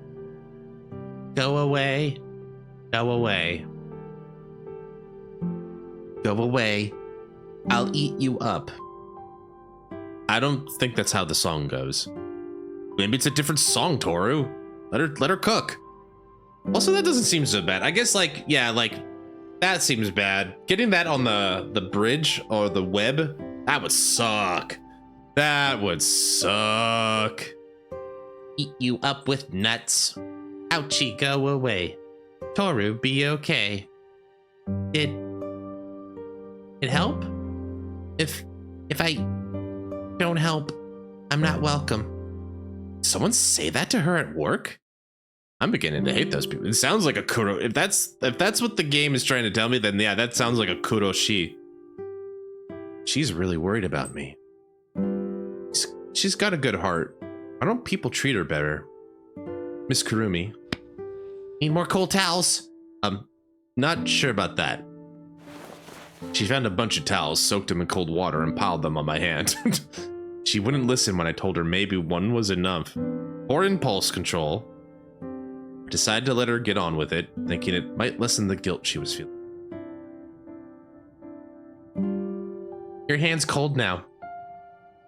Go away. Go away. Go away. I'll eat you up. I don't think that's how the song goes. Maybe it's a different song, Toru. Let her cook. Also, that doesn't seem so bad. I guess like, yeah, like that seems bad. Getting that on the bridge or the web, that would suck. That would suck. Eat you up with nuts. Ouchie, go away. Toru, be okay. Did it help? If I don't help, I'm not welcome. Someone say that to her at work? I'm beginning to hate those people. It sounds like a kuro. If that's what the game is trying to tell me, then yeah, that sounds like a kuroshi. She's really worried about me. She's got a good heart. Why don't people treat her better? Miss Kurumi. Need more cold towels? Not sure about that. She found a bunch of towels, soaked them in cold water, and piled them on my hand. She wouldn't listen when I told her maybe one was enough. Poor impulse control. I decided to let her get on with it, thinking it might lessen the guilt she was feeling. Your hand's cold now.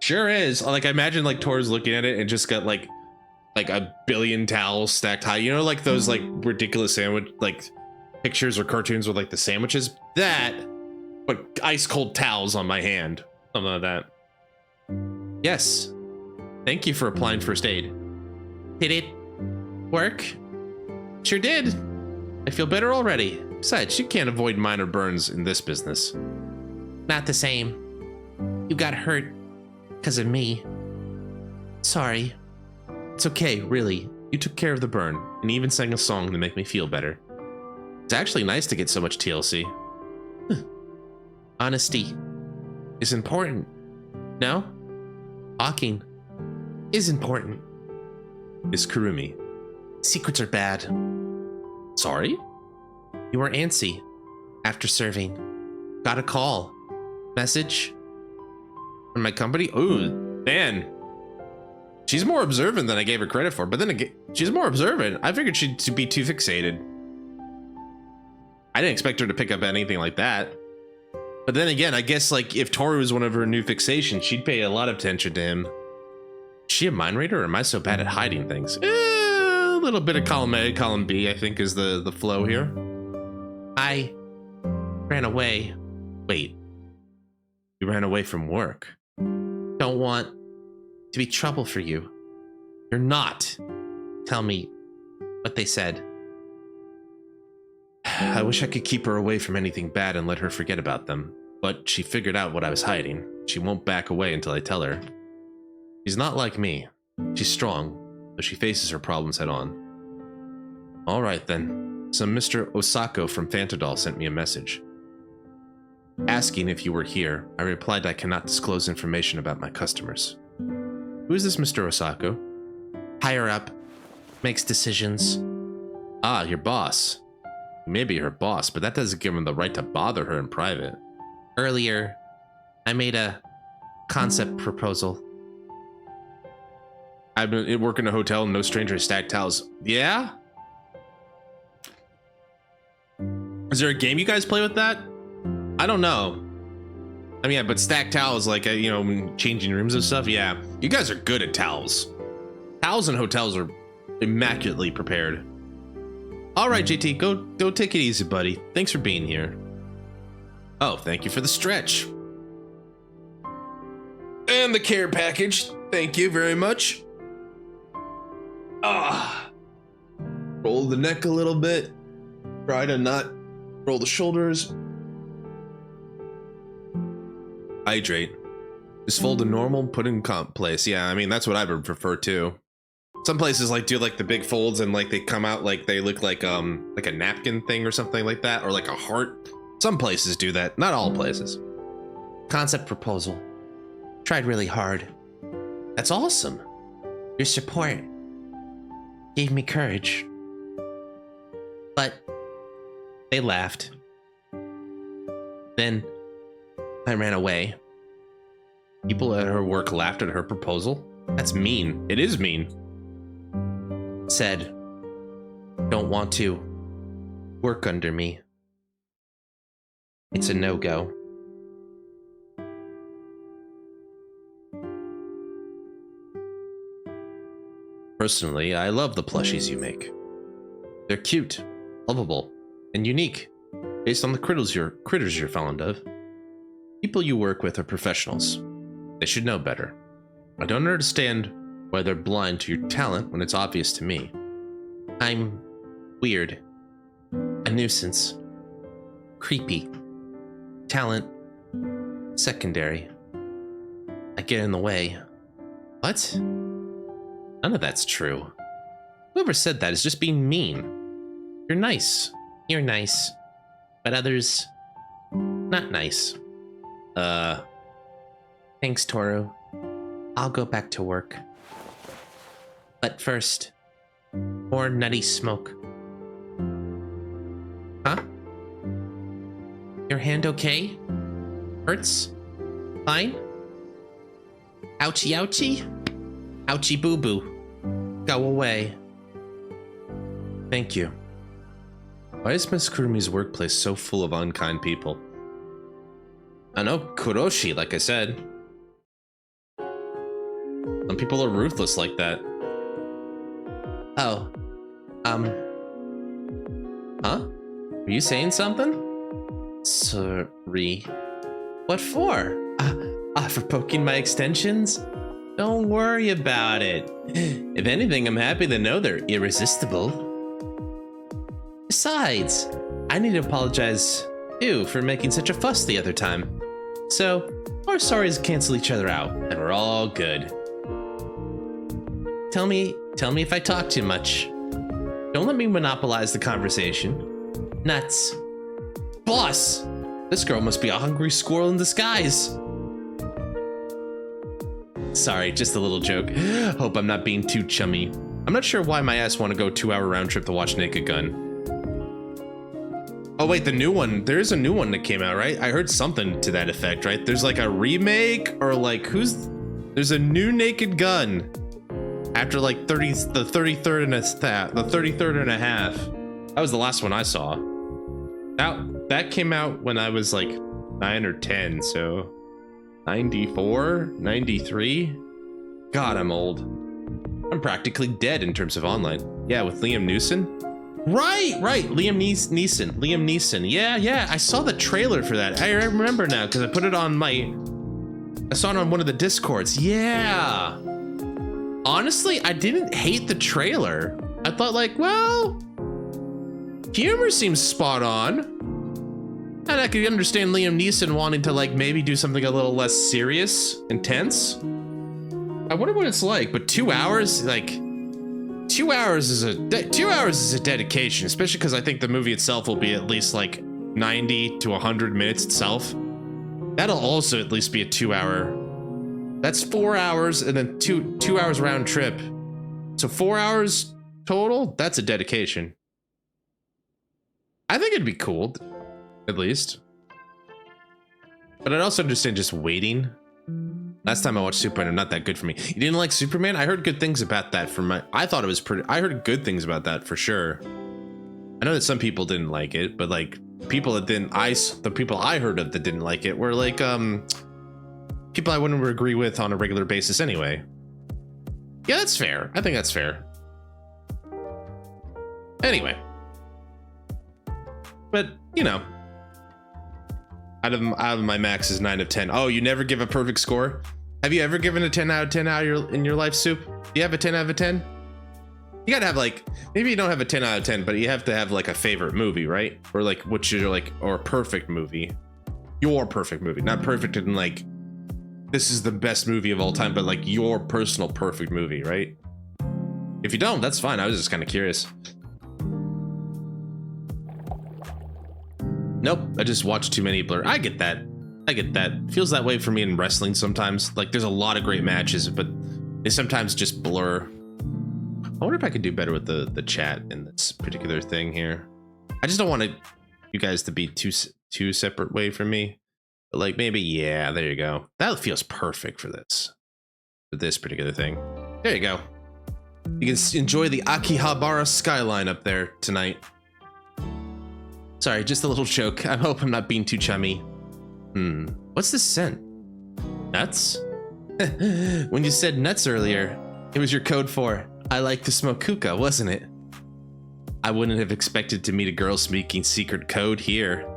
Sure is. Like, I imagine like Toru's looking at it and just got like a billion towels stacked high. You know, like those like ridiculous sandwich like pictures or cartoons with like the sandwiches. That, but ice cold towels on my hand. Something like that. Yes. Thank you for applying first aid. Did it work? Sure did. I feel better already. Besides, you can't avoid minor burns in this business. Not the same. You got hurt because of me. Sorry. It's okay, really. You took care of the burn, and even sang a song to make me feel better. It's actually nice to get so much TLC. Honesty Is important. No? Talking is important. Miss Kurumi. Secrets are bad. Sorry? You were antsy after serving. Got a call. Message From my company? Ooh, man. She's more observant than I gave her credit for, but then again, she's more observant. I figured she'd be too fixated. I didn't expect her to pick up anything like that. But then again, I guess like if Toru was one of her new fixations, she'd pay a lot of attention to him. Is she a mind reader, or am I so bad at hiding things? A little bit of column A, column B, I think is the flow here. I ran away. Wait. You ran away from work. don't want to be trouble for you. You're not. Tell me what they said. I wish I could keep her away from anything bad and let her forget about them, but she figured out what I was hiding. She won't back away until I tell her. She's not like me. She's strong, but she faces her problems head on. Alright then, some Mr. Osako from Fantodal sent me a message. Asking if you were here, I replied I cannot disclose information about my customers. Who is this Mr. Osako? Higher up. Makes decisions. Ah, your boss. He may be her boss, but that doesn't give him the right to bother her in private. Earlier, I made a concept proposal. I've been working in a hotel and no stranger stacked towels. Yeah? Is there a game you guys play with that? I don't know. I mean, yeah, but stacked towels, like, you know, changing rooms and stuff, yeah. You guys are good at towels. Towels in hotels are immaculately prepared. All right, JT, go take it easy, buddy. Thanks for being here. Oh, thank you for the stretch. And the care package. Thank you very much. Ah. Roll the neck a little bit. Try to not roll the shoulders. Hydrate. Just fold a normal, put in comp place. Yeah, I mean, that's what I would prefer too. Some places like do like the big folds and like they come out like they look like a napkin thing or something like that, or like a heart. Some places do that, not all places. Concept proposal. Tried really hard. That's awesome. Your support gave me courage. But they laughed. Then I ran away. People at her work laughed at her proposal? That's mean. It is mean. Said, don't want to work under me. It's a no-go. Personally, I love the plushies you make. They're cute, lovable, and unique, based on the critters you're fond of. People you work with are professionals. They should know better. I don't understand why they're blind to your talent when it's obvious to me. I'm weird. A nuisance. Creepy. Talent. Secondary. I get in the way. What? None of that's true. Whoever said that is just being mean. You're nice. You're nice. But others, not nice. Thanks, Toru. I'll go back to work. But first, more nutty smoke. Huh? Your hand okay? Hurts? Fine? Ouchie ouchie? Ouchie boo boo. Go away. Thank you. Why is Miss Kurumi's workplace so full of unkind people? I know, Kuroshi, like I said. Some people are ruthless like that. Oh. Huh? Are you saying something? Sorry. What for? For poking my extensions? Don't worry about it. If anything, I'm happy to know they're irresistible. Besides, I need to apologize too for making such a fuss the other time. So, our sorries cancel each other out, and we're all good. Tell me if I talk too much. Don't let me monopolize the conversation. Nuts. Boss! This girl must be a hungry squirrel in disguise. Sorry, just a little joke. Hope I'm not being too chummy. I'm not sure why my ass want to go 2-hour round trip to watch NIKKE Gun. Oh wait, the new one. There's a new one that came out, right? I heard something to that effect, right? There's like a remake or like there's a new NIKKE Gun after like the 33rd and a half. That was the last one I saw. That came out when I was like 9 or 10, so 94, 93. God, I'm old. I'm practically dead in terms of online. Yeah, with Liam Neeson. Right, Liam Neeson. Yeah, I saw the trailer for that. I remember now because I put it on my I saw it on one of the Discords. Yeah. Honestly, I didn't hate the trailer. I thought like, well, humor seems spot on. And I could understand Liam Neeson wanting to like maybe do something a little less serious, intense. I wonder what it's like, but 2 hours, like 2 hours is a dedication, especially because I think the movie itself will be at least like 90 to 100 minutes itself. That'll also at least be a 2 hour. That's 4 hours and then two hours round trip. So 4 hours total, that's a dedication. I think it'd be cool, at least. But I'd also understand just waiting. Last time I watched Superman, not that good for me. You didn't like Superman? I heard good things about that I thought it was pretty, I heard good things about that for sure. I know that some people didn't like it, but like people that didn't, the people I heard of that didn't like it were like, people I wouldn't agree with on a regular basis anyway. Yeah, that's fair. I think that's fair. Anyway. But, you know. Out of my max is 9 of 10. Oh, you never give a perfect score? Have you ever given a 10 out of 10 in your life, Soup? Do you have a 10 out of 10? You gotta have like, maybe you don't have a 10 out of 10, but you have to have like a favorite movie, right? Or like, what you're like, or a perfect movie. Your perfect movie. Not perfect in like, this is the best movie of all time, but like your personal perfect movie, right? If you don't, that's fine. I was just kind of curious. Nope, I just watched too many blur. I get that. I get that. Feels that way for me in wrestling sometimes. Like there's a lot of great matches, but they sometimes just blur. I wonder if I could do better with the chat in this particular thing here. I just don't want you guys to be too separate way from me. But like maybe, yeah, there you go. That feels perfect for this particular thing. There you go. You can enjoy the Akihabara skyline up there tonight. Sorry, just a little joke. I hope I'm not being too chummy. What's this scent? Nuts? When you said nuts earlier, it was your code for I like to smoke hookah, wasn't it? I wouldn't have expected to meet a girl speaking secret code here.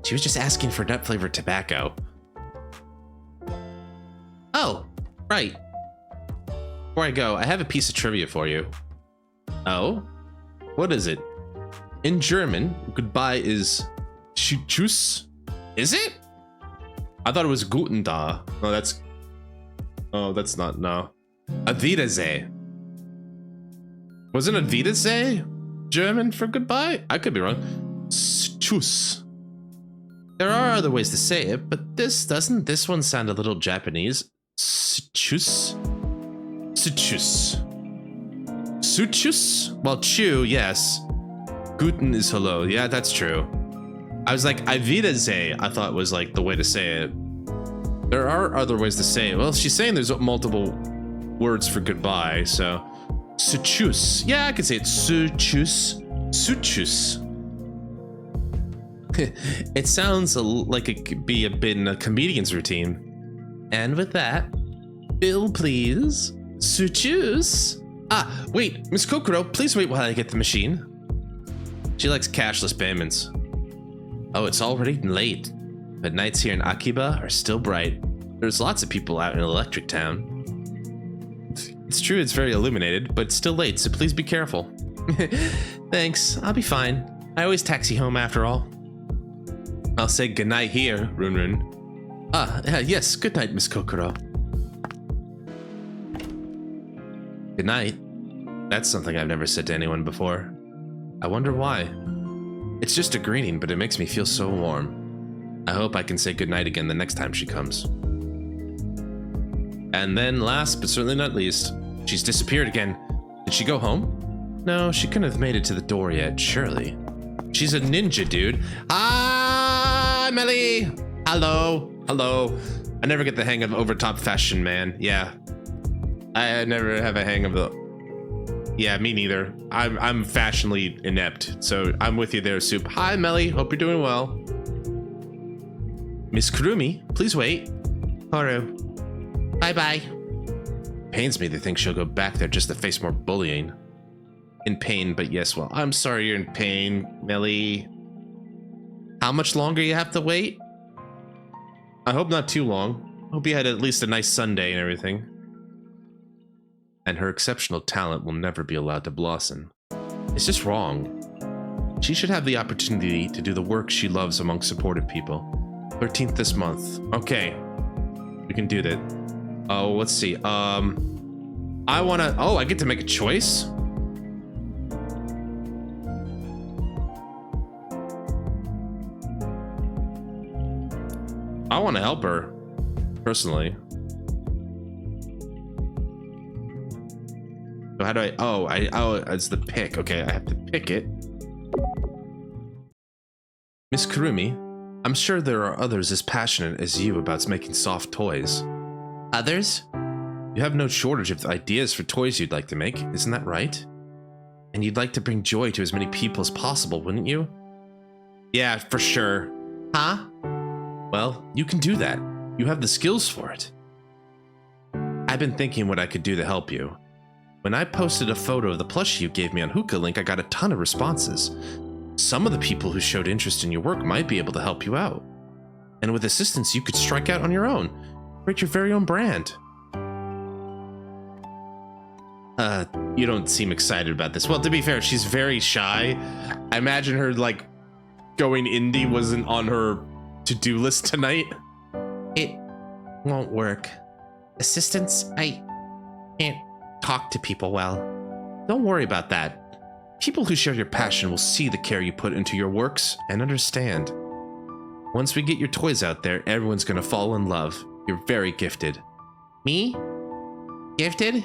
She was just asking for nut-flavored tobacco. Oh, right. Before I go, I have a piece of trivia for you. Oh? What is it? In German, goodbye is Tschüss. Is it? I thought it was Guten Tag. No, that's... Oh, that's not, no. Auf Wiedersehen. Wasn't Auf Wiedersehen German for goodbye? I could be wrong. Tschüss. There are other ways to say it, but doesn't this one sound a little Japanese? Tschüss. Tschüss. Tschüss? Well, chew, yes. Guten is hello. Yeah, that's true. I was like, Auf Wiedersehen, I thought was like the way to say it. There are other ways to say it. Well, she's saying there's multiple words for goodbye, so. Tschüss. Yeah, I could say it. Tschüss. Tschüss. It sounds like it could be a bit in a comedian's routine. And with that, bill, please. Tschüss. Ah, wait, Miss Kokoro, please wait while I get the machine. She likes cashless payments. Oh, it's already late, but nights here in Akiba are still bright. There's lots of people out in Electric Town. It's true it's very illuminated, but it's still late, so please be careful. Thanks, I'll be fine. I always taxi home after all. I'll say goodnight here, Run Run. Ah, yes, good night, Miss Kokoro. Good night. That's something I've never said to anyone before. I wonder why. It's just a greeting, but it makes me feel so warm. I hope I can say goodnight again the next time she comes. And then last, but certainly not least, she's disappeared again. Did she go home? No, she couldn't have made it to the door yet, surely. She's a ninja, dude. Hi, Melly! Hello, hello. I never get the hang of overtop fashion, man. Yeah. I never have a hang of the... Yeah, me neither. I'm fashionably inept, so I'm with you there, Soup. Hi, Melly. Hope you're doing well. Miss Kurumi, please wait. Haru. Bye-bye. Pains me to think she'll go back there just to face more bullying. In pain, but yes, well, I'm sorry you're in pain, Melly. How much longer you have to wait? I hope not too long. Hope you had at least a nice Sunday and everything. And her exceptional talent will never be allowed to blossom. It's just wrong. She should have the opportunity to do the work she loves among supportive people. 13th this month. Okay. We can do that. Oh, let's see. I get to make a choice? I want to help her, personally. So how do I? Oh, it's the pick. Okay, I have to pick it. Miss Kurumi, I'm sure there are others as passionate as you about making soft toys. Others? You have no shortage of ideas for toys you'd like to make, isn't that right? And you'd like to bring joy to as many people as possible, wouldn't you? Yeah, for sure. Huh? Well, you can do that. You have the skills for it. I've been thinking what I could do to help you. When I posted a photo of the plushie you gave me on Hookah Link, I got a ton of responses. Some of the people who showed interest in your work might be able to help you out. And with assistance, you could strike out on your own. Create your very own brand. You don't seem excited about this. Well, to be fair, she's very shy. I imagine her, like, going indie wasn't on her to-do list tonight. It won't work. Assistance, I can't talk to people well. Don't worry about that. People who share your passion will see the care you put into your works and understand. Once we get your toys out there, everyone's gonna fall in love. You're very gifted. Me? Gifted?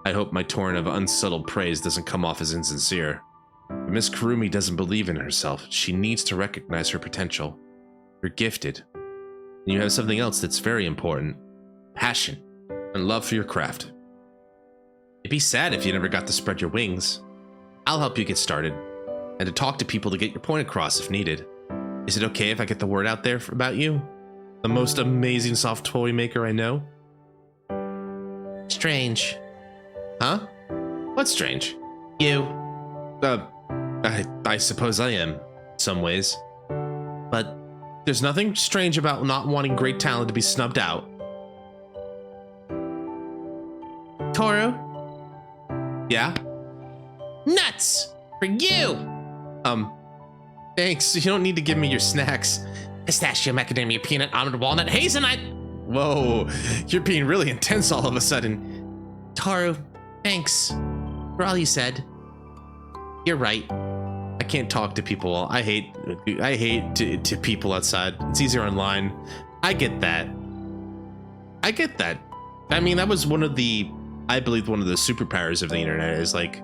I hope my torrent of unsubtle praise doesn't come off as insincere. But Miss Kurumi doesn't believe in herself. She needs to recognize her potential. You're gifted. And you have something else that's very important. Passion and love for your craft. It'd be sad if you never got to spread your wings. I'll help you get started, and to talk to people to get your point across if needed. Is it okay if I get the word out there about you? The most amazing soft toy maker I know? Strange. Huh? What's strange? You. I suppose I am, in some ways. But there's nothing strange about not wanting great talent to be snubbed out. Toru? Yeah? Nuts! For you! Thanks. You don't need to give me your snacks. Pistachio, macadamia, peanut, almond, walnut, hazelnut! Whoa, you're being really intense all of a sudden. Toru, thanks for all you said. You're right. I can't talk to people. I hate to people outside. It's easier online. I get that. I mean, that was I believe one of the superpowers of the internet is like,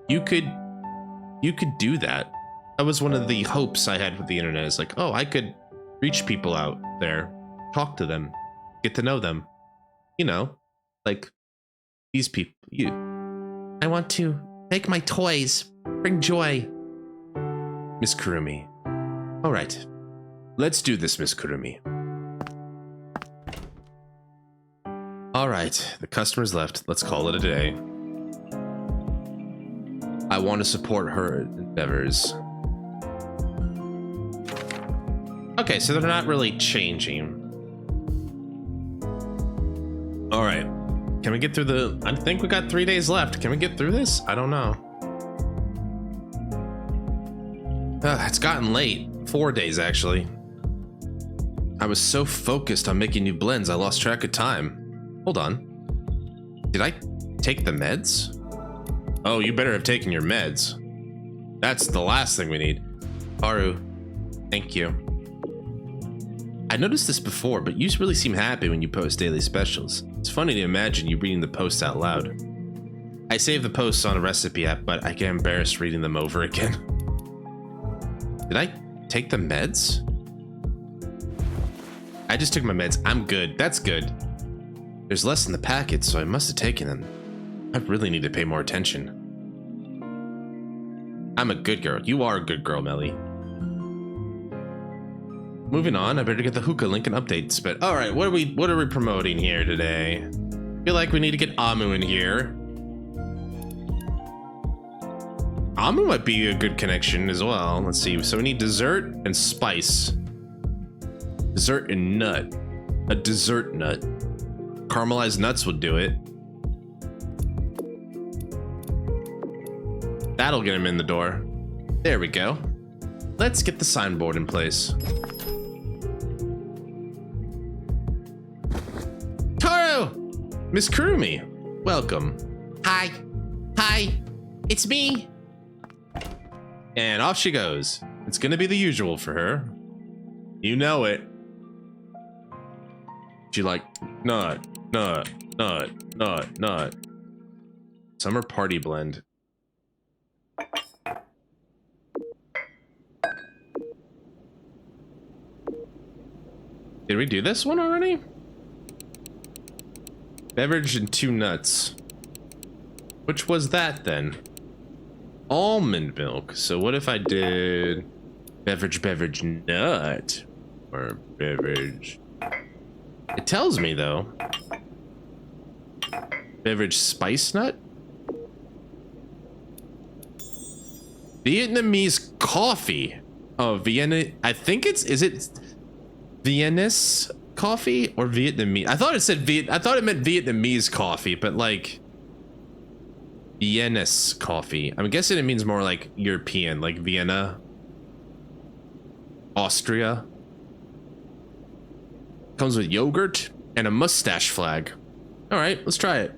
you could do that. That was one of the hopes I had with the internet, is like, oh, I could reach people out there, talk to them, get to know them. You know, like these people. I want to make my toys bring joy. Miss Kurumi. All right, let's do this, Miss Kurumi. All right, the customer's left. Let's call it a day. I want to support her endeavors. Okay, so they're not really changing. All right, can we get through I think we got 3 days left. Can we get through this? I don't know. It's gotten late. 4 days, actually. I was so focused on making new blends, I lost track of time. Hold on. Did I take the meds? Oh, you better have taken your meds. That's the last thing we need. Haru, thank you. I noticed this before, but you really seem happy when you post daily specials. It's funny to imagine you reading the posts out loud. I save the posts on a recipe app, but I get embarrassed reading them over again. Did I take the meds? I just took my meds. I'm good. That's good. There's less in the packet, so I must have taken them. I really need to pay more attention. I'm a good girl. You are a good girl, Melly. Moving on, I better get the Hookah Link and updates. But all right, what are we promoting here today? I feel like we need to get Amu in here. Amu might be a good connection as well. Let's see. So we need dessert and spice. Dessert and nut. A dessert nut. Caramelized nuts would do it. That'll get him in the door. There we go. Let's get the signboard in place. Taro! Miss Kurumi, welcome. Hi. Hi. It's me. And off she goes. It's gonna be the usual for her. You know it. She like, nut, nut, nut, nut, nut. Summer party blend. Did we do this one already? Beverage and 2 nuts. Which was that then? Almond milk. So what if I did beverage nut or beverage? It tells me though. Beverage spice nut? Vietnamese coffee. Oh, Vienna. I think is it Viennese coffee or Vietnamese? I thought it said I thought it meant Vietnamese coffee, but like Viennese coffee. I'm guessing it means more like European, like Vienna, Austria. Comes with yogurt and a mustache flag. All right, let's try it.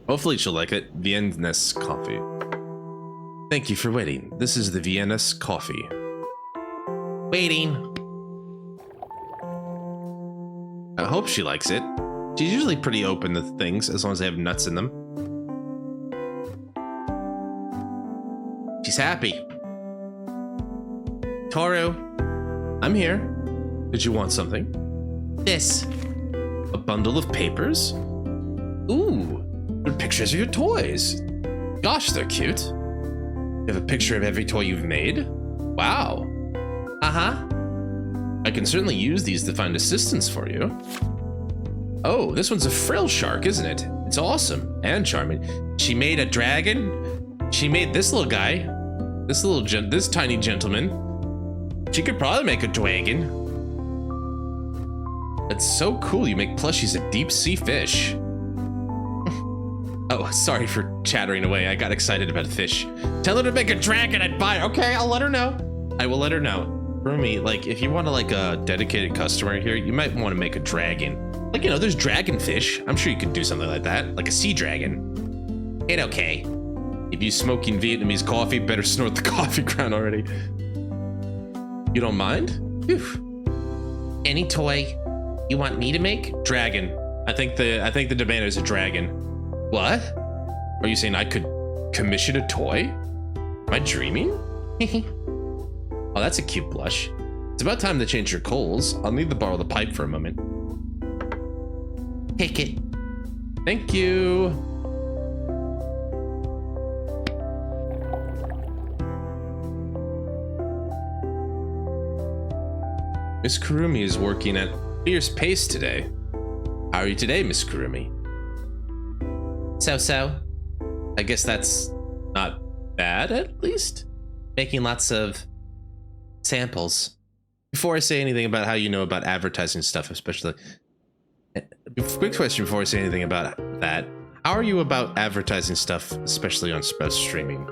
Hopefully she'll like it. Viennese coffee. Thank you for waiting. This is the Viennese coffee. Waiting. I hope she likes it. She's usually pretty open to things as long as they have nuts in them. She's happy. Toru. I'm here. Did you want something? This. A bundle of papers? Ooh, they're pictures of your toys. Gosh, they're cute. You have a picture of every toy you've made? Wow. Uh-huh. I can certainly use these to find assistance for you. Oh, this one's a frill shark, isn't it? It's awesome and charming. She made a dragon. She made this little guy. This tiny gentleman. She could probably make a dragon. That's so cool. You make plushies of deep sea fish. Oh, sorry for chattering away. I got excited about a fish. Tell her to make a dragon. I'd buy it. Okay, I'll let her know. I will let her know. Rumi, like, if you want to like a dedicated customer here, you might want to make a dragon. Like, you know, there's dragonfish. I'm sure you could do something like that, like a sea dragon. Ain't okay. If you smoking Vietnamese coffee, better snort the coffee ground already. You don't mind? Phew. Any toy you want me to make? Dragon. I think the demand is a dragon. What? Are you saying I could commission a toy? Am I dreaming? Oh, that's a cute blush. It's about time to change your coals. I'll need to borrow the pipe for a moment. Take it. Thank you. Miss Kurumi is working at fierce pace today. How are you today, Miss Kurumi? So-so. I guess that's not bad, at least. Making lots of samples. Before I say anything about how you know about advertising stuff, especially... Quick question before I say anything about that. How are you about advertising stuff, especially on streaming?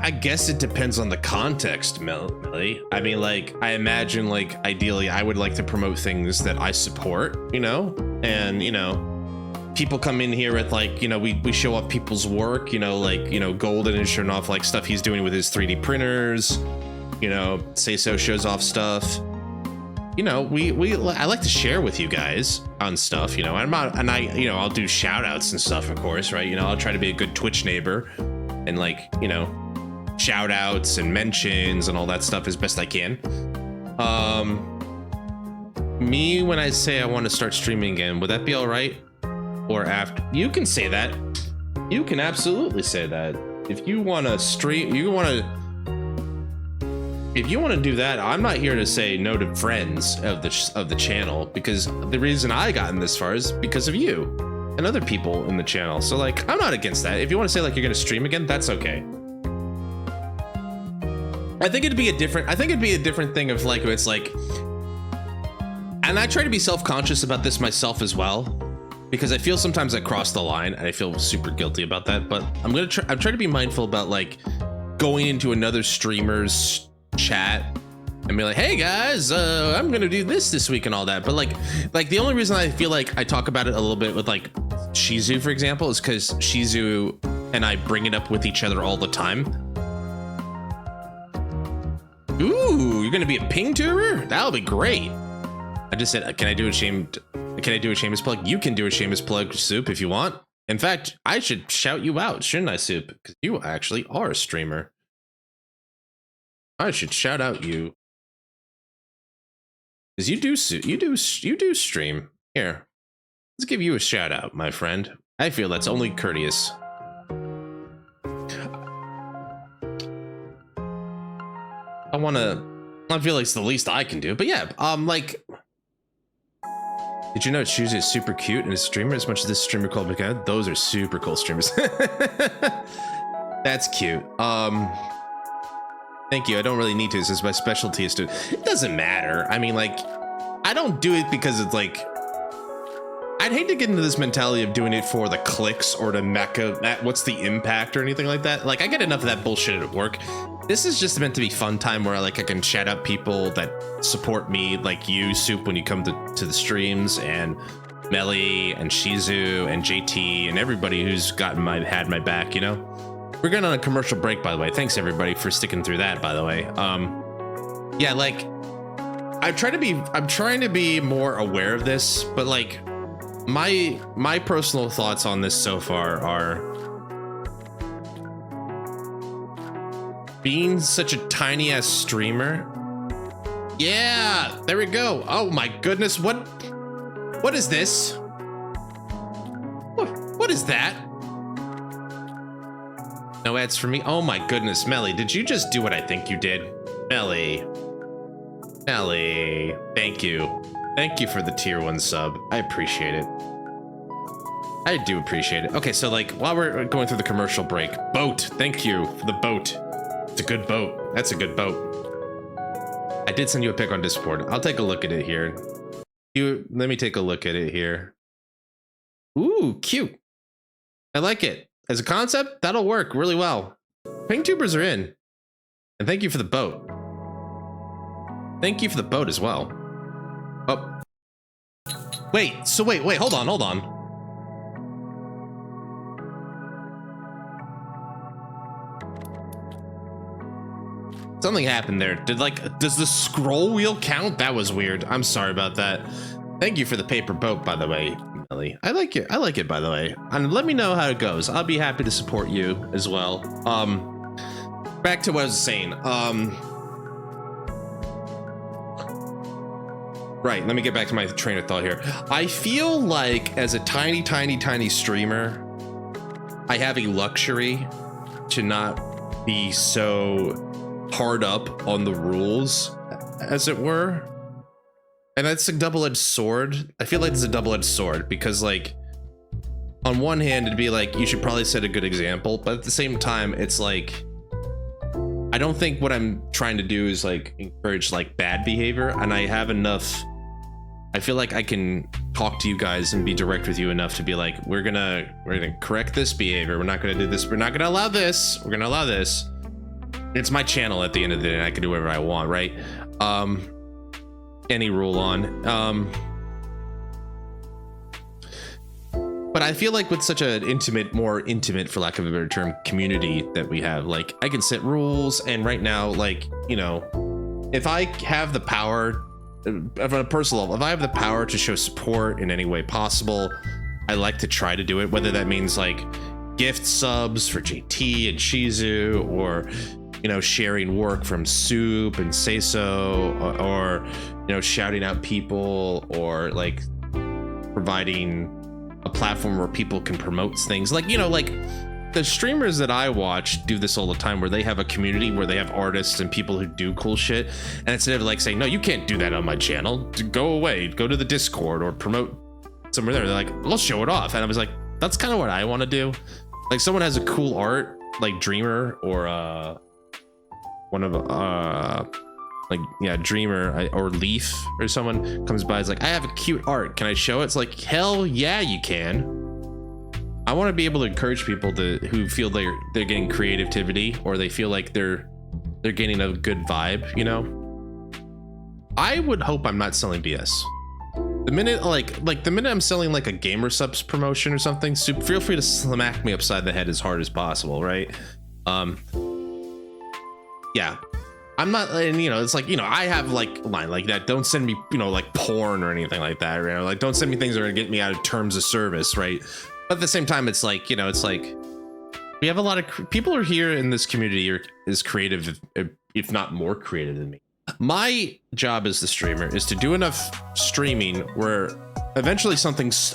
I guess it depends on the context, Melly. I mean, like, I imagine, like, ideally, I would like to promote things that I support, you know? And, you know, people come in here with, like, you know, we show off people's work, you know, like, you know, Golden is showing off, like, stuff he's doing with his 3D printers. You know, Say So shows off stuff. You know, I like to share with you guys on stuff, you know, you know, I'll do shout outs and stuff, of course, right? You know, I'll try to be a good Twitch neighbor and, like, you know, shout outs and mentions and all that stuff as best I can. Me, when I say I want to start streaming again, would that be all right? Or after? You can say that. You can absolutely say that. If you want to stream, if you want to do that, I'm not here to say no to friends of the channel, because the reason I gotten this far is because of you. and other people in the channel. So like, I'm not against that. If you want to say like you're gonna stream again, that's okay. I think it'd be a different thing of like, it's like, and I try to be self-conscious about this myself as well, because I feel sometimes I cross the line and I feel super guilty about that. But I'm trying to be mindful about like going into another streamer's chat and be like, hey guys, I'm gonna do this week and all that. But like the only reason I feel like I talk about it a little bit with like Shizu, for example, is because Shizu and I bring it up with each other all the time. Ooh, you're gonna be a ping tuber? That'll be great. I just said, can I do a shameless plug? You can do a shameless plug, Soup, if you want. In fact, I should shout you out, shouldn't I, Soup? Because you actually are a streamer. I should shout out you. Because you do stream. Here, let's give you a shout out, my friend. I feel that's only courteous. I feel like it's the least I can do, but yeah, like, did you know Shuzi is super cute and a streamer as much as this streamer called McCann? Those are super cool streamers. That's cute. Thank you. I don't really need to, since my specialty is to, it doesn't matter. I mean, like, I don't do it because it's like, I'd hate to get into this mentality of doing it for the clicks or to NIKKE, what's the impact or anything like that. Like, I get enough of that bullshit at work. This is just meant to be fun time where I can shout out people that support me, like you, Soup, when you come to the streams, and Melly and Shizu and JT and everybody who's had my back, you know? We're going on a commercial break, by the way. Thanks everybody for sticking through that, by the way. Yeah, like, I'm trying to be more aware of this, but like, my personal thoughts on this so far are being such a tiny ass streamer. Yeah, there we go. Oh my goodness, what is this? What is that? No ads for me. Oh my goodness, Melly, did you just do what I think you did? Melly, thank you. Thank you for the tier 1 sub. I appreciate it. I do appreciate it. Okay, so like, while we're going through the commercial break, boat, thank you for the boat. It's a good boat. That's a good boat. I did send you a pic on Discord. I'll take a look at it here. Let me take a look at it here. Ooh, cute. I like it. As a concept, that'll work really well. Ping tubers are in. And thank you for the boat. Thank you for the boat as well. Oh. Wait, hold on. Something happened there. Does the scroll wheel count? That was weird. I'm sorry about that. Thank you for the paper boat, by the way, Melly. I like it, by the way. And let me know how it goes. I'll be happy to support you as well. Back to what I was saying. Right, let me get back to my train of thought here. I feel like as a tiny streamer, I have a luxury to not be so hard up on the rules, as it were. And that's a double-edged sword. I feel like it's a double-edged sword because, like, on one hand, it'd be like, you should probably set a good example, but at the same time, it's like, I don't think what I'm trying to do is like encourage like bad behavior, and I have enough. I feel like I can talk to you guys and be direct with you enough to be like, we're gonna correct this behavior. We're not gonna do this. We're not gonna allow this. We're gonna allow this. It's my channel at the end of the day, and I can do whatever I want, right? Any rule on. But I feel like with such an more intimate, for lack of a better term, community that we have, like, I can set rules, and right now, like, you know, if I have the power, on a personal level, if I have the power to show support in any way possible, I like to try to do it, whether that means like gift subs for JT and Shizu, or, you know, sharing work from Soup and Say So, or, you know, shouting out people, or like providing a platform where people can promote things. Like, you know, like the streamers that I watch do this all the time, where they have a community where they have artists and people who do cool shit, and instead of like saying, no, you can't do that on my channel, go away, go to the Discord or promote somewhere there. They're like, I'll show it off. And I was like, that's kind of what I want to do. Like someone has a cool art, like Dreamer or one of like, yeah, Dreamer or Leaf or someone comes by, is like, I have a cute art, can I show it? It's like, hell yeah, you can. I want to be able to encourage people who feel they're getting creativity, or they feel like they're getting a good vibe, you know. I would hope I'm not selling DS. The minute like the minute I'm selling like a Gamer Subs promotion or something, feel free to smack me upside the head as hard as possible, right? Yeah, I'm not, and you know, it's like, you know, I have like a line like that, don't send me, you know, like porn or anything like that, right? Like, don't send me things that are gonna get me out of terms of service, right? But at the same time, it's like, you know, it's like we have a lot of people are here in this community are as creative, if not more creative than me. My job as the streamer is to do enough streaming where eventually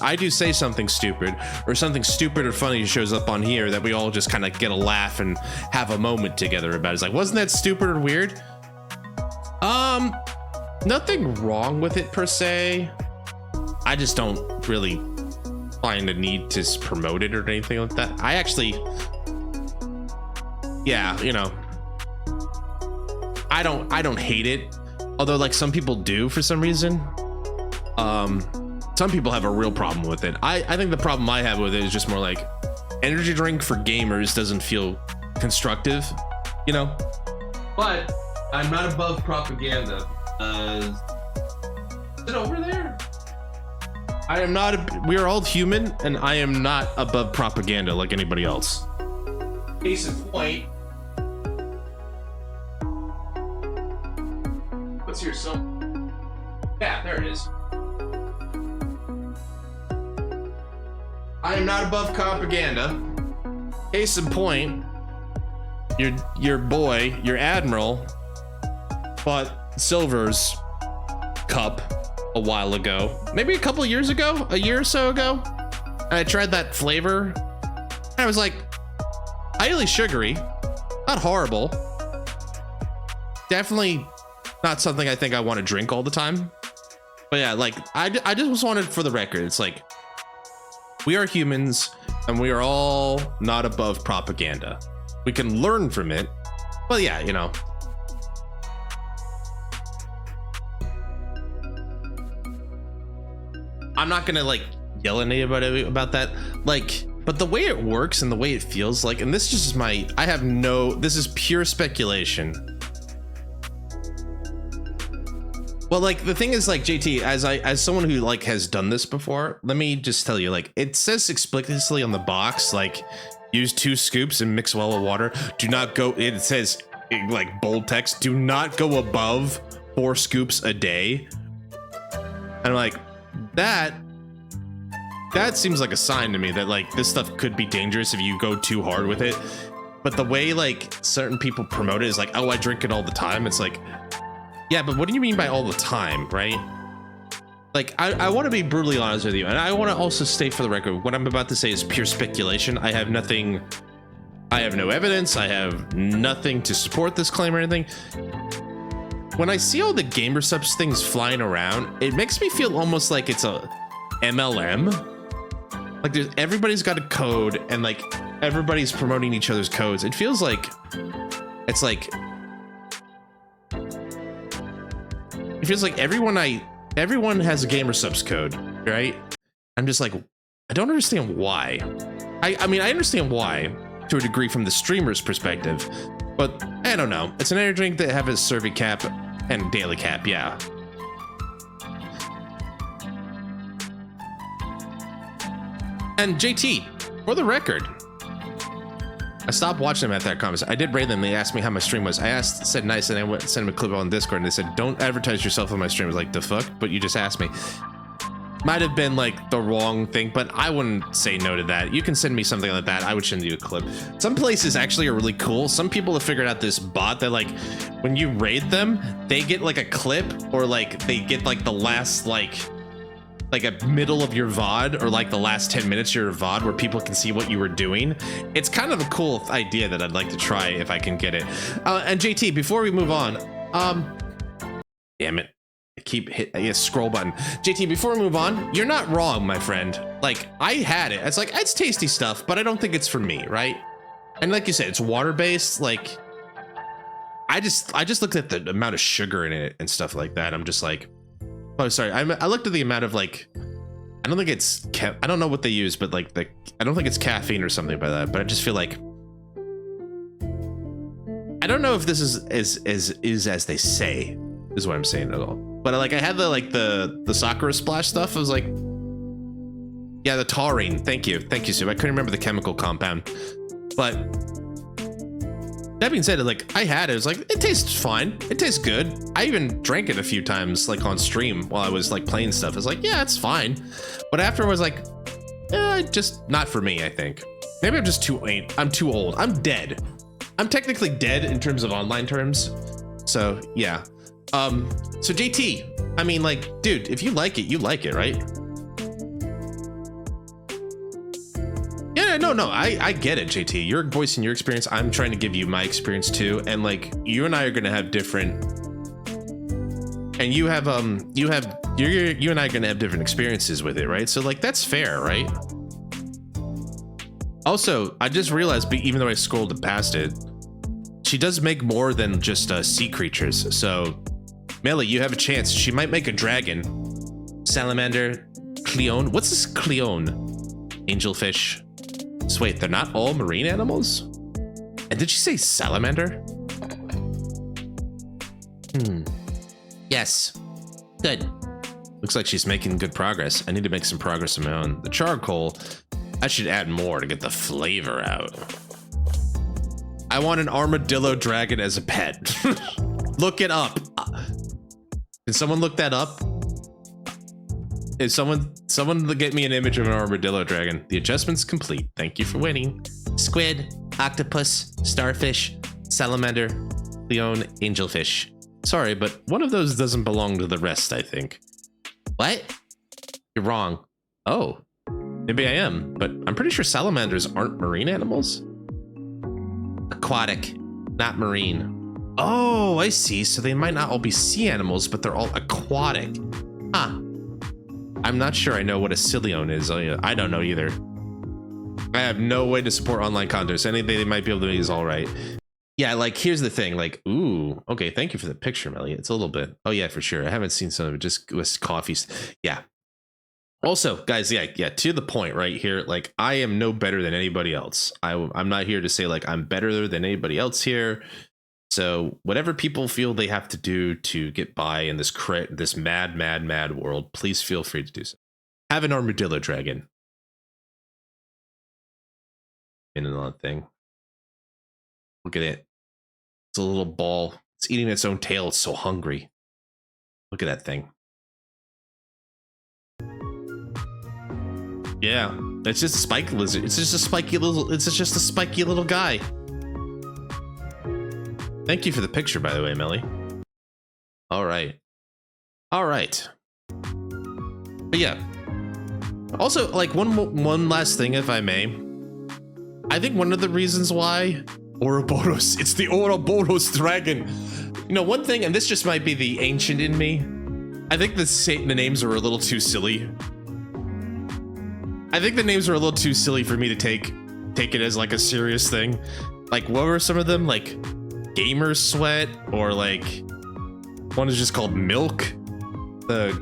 I do say something stupid, or something stupid or funny shows up on here that we all just kind of get a laugh and have a moment together about. It's like, wasn't that stupid or weird? Nothing wrong with it per se. I just don't really find a need to promote it or anything like that. I actually, yeah, you know, I don't hate it, although like some people do for some reason. Some people have a real problem with it. I think the problem I have with it is just more like energy drink for gamers doesn't feel constructive, you know. But I'm not above propaganda. Is it over there? I am not. We are all human, and I am not above propaganda like anybody else. Case in point. What's your song? Yeah, there it is. I am not above propaganda. Case in point, your boy, your admiral, bought Silver's cup a while ago, maybe a couple years ago, a year or so ago. And I tried that flavor, and I was like, highly sugary, not horrible. Definitely not something I think I want to drink all the time. But yeah, like I just wanted for the record, it's like, we are humans and we are all not above propaganda. We can learn from it. But yeah, you know. I'm not gonna like yell at anybody about that. Like, but the way it works and the way it feels like, and this is just this is pure speculation. Well, like the thing is, like, JT, as someone who like has done this before, let me just tell you, like, it says explicitly on the box, like, use 2 scoops and mix well with water. Do not go. It says in, like, bold text, do not go above 4 scoops a day. And I'm like, that seems like a sign to me that like this stuff could be dangerous if you go too hard with it. But the way like certain people promote it is like, oh, I drink it all the time. It's like, yeah, but what do you mean by all the time, right? Like, I want to be brutally honest with you, and I want to also state for the record, what I'm about to say is pure speculation. I have no evidence, I have nothing to support this claim or anything. When I see all the Gamer Subs things flying around, it makes me feel almost like it's a MLM. Like everybody's got a code, and like everybody's promoting each other's codes. It feels like it's like everyone has a Gamer Subs code, right? I'm just like, I don't understand why. I mean, I understand why to a degree from the streamer's perspective, but I don't know. It's an energy drink that have a serving cap and a daily cap, yeah. And JT, for the record, I stopped watching them at that comments. I did rate them. They asked me how my stream was. Said nice, and I went sent them a clip on Discord, and they said, don't advertise yourself on my stream. I was like, the fuck? But you just asked me. Might have been like the wrong thing, but I wouldn't say no to that. You can send me something like that. I would send you a clip. Some places actually are really cool. Some people have figured out this bot that like, when you raid them, they get like a clip, or like they get like the last like a middle of your VOD, or like the last 10 minutes of your VOD where people can see what you were doing. It's kind of a cool idea that I'd like to try if I can get it. And JT, before we move on, damn it. keep scroll button. JT, before we move on, you're not wrong, my friend. Like, I had it. It's like, it's tasty stuff, but I don't think it's for me, right? And like you said, it's water-based. Like, I just looked at the amount of sugar in it and stuff like that. I'm just like, oh, sorry. I looked at the amount of like, I don't think it's, I don't know what they use, but like I don't think it's caffeine or something by that. But I just feel like, I don't know if this is as they say, is what I'm saying at all. But like, I had the Sakura splash stuff. I was like, yeah, the taurine. Thank you, Sue. I couldn't remember the chemical compound, but that being said, like, I had it. It was like, it tastes fine. It tastes good. I even drank it a few times, like on stream while I was like playing stuff. I was like, yeah, it's fine. But after I was like, just not for me, I think. Maybe I'm just I'm too old. I'm dead. I'm technically dead in terms of online terms. So yeah. So JT, I mean, like, dude, if you like it, right? Yeah, no, I get it, JT. You're voicing your experience. I'm trying to give you my experience too. And like, you and I are gonna have different, and you and I are gonna have different experiences with it, right? So like, that's fair, right? Also, I just realized, even though I scrolled past it, she does make more than just sea creatures. So Melly, you have a chance. She might make a dragon, salamander, Cleone. What's this Cleone? Angelfish. So wait, they're not all marine animals? And did she say salamander? Yes. Good. Looks like she's making good progress. I need to make some progress of my own. The charcoal, I should add more to get the flavor out. I want an armadillo dragon as a pet. Look it up. Can someone look that up? Is someone get me an image of an armadillo dragon? The adjustment's complete. Thank you for waiting. Squid, octopus, starfish, salamander, Cleone, angelfish. Sorry, but one of those doesn't belong to the rest, I think. What? You're wrong. Oh, maybe I am, but I'm pretty sure salamanders aren't marine animals. Aquatic, not marine. Oh, I see. So they might not all be sea animals, but they're all aquatic. Huh. I'm not sure I know what a Cilione is. I don't know either. I have no way to support online content. So anything they might be able to do is all right. Yeah, like, here's the thing. Like, ooh, okay, thank you for the picture, Melly. It's a little bit. Oh, yeah, for sure. I haven't seen some of it, just with coffees. Yeah. Also, guys, yeah, to the point right here. Like, I am no better than anybody else. I'm not here to say, like, I'm better than anybody else here. So whatever people feel they have to do to get by in this mad world, please feel free to do so. Have an armadillo dragon. In another thing. Look at it. It's a little ball. It's eating its own tail. It's so hungry. Look at that thing. Yeah, it's just a spike lizard. It's just a spiky little guy. Thank you for the picture, by the way, Melly. All right. But yeah. Also, like, one last thing, if I may. I think one of the reasons why Ouroboros, it's the Ouroboros dragon. You know, one thing, and this just might be the ancient in me. I think the names are a little too silly. I think the names are a little too silly for me to take it as like a serious thing. Like, what were some of them? Like, Gamer Sweat, or like one is just called Milk. The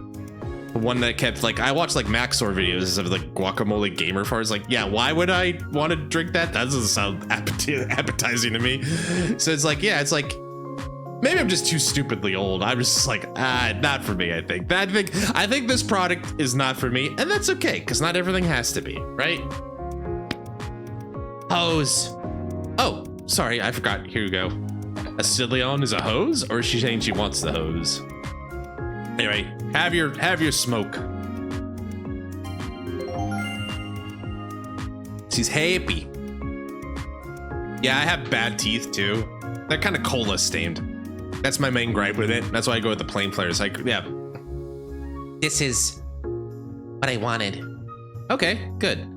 one that kept, like, I watched like Maxor videos of like guacamole gamer farts. Like, yeah, why would I want to drink that? That doesn't sound appetizing to me. So it's like, yeah, it's like, maybe I'm just too stupidly old. I'm just like, not for me, I think. I think this product is not for me, and that's okay, because not everything has to be, right? Hose. Oh, sorry, I forgot. Here we go. A Cilione is a hose, or is she saying she wants the hose? Anyway, have your smoke. She's happy. Yeah, I have bad teeth too. They're kind of cola stained. That's my main gripe with it. That's why I go with the plain players. Like, yeah. This is what I wanted. Okay, good.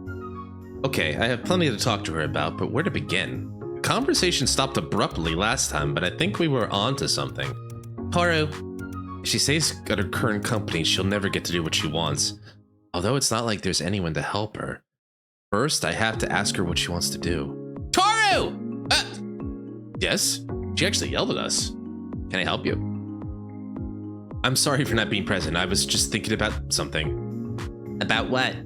Okay, I have plenty to talk to her about, but where to begin? The conversation stopped abruptly last time, but I think we were on to something. Toru, She says at her current company she'll never get to do what she wants. Although it's not like there's anyone to help her. First, I have to ask her what she wants to do. Toru! Yes? She actually yelled at us. Can I help you? I'm sorry for not being present. I was just thinking about something. About what?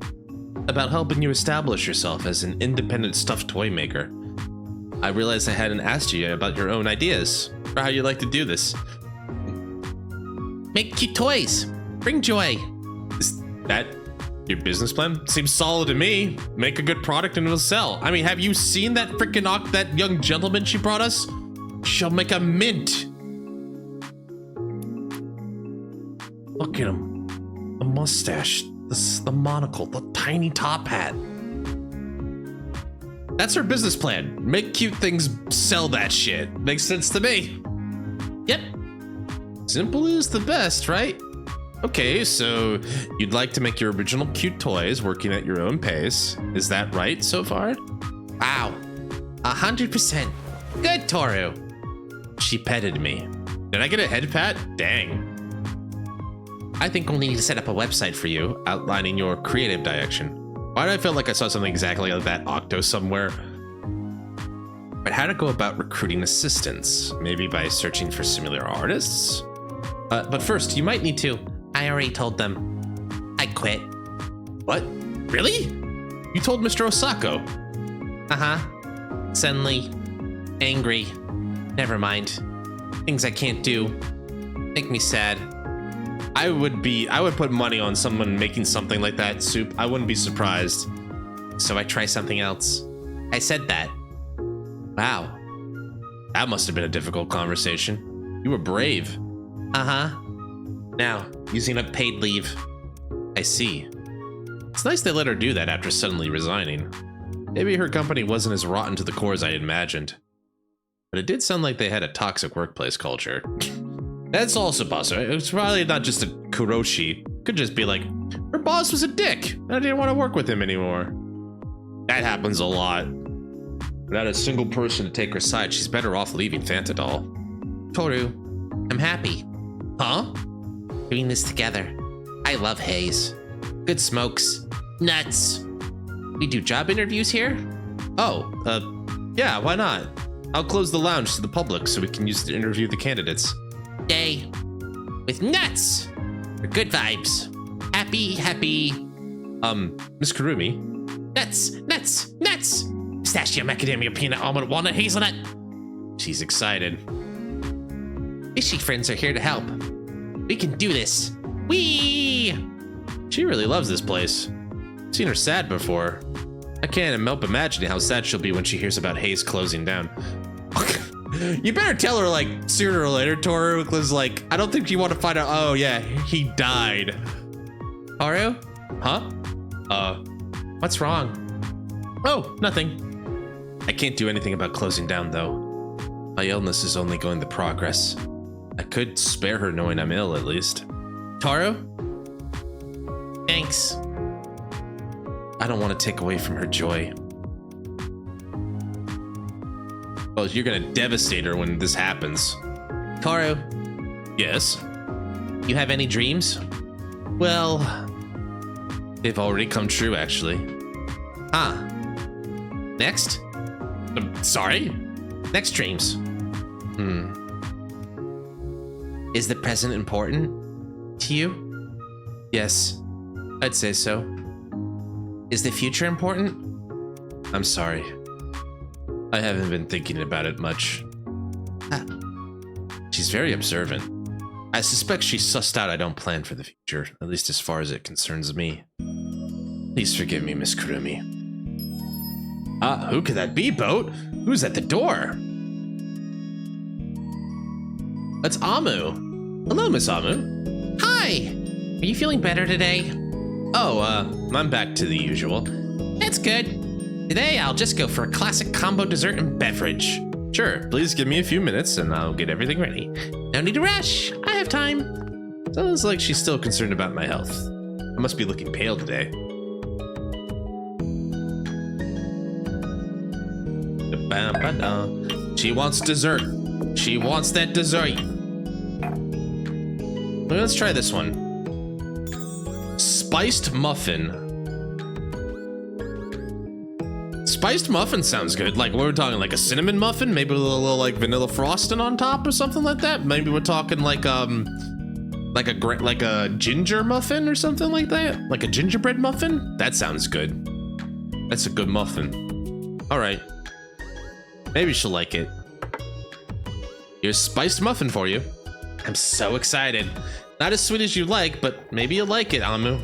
About helping you establish yourself as an independent stuffed toy maker. I realized I hadn't asked you yet about your own ideas for how you like to do this. Make cute toys. Bring joy. Is that your business plan? Seems solid to me. Make a good product and it'll sell. I mean, have you seen that freaking that young gentleman she brought us? She'll make a mint. Look at him. The mustache, the monocle, the tiny top hat. That's her business plan. Make cute things, sell that shit. Makes sense to me. Yep. Simple is the best, right? Okay, so you'd like to make your original cute toys working at your own pace. Is that right so far? Wow. 100%. Good, Toru. She petted me. Did I get a head pat? Dang. I think we'll need to set up a website for you, outlining your creative direction. Why did I feel like I saw something exactly like that Octo somewhere? But how to go about recruiting assistants? Maybe by searching for similar artists? But first, you might need to. I already told them. I quit. What? Really? You told Mr. Osako? Uh-huh. Suddenly. Angry. Never mind. Things I can't do. Make me sad. I would put money on someone making something like that, Soup. I wouldn't be surprised. So I try something else. I said that. Wow. That must have been a difficult conversation. You were brave. Uh-huh. Now, using up paid leave. I see. It's nice they let her do that after suddenly resigning. Maybe her company wasn't as rotten to the core as I imagined. But it did sound like they had a toxic workplace culture. That's also possible. It was probably not just a Kuroshi. Could just be like, her boss was a dick, and I didn't want to work with him anymore. That happens a lot. Without a single person to take her side, she's better off leaving Fantadol. Toru, I'm happy. Huh? Doing this together. I love Haze. Good smokes. Nuts. We do job interviews here? Oh, yeah, why not? I'll close the lounge to the public so we can use it to interview the candidates. Day. With nuts. For good vibes. Happy, happy. Miss Kurumi. Nuts, nuts, nuts. Pistachio, macadamia, peanut, almond, walnut, hazelnut. She's excited. Fishy friends are here to help. We can do this. Whee! She really loves this place. Seen her sad before. I can't help imagining how sad she'll be when she hears about Haze closing down. You better tell her, like, sooner or later, Toru, because, like, I don't think you want to find out, oh, yeah, he died. Toru? Huh? What's wrong? Oh, nothing. I can't do anything about closing down, though. My illness is only going to progress. I could spare her knowing I'm ill, at least. Toru? Thanks. I don't want to take away from her joy. Well, you're gonna devastate her when this happens. Toru? Yes? You have any dreams? Well, they've already come true, actually. Huh. Next? Sorry? Next dreams. Is the present important to you? Yes, I'd say so. Is the future important? I'm sorry. I haven't been thinking about it much. She's very observant. I suspect she's sussed out I don't plan for the future, at least as far as it concerns me. Please forgive me, Miss Kurumi. Who could that be, Boat? Who's at the door? That's Amu. Hello, Miss Amu. Hi! Are you feeling better today? Oh, I'm back to the usual. That's good. Today, I'll just go for a classic combo dessert and beverage. Sure, please give me a few minutes and I'll get everything ready. No need to rush. I have time. Sounds like she's still concerned about my health. I must be looking pale today. She wants dessert. She wants that dessert. Let's try this one. Spiced muffin. Spiced muffin sounds good. Like, we're talking like a cinnamon muffin, maybe with a little like vanilla frosting on top or something like that. Maybe we're talking like a ginger muffin or something like that. Like a gingerbread muffin. That sounds good. That's a good muffin. All right. Maybe she'll like it. Here's spiced muffin for you. I'm so excited. Not as sweet as you like, but maybe you'll like it, Amu.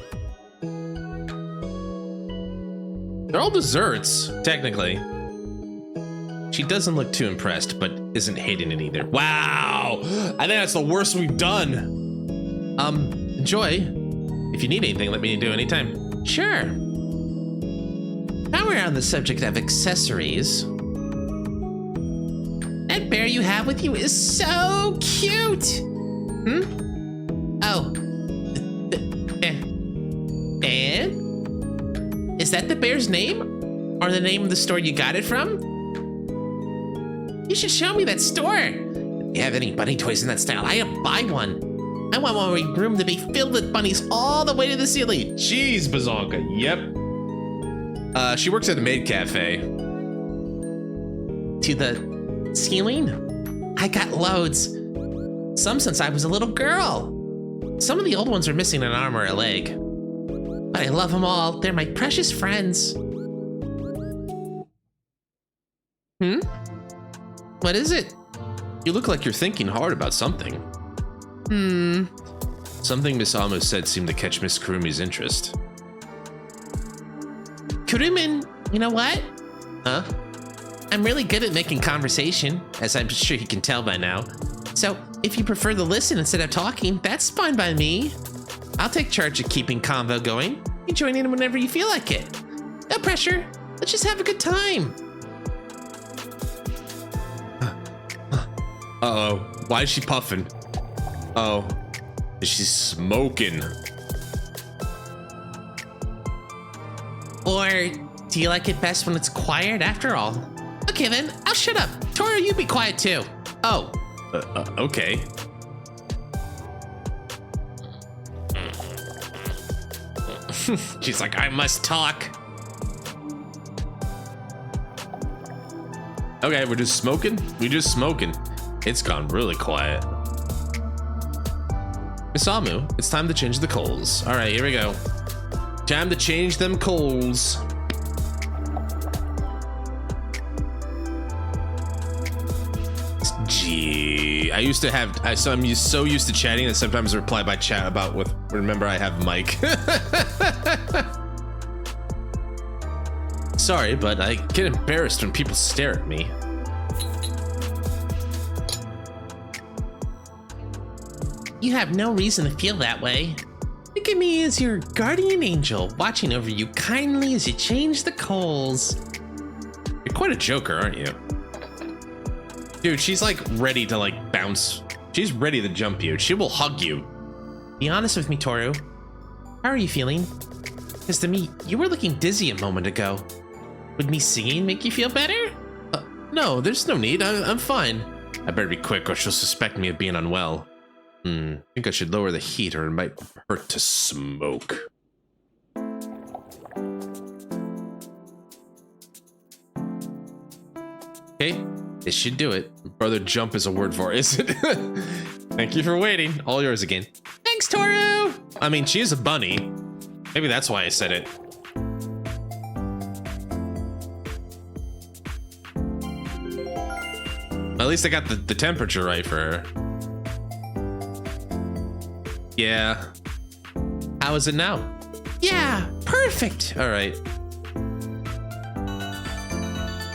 They're all desserts, technically. She doesn't look too impressed, but isn't hating it either. Wow! I think that's the worst we've done. Enjoy. If you need anything, let me know anytime. Sure. Now we're on the subject of accessories. That bear you have with you is so cute! Oh. And? Is that the bear's name? Or the name of the store you got it from? You should show me that store. If you have any bunny toys in that style, I have buy one. I want my room to be filled with bunnies all the way to the ceiling. Jeez, Bazonka. Yep. She works at the maid cafe. To the ceiling? I got loads. Some since I was a little girl. Some of the old ones are missing an arm or a leg. But I love them all. They're my precious friends. What is it? You look like you're thinking hard about something. Something Miss Amu said seemed to catch Miss Kurumi's interest. Kurumin, you know what? Huh? I'm really good at making conversation, as I'm sure you can tell by now. So, if you prefer to listen instead of talking, that's fine by me. I'll take charge of keeping convo going. You join in whenever you feel like it. No pressure. Let's just have a good time. Uh-oh. Why is she puffing? Oh. She's smoking. Or do you like it best when it's quiet after all? Okay then, I'll shut up. Toru, you be quiet too. Oh. Okay. She's like, I must talk. Okay, we're just smoking? We're just smoking. It's gone really quiet. Miss Amu, it's time to change the coals. All right, here we go. Time to change them coals. Gee, I'm so used to chatting that sometimes I reply by chat about with. Remember, I have Mike. Sorry, but I get embarrassed when people stare at me. You have no reason to feel that way. Think of me as your guardian angel, watching over you kindly as you change the coals. You're quite a joker, aren't you? Dude, she's like ready to like bounce. She's ready to jump you. She will hug you. Be honest with me, Toru. How are you feeling? Because to me, you were looking dizzy a moment ago. Would me singing make you feel better? No, there's no need. I'm fine. I better be quick or she'll suspect me of being unwell. Think I should lower the heat or it might hurt to smoke. Okay, this should do it. Brother jump is a word for it, isn't it? Thank you for waiting. All yours again. Thanks, Toru! I mean, she's a bunny. Maybe that's why I said it. At least I got the temperature right for her. Yeah. How is it now? Yeah, perfect. All right.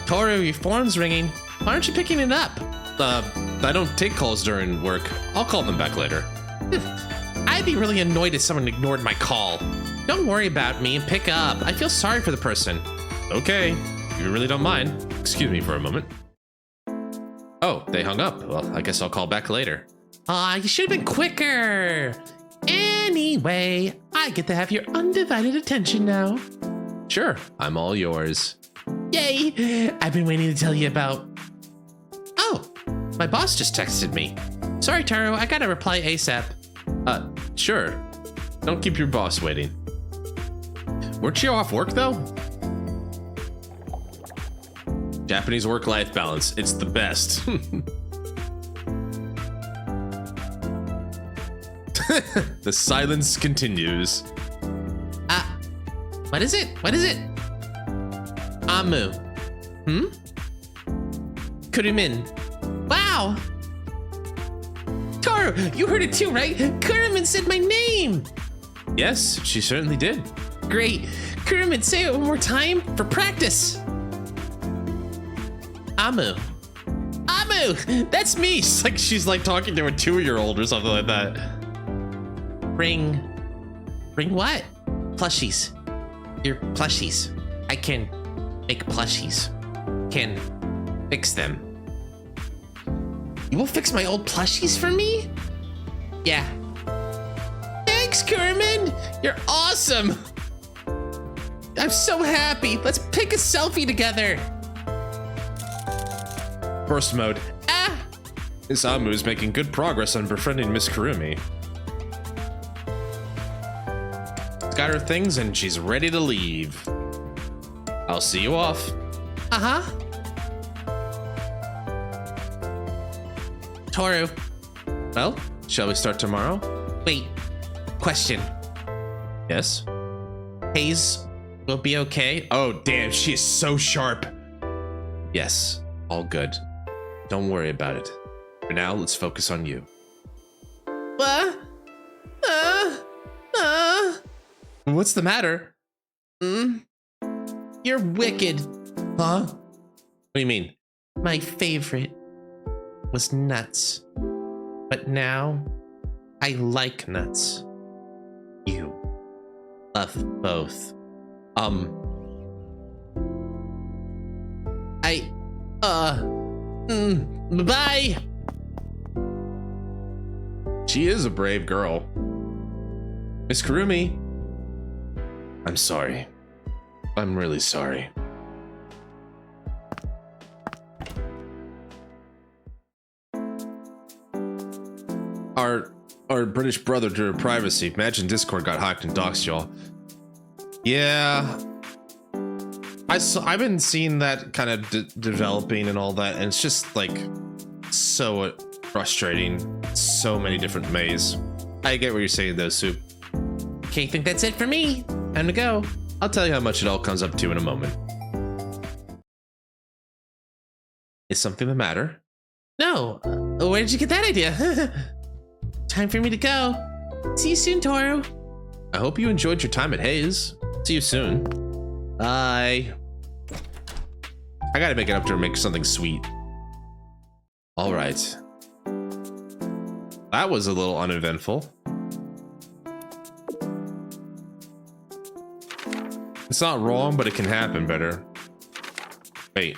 Toru, your phone's ringing. Why aren't you picking it up? I don't take calls during work. I'll call them back later. I'd be really annoyed if someone ignored my call. Don't worry about me and pick up. I feel sorry for the person. Okay, if you really don't mind. Excuse me for a moment. Oh, they hung up. Well, I guess I'll call back later. You should have been quicker. Anyway, I get to have your undivided attention now. Sure, I'm all yours. Yay! I've been waiting to tell you about... Oh, my boss just texted me. Sorry, Toru, I gotta reply ASAP. Sure. Don't keep your boss waiting. Weren't you off work, though? Japanese work-life balance. It's the best. The silence continues. What is it? What is it? Amu. Kurumin. Wow! Toru, you heard it too, right? Kurumin said my name! Yes, she certainly did. Great. Kurumin, say it one more time for practice. Amu. Amu! That's me! She's like talking to a 2-year-old or something like that. Bring what? Plushies. Your plushies. I can make plushies. Can fix them. You will fix my old plushies for me? Yeah. Thanks, Kurumin! You're awesome! I'm so happy. Let's pick a selfie together. Burst mode. Miss Amu is making good progress on befriending Miss Kurumi. She's got her things and she's ready to leave. I'll see you off. Toru. Well, shall we start tomorrow? Wait. Question. Yes? Haze will be okay? Oh, damn, she is so sharp. Yes, all good. Don't worry about it. For now, let's focus on you. What? What's the matter? You're wicked. Huh? What do you mean? My favorite was nuts. But now, I like nuts. You love both. Bye! She is a brave girl. Miss Kurumi. I'm sorry. I'm really sorry. Our British brother drew privacy. Imagine Discord got hacked and doxed y'all. Yeah. I've been seeing that kind of developing and all that, and it's just like so frustrating. So many different ways. I get what you're saying though, Soup. Okay, think that's it for me. Time to go. I'll tell you how much it all comes up to in a moment. Is something the matter? No. Where did you get that idea? Time for me to go. See you soon, Toru. I hope you enjoyed your time at Haze. See you soon. Bye. I gotta make it up to her, make something sweet. All right. That was a little uneventful. It's not wrong, but it can happen better. Wait.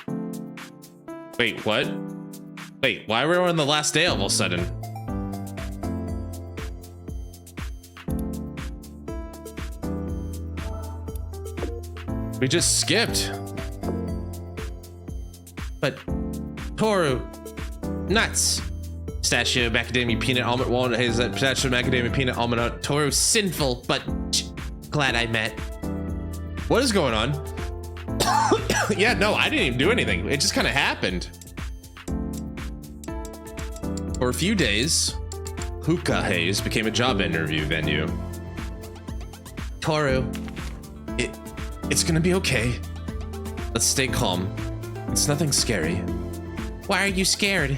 Wait, what? Wait, why were we on the last day all of a sudden? We just skipped. But Toru, nuts. Pistachio, macadamia, peanut, almond, walnut, hazelnut, pistachio, macadamia, peanut, almond, nut. Toru, sinful, but glad I met. What is going on? Yeah, no, I didn't even do anything. It just kind of happened. For a few days, Hookah Haze became a job interview venue. Toru, it's gonna be okay. Let's stay calm. It's nothing scary. Why are you scared?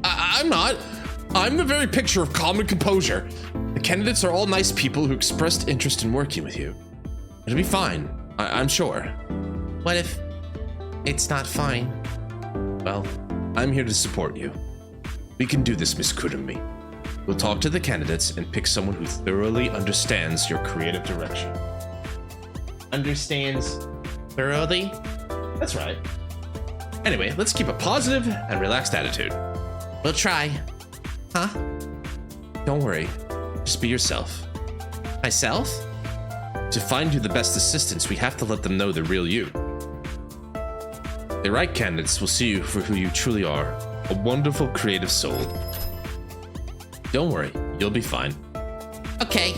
I'm not. I'm the very picture of calm and composure. The candidates are all nice people who expressed interest in working with you. It'll be fine. I'm sure. What if it's not fine? Well, I'm here to support you. We can do this, Miss Kurumi. We'll talk to the candidates and pick someone who thoroughly understands your creative direction. Understands thoroughly? That's right. Anyway, let's keep a positive and relaxed attitude. We'll try. Huh? Don't worry. Just be yourself. Myself? To find you the best assistants, we have to let them know the real you. The right candidates will see you for who you truly are, a wonderful creative soul. Don't worry, you'll be fine. Okay.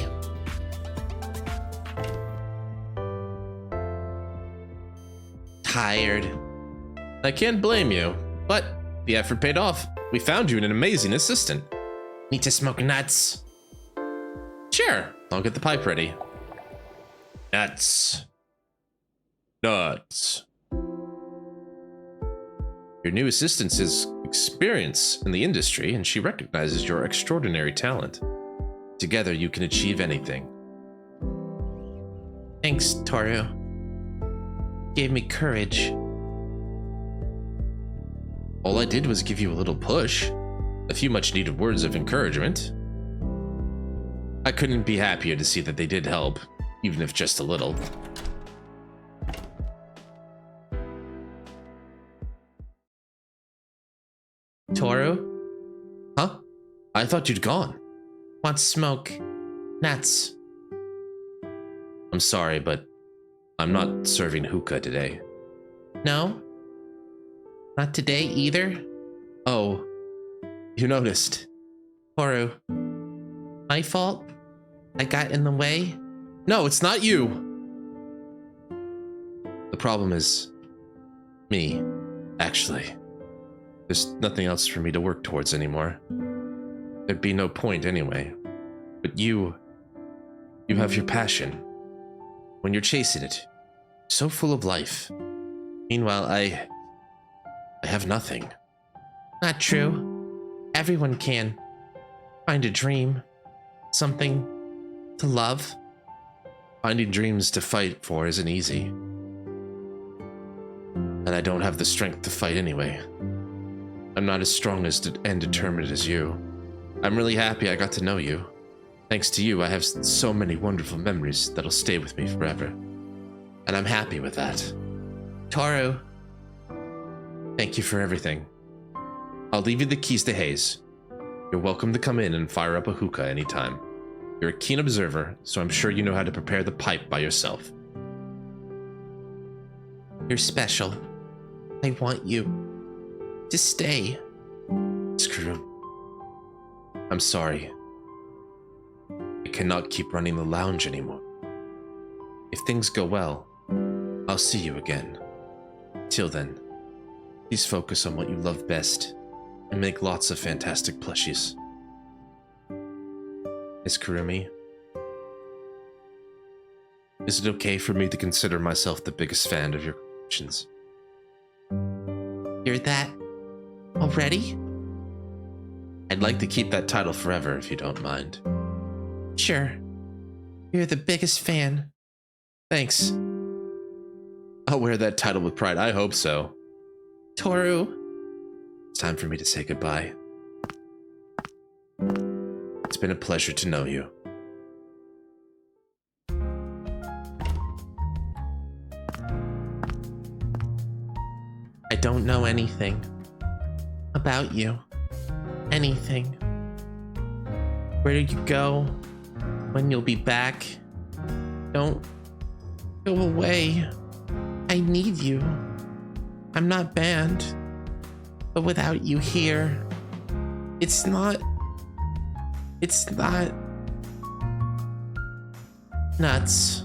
Tired. I can't blame you, but the effort paid off. We found you an amazing assistant. Need to smoke nuts. Sure, I'll get the pipe ready. Nuts. Nuts. Your new assistant has experience in the industry, and she recognizes your extraordinary talent. Together, you can achieve anything. Thanks, Toru. Gave me courage. All I did was give you a little push. A few much-needed words of encouragement. I couldn't be happier to see that they did help, even if just a little. Toru? Huh? I thought you'd gone. Want smoke? Nuts. I'm sorry, but I'm not serving hookah today. No? Not today either? Oh, you noticed. Toru. My fault? I got in the way? No, it's not you. The problem is me, actually. There's nothing else for me to work towards anymore. There'd be no point anyway. But you have your passion. When you're chasing it, so full of life. Meanwhile, I have nothing. Not true. Everyone can. Find a dream. Something to love. Finding dreams to fight for isn't easy. And I don't have the strength to fight anyway. I'm not as strong and determined as you. I'm really happy I got to know you. Thanks to you, I have so many wonderful memories that'll stay with me forever. And I'm happy with that. Toru. Thank you for everything. I'll leave you the keys to Haze. You're welcome to come in and fire up a hookah anytime. You're a keen observer, so I'm sure you know how to prepare the pipe by yourself. You're special. I want you to stay. Screw. I'm sorry. I cannot keep running the lounge anymore. If things go well, I'll see you again. Till then, please focus on what you love best and make lots of fantastic plushies. Miss Kurumi, is it okay for me to consider myself the biggest fan of your creations? You're that already? I'd like to keep that title forever if you don't mind. Sure. You're the biggest fan. Thanks. I'll wear that title with pride. I hope so. Toru. It's time for me to say goodbye. It's been a pleasure to know you. I don't know anything about you. Anything. Where did you go? When you'll be back? Don't go away. I need you. I'm not banned. But without you here, it's not nuts.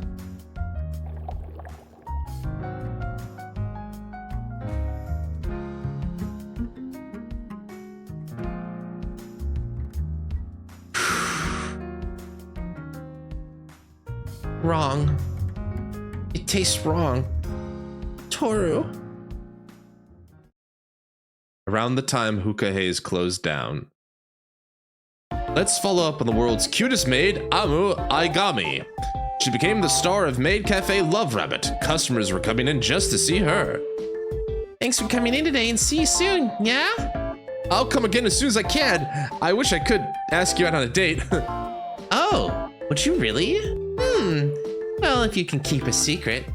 Wrong. It tastes wrong. Toru. Around the time Hookah Haze closed down. Let's follow up on the world's cutest maid, Amu Aigami. She became the star of Maid Cafe Love Rabbit. Customers were coming in just to see her. Thanks for coming in today and see you soon, yeah? I'll come again as soon as I can. I wish I could ask you out on a date. Oh, would you really? Well, if you can keep a secret.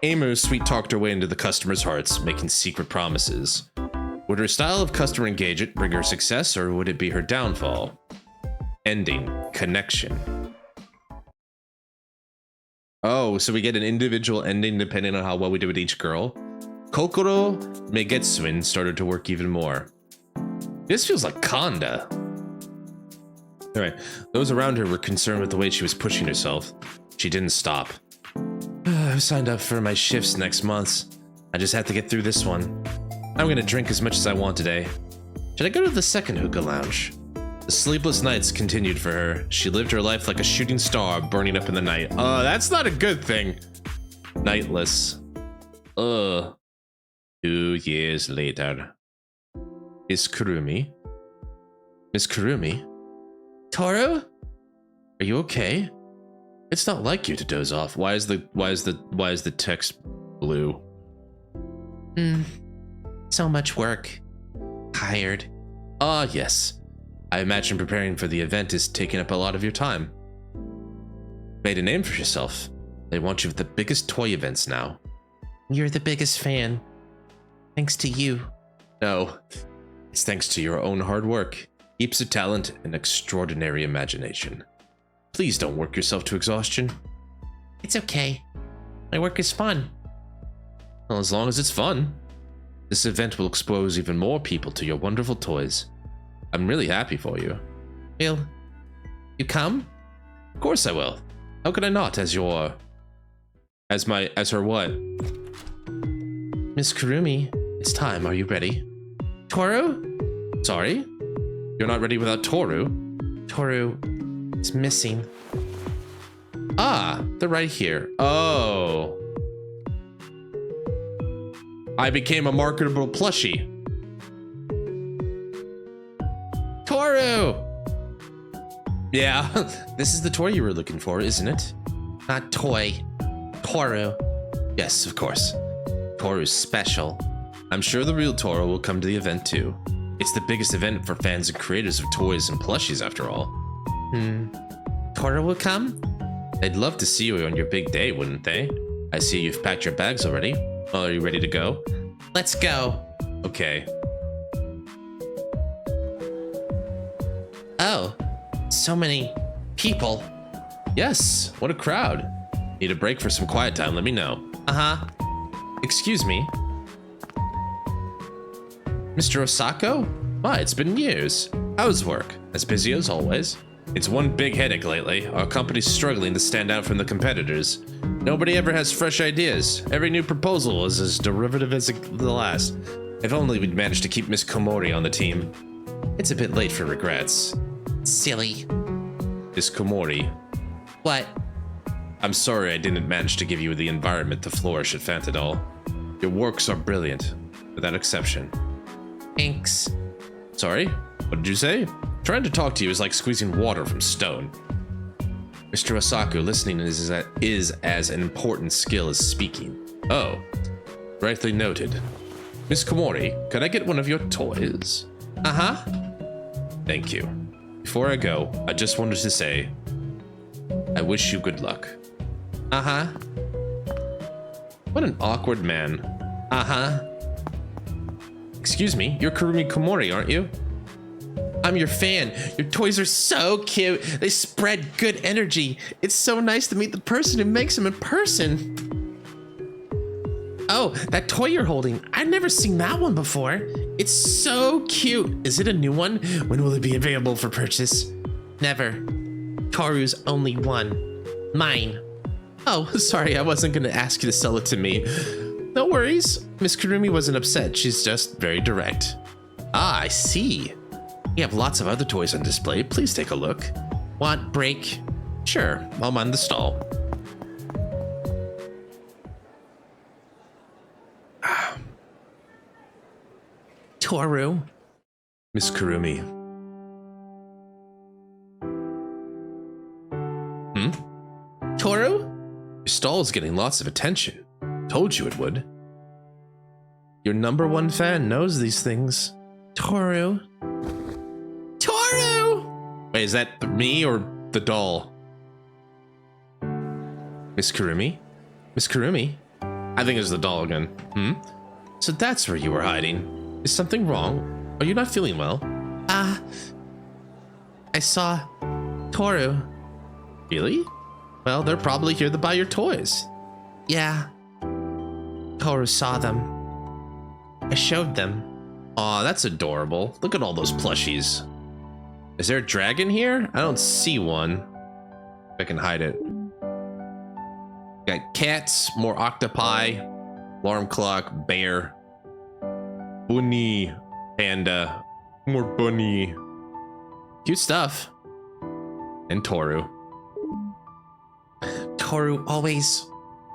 Amu sweet-talked her way into the customers' hearts, making secret promises. Would her style of customer engagement bring her success, or would it be her downfall? Ending. Connection. Oh, so we get an individual ending depending on how well we do with each girl? Kokoro Megetsuin started to work even more. This feels like Kanda. Anyway, those around her were concerned with the way she was pushing herself. She didn't stop. I've signed up for my shifts next month. I just have to get through this one. I'm gonna drink as much as I want today. Should I go to the second hookah lounge? The sleepless nights continued for her. She lived her life like a shooting star burning up in the night. That's not a good thing. Nightless. 2 years later. Miss Kurumi? Miss Kurumi? Toru? Are you okay? It's not like you to doze off. Why is the text blue? So much work. Tired. Ah, yes. I imagine preparing for the event is taking up a lot of your time. Made a name for yourself. They want you at the biggest toy events now. You're the biggest fan. Thanks to you. No, it's thanks to your own hard work, heaps of talent, and extraordinary imagination. Please don't work yourself to exhaustion. It's okay. My work is fun. Well, as long as it's fun. This event will expose even more people to your wonderful toys. I'm really happy for you. Will you come? Of course I will. How could I not, as her what? Miss Kurumi, it's time. Are you ready? Toru? Sorry? You're not ready without Toru? Toru is missing. Ah, they're right here. Oh. I became a marketable plushie. Toru! Yeah, this is the toy you were looking for, isn't it? Not toy. Toru. Yes, of course. Toru's special. I'm sure the real Toru will come to the event too. It's the biggest event for fans and creators of toys and plushies after all. Toru will come? They'd love to see you on your big day, wouldn't they? I see you've packed your bags already. Well, are you ready to go? Let's go. Okay. Oh, so many people. Yes, what a crowd. Need a break for some quiet time, let me know. Uh-huh. Excuse me. Mr. Osako? Why, it's been years. How's work? As busy as always? It's one big headache lately. Our company's struggling to stand out from the competitors. Nobody ever has fresh ideas. Every new proposal is as derivative as the last. If only we'd managed to keep Miss Komori on the team. It's a bit late for regrets. Silly. Miss Komori. What? I'm sorry I didn't manage to give you the environment to flourish at Fantadol. Your works are brilliant, without exception. Thanks. Sorry? What did you say? Trying to talk to you is like squeezing water from stone. Mr. Osako, listening is as an important skill as speaking. Oh, rightly noted. Miss Komori, could I get one of your toys? Uh-huh. Thank you. Before I go, I just wanted to say, I wish you good luck. Uh-huh. What an awkward man. Uh-huh. Excuse me, you're Kurumi Komori, aren't you? I'm your fan. Your toys are so cute. They spread good energy. It's so nice to meet the person who makes them in person. Oh, that toy you're holding. I've never seen that one before. It's so cute. Is it a new one? When will it be available for purchase? Never. Toru's only one. Mine. Oh, sorry. I wasn't going to ask you to sell it to me. No worries. Miss Kurumi wasn't upset. She's just very direct. Ah, I see. We have lots of other toys on display. Please take a look. Want break? Sure, I'll mind the stall. Toru. Miss Kurumi. Toru? Your stall is getting lots of attention. Told you it would. Your #1 fan knows these things. Toru. Wait, is that me or the doll? Miss Kurumi? Miss Kurumi? I think it's the doll again. So that's where you were hiding. Is something wrong? Are you not feeling well? I saw Toru. Really? Well, they're probably here to buy your toys. Yeah. Toru saw them. I showed them. Aw, that's adorable. Look at all those plushies. Is there a dragon here? I don't see one. I can hide it. Got cats, more octopi, alarm clock, bear, bunny, panda, more bunny. Cute stuff. And Toru. Toru always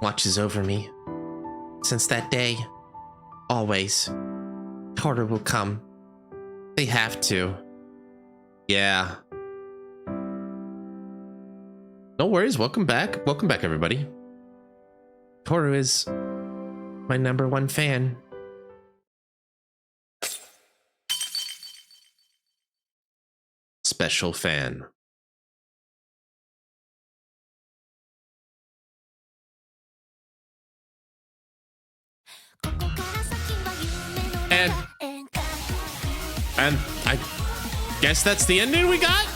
watches over me. Since that day, always. Toru will come. They have to. Yeah. No worries, welcome back. Welcome back, everybody. Toru is my #1 fan. Special fan. And I guess that's the ending we got?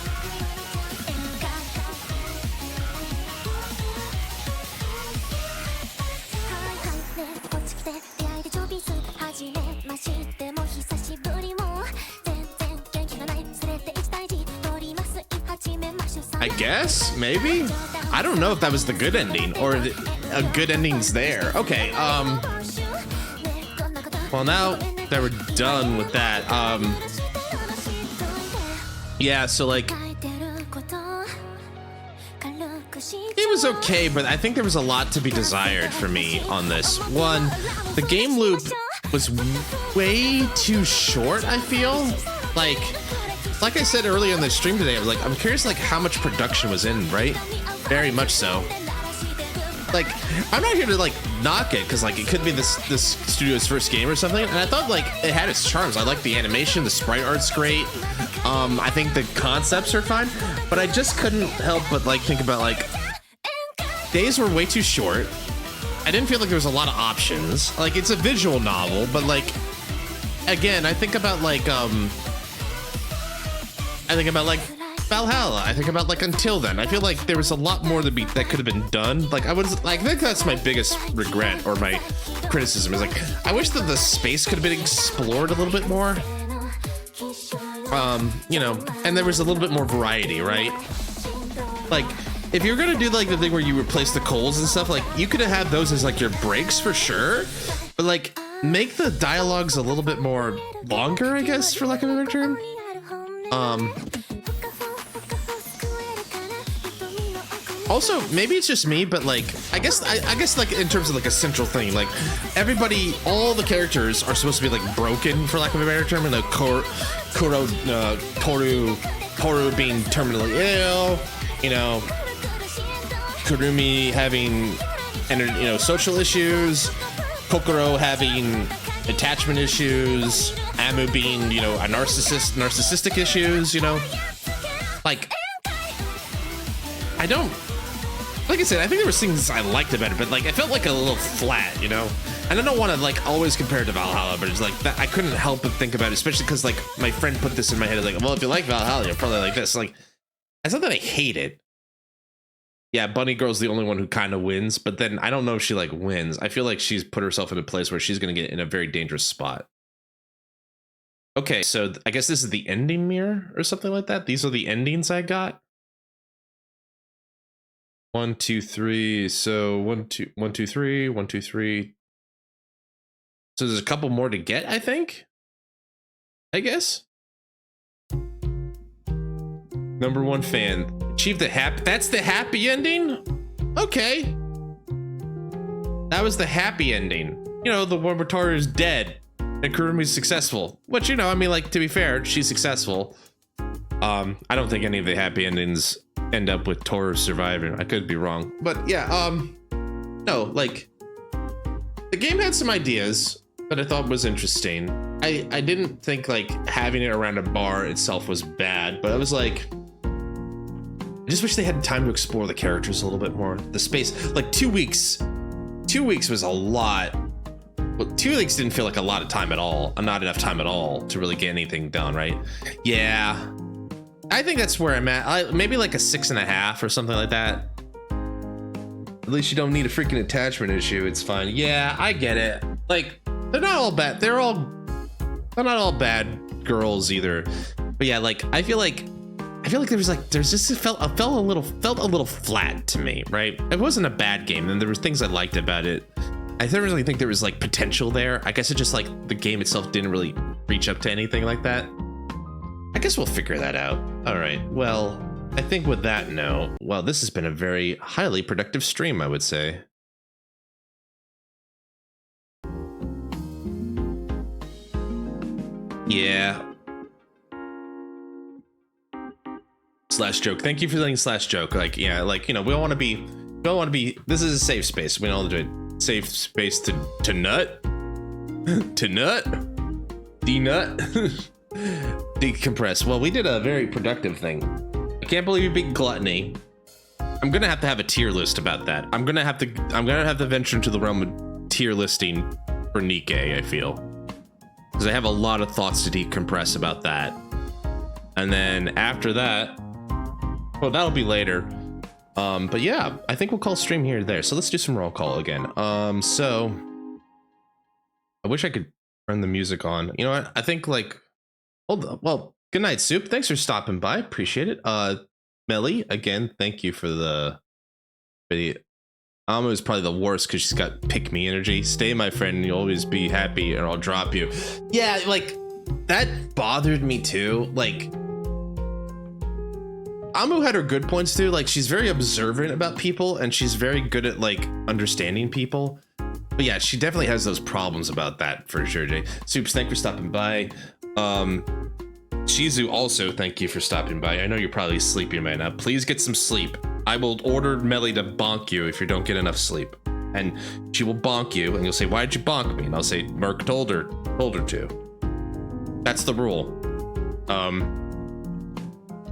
I guess, maybe? I don't know if that was the good ending or a good ending's there. Okay, well, now that we're done with that, yeah, so like, it was okay, but I think there was a lot to be desired for me on this. One, the game loop was way too short, I feel. Like I said earlier in the stream today, I was like, I'm curious like how much production was in, right? Very much so. Like, I'm not here to like knock it because like it could be this studio's first game or something, and I thought like it had its charms. I like the animation, the sprite art's great. I think the concepts are fine, but I just couldn't help but like think about like days were way too short. I didn't feel like there was a lot of options. Like, it's a visual novel, but like again, I think about like Valhalla. I think about like Until Then. I feel like there was a lot more that could have been done. Like, I think that's my biggest regret or my criticism is like, I wish that the space could have been explored a little bit more. You know, and there was a little bit more variety, right? Like, if you're gonna do like the thing where you replace the coals and stuff, like you could have had those as like your breaks for sure, but like make the dialogues a little bit more longer, I guess, for lack of a better term. Also, maybe it's just me, but like, I guess like in terms of like a central thing, like everybody, all the characters are supposed to be like broken, for lack of a better term, and the Toru being terminally ill, you know, Kurumi having, you know, social issues, Kokoro having attachment issues, Amu being, you know, a narcissistic issues, you know, like, like I said, I think there were things I liked about it, but like, I felt like a little flat, you know, and I don't want to like always compare it to Valhalla, but it's like that, I couldn't help but think about it, especially because like my friend put this in my head, like, well, if you like Valhalla, you'll probably like this. Like, it's not that I hate it. Yeah, Bunny Girl's the only one who kind of wins, but then I don't know if she like wins. I feel like she's put herself in a place where she's going to get in a very dangerous spot. Okay, so I guess this is the ending mirror or something like that. These are the endings I got. 1, 2, 3. So 1, 2, 1, 2, 3, 1, 2, 3. So there's a couple more to get, I think. I guess. #1 fan. Achieve the happy. That's the happy ending? Okay. That was the happy ending. You know, the one where Toru's dead and Kurumi's successful. Which, you know, I mean, like, to be fair, she's successful. I don't think any of the happy endings end up with Toru surviving. I could be wrong. But yeah, no, like, the game had some ideas that I thought was interesting. I didn't think like having it around a bar itself was bad, but I was like, I just wish they had time to explore the characters a little bit more. The space, like 2 weeks. 2 weeks was a lot. Well, 2 weeks didn't feel like a lot of time at all. Not enough time at all to really get anything done, right? Yeah. I think that's where I'm at. Maybe like a 6.5 or something like that. At least you don't need a freaking attachment issue. It's fine. Yeah, I get it. Like, they're not all bad. They're not all bad girls either. But yeah, like, I feel like I feel like there's just it felt a little flat to me, right? It wasn't a bad game, and there was things I liked about it. I didn't really think there was like potential there. I guess it just like the game itself didn't really reach up to anything like that. I guess we'll figure that out. All right. Well, I think with that note, well, this has been a very highly productive stream, I would say. Yeah. Slash joke. Thank you for saying slash joke. Like, yeah, like, you know, we don't want to be, this is a safe space. We don't do it. Safe space to nut. To nut. De-nut. Decompress. Well, we did a very productive thing. I can't believe you beat Gluttony. I'm gonna have a tier list about that. I'm gonna have to venture into the realm of tier listing for NIKKE, I feel. Because I have a lot of thoughts to decompress about that. And then after that, well, that'll be later. But yeah, I think we'll call stream here there. So let's do some roll call again. So I wish I could turn the music on. You know what? I think like, well, good night, Soup. Thanks for stopping by. Appreciate it. Melly, again, thank you for the video. Amo is probably the worst because she's got pick me energy. Stay, my friend, and you'll always be happy, or I'll drop you. Yeah, like that bothered me too. Like, Amu had her good points too. Like, she's very observant about people, and she's very good at like understanding people. But yeah, she definitely has those problems about that for sure. Jay Soups, thank you for stopping by. Shizu, also thank you for stopping by. I know you're probably sleeping right now. Please get some sleep. I will order Melly to bonk you if you don't get enough sleep. And she will bonk you, and you'll say, why'd you bonk me? And I'll say, Merc told her to. That's the rule.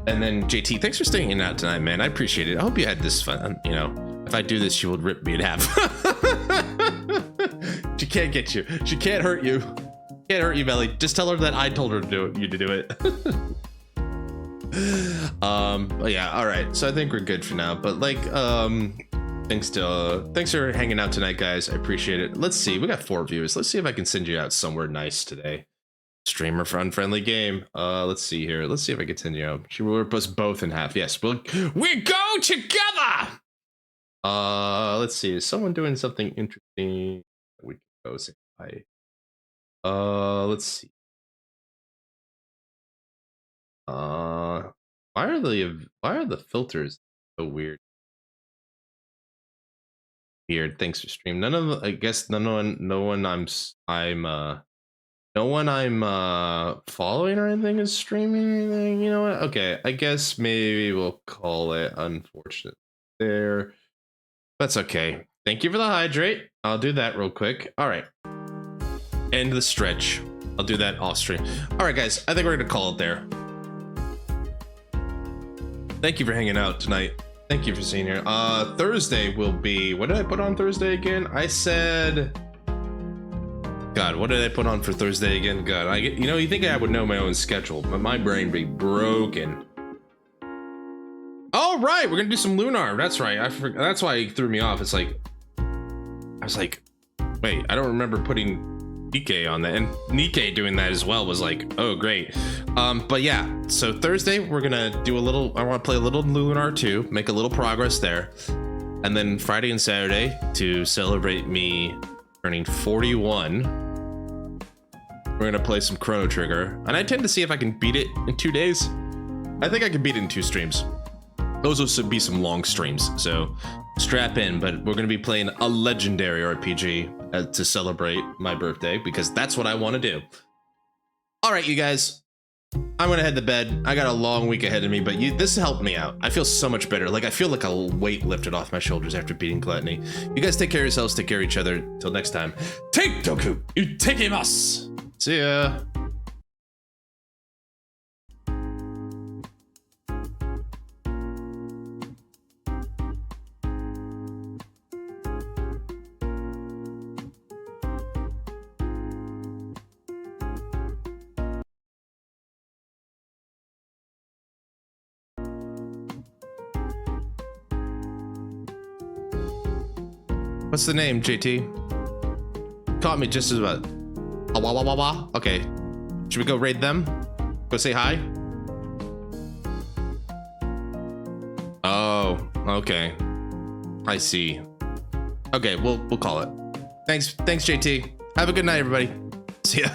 And then JT, thanks for staying out tonight, man. I appreciate it. I hope you had this fun. You know, if I do this, she will rip me in half. She can't get you. She can't hurt you. Can't hurt you, Melly. Just tell her that I told her to do it, you to do it. But yeah, all right. So I think we're good for now. But like, thanks for hanging out tonight, guys. I appreciate it. Let's see. We got 4 viewers. Let's see if I can send you out somewhere nice today. Streamer fun friendly game. Let's see here. Let's see if I can send you out. She will rip us both in half. Yes, we go together. Let's see. Is someone doing something interesting? We can go say hi. Let's see. Why are the filters so weird? Weird. Thanks for stream. No one I'm following or anything is streaming anything. You know what? Okay, I guess maybe we'll call it unfortunate there. That's okay. Thank you for the hydrate. I'll do that real quick. All right. End the stretch. I'll do that off stream. All right, guys. I think we're gonna call it there. Thank you for hanging out tonight. Thank you for seeing here. Thursday will be, what did I put on Thursday again? I said, God, what did I put on for Thursday again? God, you know, you think I would know my own schedule, but my brain be broken. All right, we're gonna do some Lunar. That's right. I forgot. That's why it threw me off. It's like, I was like, wait, I don't remember putting NIKKE on that, and NIKKE doing that as well was like, oh great. But yeah, so Thursday we're gonna do a little, I want to play a little Lunar 2, make a little progress there, and then Friday and Saturday to celebrate me turning 41, we're gonna play some Chrono Trigger, and I tend to see if I can beat it in 2 days. I think I can beat it in 2 streams. Those will be some long streams, so strap in. But we're gonna be playing a legendary RPG to celebrate my birthday, because that's what I want to do. All right, you guys, I'm gonna head to bed. I got a long week ahead of me, but this helped me out. I feel so much better. Like, I feel like a weight lifted off my shoulders after beating Gluttony. You guys take care of yourselves, take care of each other. Till next time, take Doku, you take us. See ya. What's the name, JT? Caught me just as about. Okay. Should we go raid them? Go say hi? okay. I see. Okay, we'll call it. Thanks, JT. Have a good night, everybody. See ya.